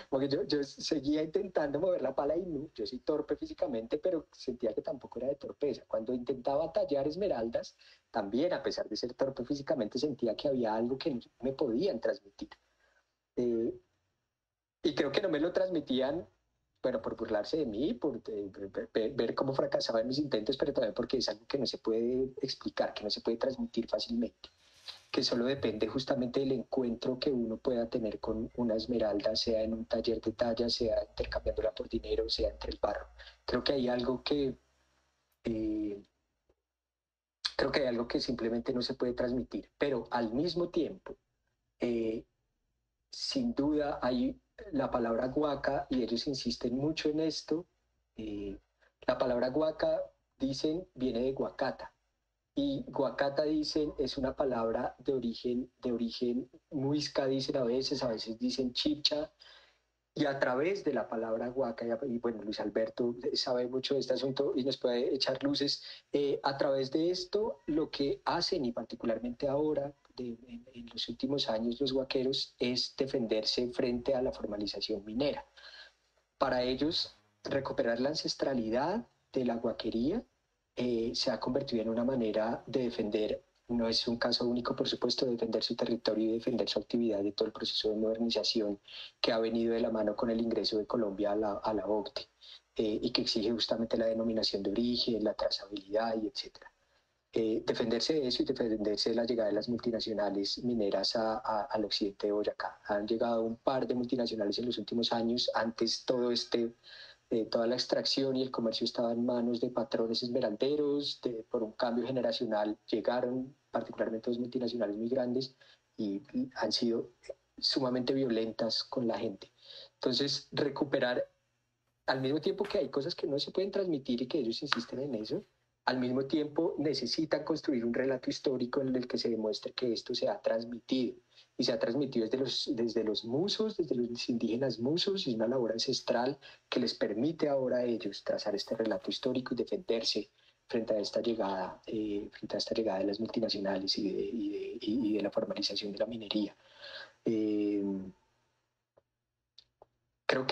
porque yo seguía intentando mover la pala, y no, yo soy torpe físicamente, pero sentía que tampoco era de torpeza. Cuando intentaba tallar esmeraldas, también, a pesar de ser torpe físicamente, sentía que había algo que no me podían transmitir. Y creo que no me lo transmitían bueno, por burlarse de mí, por ver cómo fracasaba en mis intentos, pero también porque es algo que no se puede explicar, que no se puede transmitir fácilmente, que solo depende justamente del encuentro que uno pueda tener con una esmeralda, sea en un taller de talla, sea intercambiándola por dinero, sea entre el barro. Creo que hay algo que simplemente no se puede transmitir, pero al mismo tiempo, sin duda hay la palabra guaca, y ellos insisten mucho en esto. La palabra guaca, dicen, viene de guacata, y guacata, dicen, es una palabra de origen muisca, dicen a veces dicen chipcha, y a través de la palabra huaca, y bueno, Luis Alberto sabe mucho de este asunto y nos puede echar luces, a través de esto lo que hacen, y particularmente ahora, en los últimos años, los huaqueros, es defenderse frente a la formalización minera. Para ellos, recuperar la ancestralidad de la huaquería se ha convertido en una manera de defender. No es un caso único, por supuesto, defender su territorio y defender su actividad de todo el proceso de modernización que ha venido de la mano con el ingreso de Colombia a la OCDE, y que exige justamente la denominación de origen, la trazabilidad y etcétera. Defenderse de eso y defenderse de la llegada de las multinacionales mineras al occidente de Boyacá. Han llegado un par de multinacionales en los últimos años. Antes toda la extracción y el comercio estaba en manos de patrones esmeralderos. Por un cambio generacional llegaron particularmente dos multinacionales muy grandes y han sido sumamente violentas con la gente. Entonces, recuperar, al mismo tiempo que hay cosas que no se pueden transmitir y que ellos insisten en eso, al mismo tiempo necesitan construir un relato histórico en el que se demuestre que esto se ha transmitido. Y se ha transmitido desde los musos, desde los indígenas musos, y una labor ancestral que les permite ahora a ellos trazar este relato histórico y defenderse frente a esta llegada de las multinacionales y de la formalización de la minería. Creo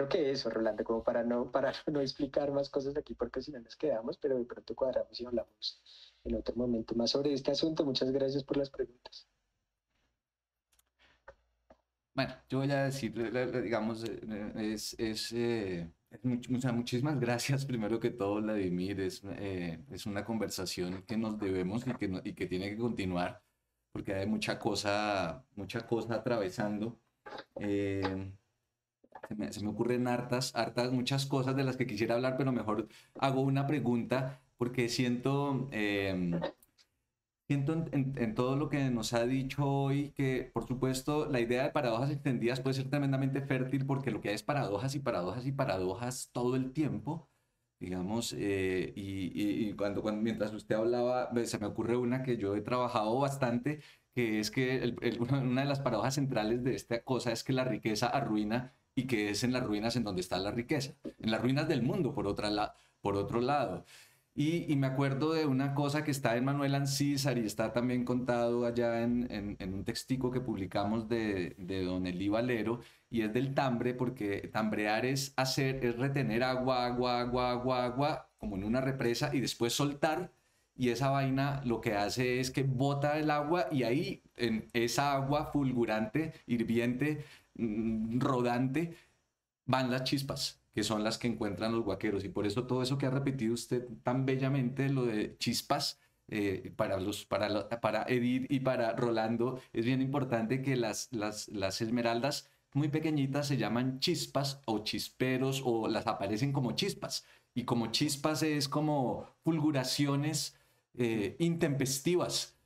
que eso, Rolando, como para no explicar más cosas aquí, porque si no nos quedamos, pero de pronto cuadramos y hablamos en otro momento más sobre este asunto. Muchas gracias por las preguntas. Bueno, yo voy a decir, digamos, muchísimas gracias primero que todo, Vladimir. Es una conversación que nos debemos y que tiene que continuar, porque hay mucha cosa atravesando. Se me ocurren muchas cosas de las que quisiera hablar, pero mejor hago una pregunta, porque siento en todo lo que nos ha dicho hoy que, por supuesto, la idea de paradojas extendidas puede ser tremendamente fértil, porque lo que hay es paradojas y paradojas y paradojas todo el tiempo, digamos, y mientras usted hablaba, se me ocurre una que yo he trabajado bastante, que es que una de las paradojas centrales de esta cosa es que la riqueza arruina, y que es en las ruinas en donde está la riqueza, en las ruinas del mundo, por otro lado. Y me acuerdo de una cosa que está en Manuel Ancísar y está también contado allá en un textico que publicamos de don Elí Valero, y es del tambre, porque tambrear es retener agua, como en una represa, y después soltar, y esa vaina lo que hace es que bota el agua, y ahí en esa agua fulgurante, hirviente, rodante, van las chispas, que son las que encuentran los huaqueros. Y por eso todo eso que ha repetido usted tan bellamente, lo de chispas, para Edith y para Rolando, es bien importante que las esmeraldas muy pequeñitas se llaman chispas o chisperos, o las aparecen como chispas. Y como chispas es como fulguraciones intempestivas,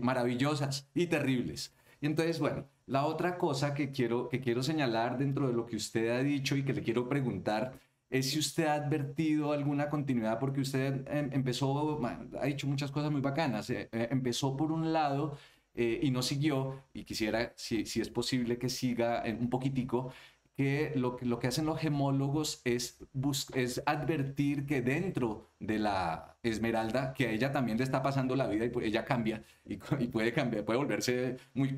maravillosas y terribles. Y entonces, bueno, la otra cosa que quiero señalar dentro de lo que usted ha dicho y que le quiero preguntar es si usted ha advertido alguna continuidad, porque usted ha dicho muchas cosas muy bacanas. Empezó por un lado y no siguió, y quisiera, si es posible, que siga un poquitico, que lo que hacen los gemólogos es advertir que dentro de la esmeralda, que a ella también le está pasando la vida, y ella cambia y puede cambiar, puede volverse muy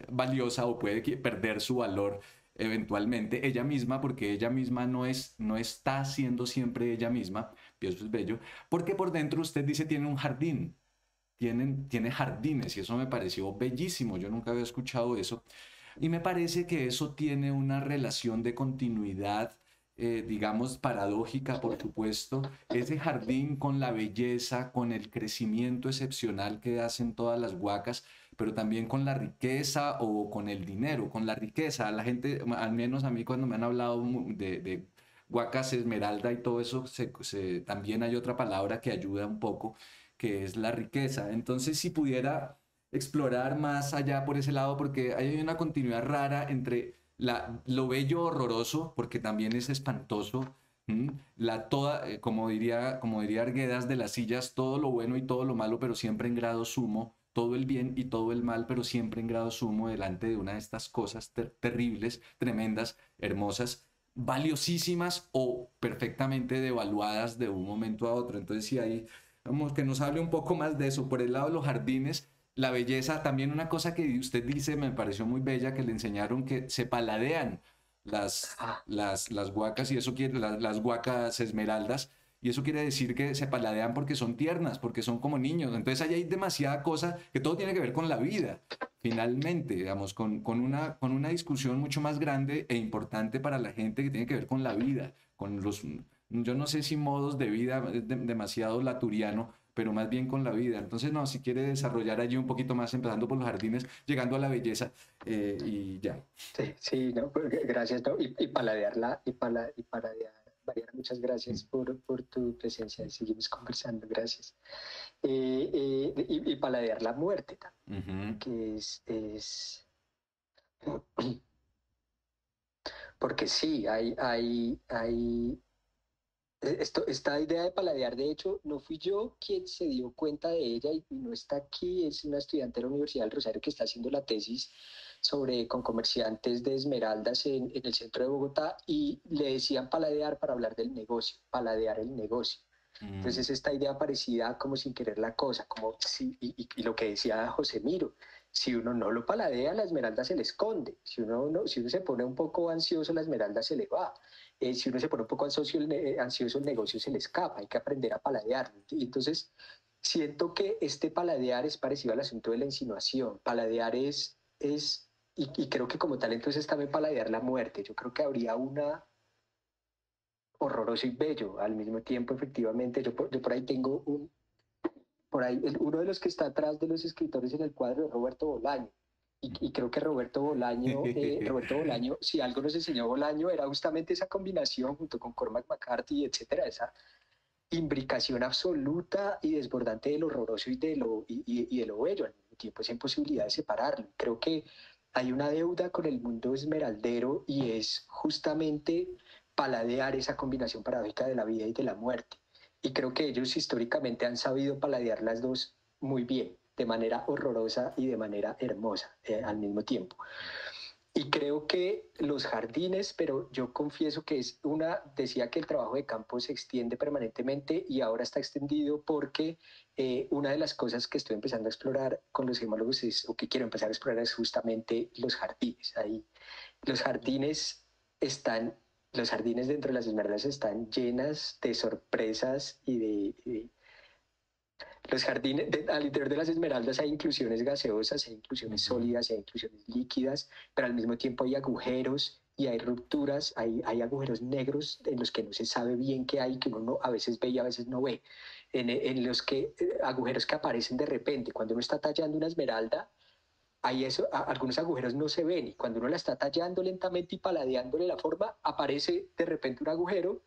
valiosa, o puede perder su valor eventualmente ella misma, porque ella misma no está siendo siempre ella misma. Y eso es bello, porque por dentro usted dice tiene un jardín, tiene jardines, y eso me pareció bellísimo. Yo nunca había escuchado eso. Y me parece que eso tiene una relación de continuidad, digamos, paradójica, por supuesto, ese jardín con la belleza, con el crecimiento excepcional que hacen todas las huacas, pero también con la riqueza o con el dinero, con la riqueza. La gente, al menos a mí cuando me han hablado de huacas esmeralda y todo eso, también hay otra palabra que ayuda un poco, que es la riqueza. Entonces, si pudiera explorar más allá por ese lado, porque hay una continuidad rara entre lo bello horroroso, porque también es espantoso, como diría Arguedas de las sillas, todo lo bueno y todo lo malo, pero siempre en grado sumo, todo el bien y todo el mal, pero siempre en grado sumo delante de una de estas cosas terribles, tremendas, hermosas, valiosísimas o perfectamente devaluadas de un momento a otro. Entonces, si hay, vamos, que nos hable un poco más de eso. Por el lado de los jardines, la belleza, también una cosa que usted dice, me pareció muy bella, que le enseñaron que se paladean las huacas, y eso quiere, las huacas esmeraldas, y eso quiere decir que se paladean porque son tiernas, porque son como niños. Entonces ahí hay demasiada cosa, que todo tiene que ver con la vida, finalmente, digamos, con una discusión mucho más grande e importante para la gente, que tiene que ver con la vida, con los, yo no sé si modos de vida, es demasiado laturiano, pero más bien con la vida. Entonces, no, si quiere desarrollar allí un poquito más, empezando por los jardines, llegando a la belleza, y ya. Sí, sí, no, gracias, no, y paladearla, y paladear, Mariana, muchas gracias por tu presencia, seguimos conversando, gracias. Y paladear la muerte también, que es porque sí, esta idea de paladear, de hecho, no fui yo quien se dio cuenta de ella y no está aquí, es una estudiante de la Universidad del Rosario que está haciendo la tesis con comerciantes de esmeraldas en el centro de Bogotá, y le decían paladear para hablar del negocio, paladear el negocio. Entonces esta idea parecida como sin querer la cosa, como y lo que decía José Miro, si uno no lo paladea, la esmeralda se le esconde, si uno se pone un poco ansioso, la esmeralda se le va. Si uno se pone un poco ansioso, el negocio se le escapa, hay que aprender a paladear. Y entonces siento que este paladear es parecido al asunto de la insinuación. Paladear y creo que como tal entonces también paladear la muerte. Yo creo que habría una horroroso y bello al mismo tiempo, efectivamente. Yo por ahí tengo uno de los que está atrás de los escritores en el cuadro es Roberto Bolaño. Y creo que Roberto Bolaño, si algo nos enseñó Bolaño, era justamente esa combinación junto con Cormac McCarthy, etcétera, esa imbricación absoluta y desbordante del horroroso y de lo bello, al mismo tiempo, esa imposibilidad de separarlo. Creo que hay una deuda con el mundo esmeraldero, y es justamente paladear esa combinación paradójica de la vida y de la muerte. Y creo que ellos históricamente han sabido paladear las dos muy bien, de manera horrorosa y de manera hermosa al mismo tiempo. Y creo que los jardines, pero yo confieso que decía que el trabajo de campo se extiende permanentemente y ahora está extendido porque una de las cosas que estoy empezando a explorar con los gemólogos o que quiero empezar a explorar, es justamente los jardines. Ahí, los jardines dentro de las esmeraldas están llenas de sorpresas y de los jardines, al interior de las esmeraldas hay inclusiones gaseosas, hay inclusiones sólidas, hay inclusiones líquidas, pero al mismo tiempo hay agujeros y hay rupturas, hay agujeros negros en los que no se sabe bien qué hay, que uno a veces ve y a veces no ve, en los que agujeros que aparecen de repente. Cuando uno está tallando una esmeralda, algunos agujeros no se ven, y cuando uno la está tallando lentamente y paladeándole la forma, aparece de repente un agujero.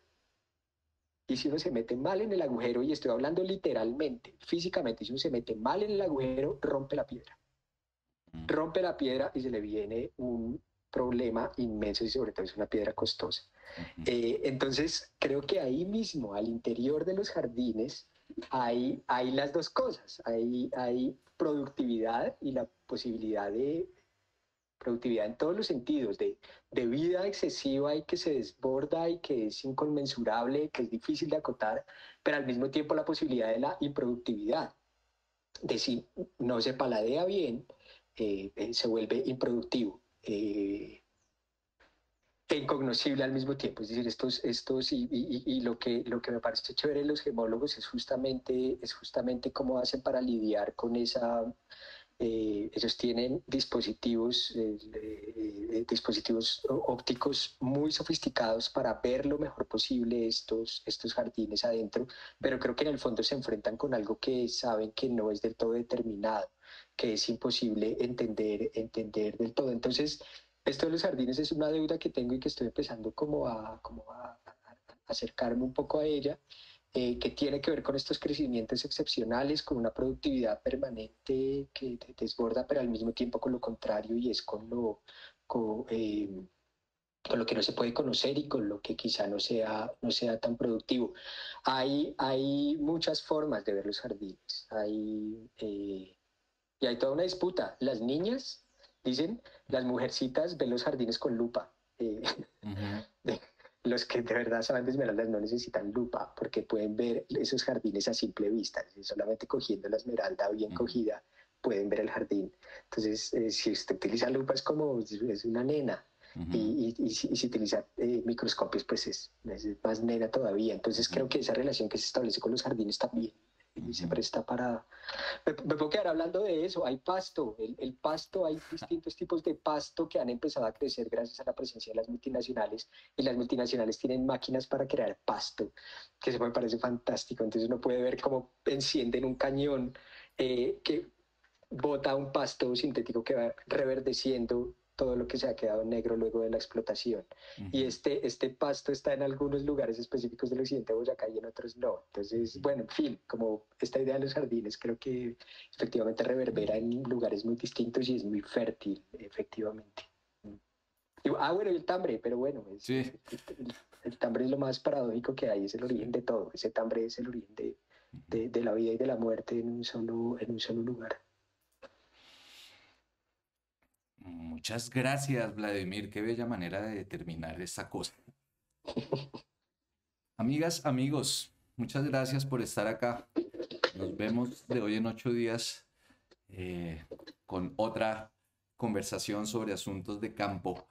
Y si uno se mete mal en el agujero, y estoy hablando literalmente, físicamente, si uno se mete mal en el agujero, rompe la piedra. Rompe la piedra y se le viene un problema inmenso, y sobre todo es una piedra costosa. Entonces, creo que ahí mismo, al interior de los jardines, hay las dos cosas. Hay productividad y la posibilidad de productividad en todos los sentidos, de vida excesiva y que se desborda y que es inconmensurable, que es difícil de acotar, pero al mismo tiempo la posibilidad de la improductividad, de si no se paladea bien, se vuelve improductivo, e incognoscible al mismo tiempo. Es decir, y lo que me parece chévere en los gemólogos es justamente cómo hacen para lidiar con esa ellos tienen dispositivos, dispositivos ópticos muy sofisticados para ver lo mejor posible estos jardines adentro, pero creo que en el fondo se enfrentan con algo que saben que no es del todo determinado, que es imposible entender del todo. Entonces, esto de los jardines es una deuda que tengo y que estoy empezando como a acercarme un poco a ella, que tiene que ver con estos crecimientos excepcionales, con una productividad permanente que te desborda, pero al mismo tiempo con lo contrario, y es con lo que no se puede conocer y con lo que quizá no sea tan productivo. Hay muchas formas de ver los jardines. Y hay toda una disputa. Las niñas dicen, las mujercitas ven los jardines con lupa. Los que de verdad saben de esmeraldas no necesitan lupa porque pueden ver esos jardines a simple vista. Solamente cogiendo la esmeralda bien cogida pueden ver el jardín. Entonces, si usted utiliza lupa es como es una nena. Y si utiliza microscopios, pues es más nena todavía. Entonces creo que esa relación que se establece con los jardines también se presta para... Me puedo quedar hablando de eso. Hay pasto, el pasto, hay distintos tipos de pasto que han empezado a crecer gracias a la presencia de las multinacionales, y las multinacionales tienen máquinas para crear pasto, que eso me parece fantástico. Entonces uno puede ver cómo encienden un cañón que bota un pasto sintético que va reverdeciendo todo lo que se ha quedado negro luego de la explotación. Y este pasto está en algunos lugares específicos del occidente de Boyacá y en otros no. Entonces, bueno, en fin, como esta idea de los jardines creo que efectivamente reverbera en lugares muy distintos y es muy fértil, efectivamente. Bueno, y el tambre, pero bueno, Sí. el tambre es lo más paradójico que hay, es el origen de todo. Ese tambre es el origen de la vida y de la muerte en un solo lugar. Muchas gracias, Vladimir. Qué bella manera de terminar esta cosa. Amigas, amigos, muchas gracias por estar acá. Nos vemos de hoy en 8 días con otra conversación sobre asuntos de campo.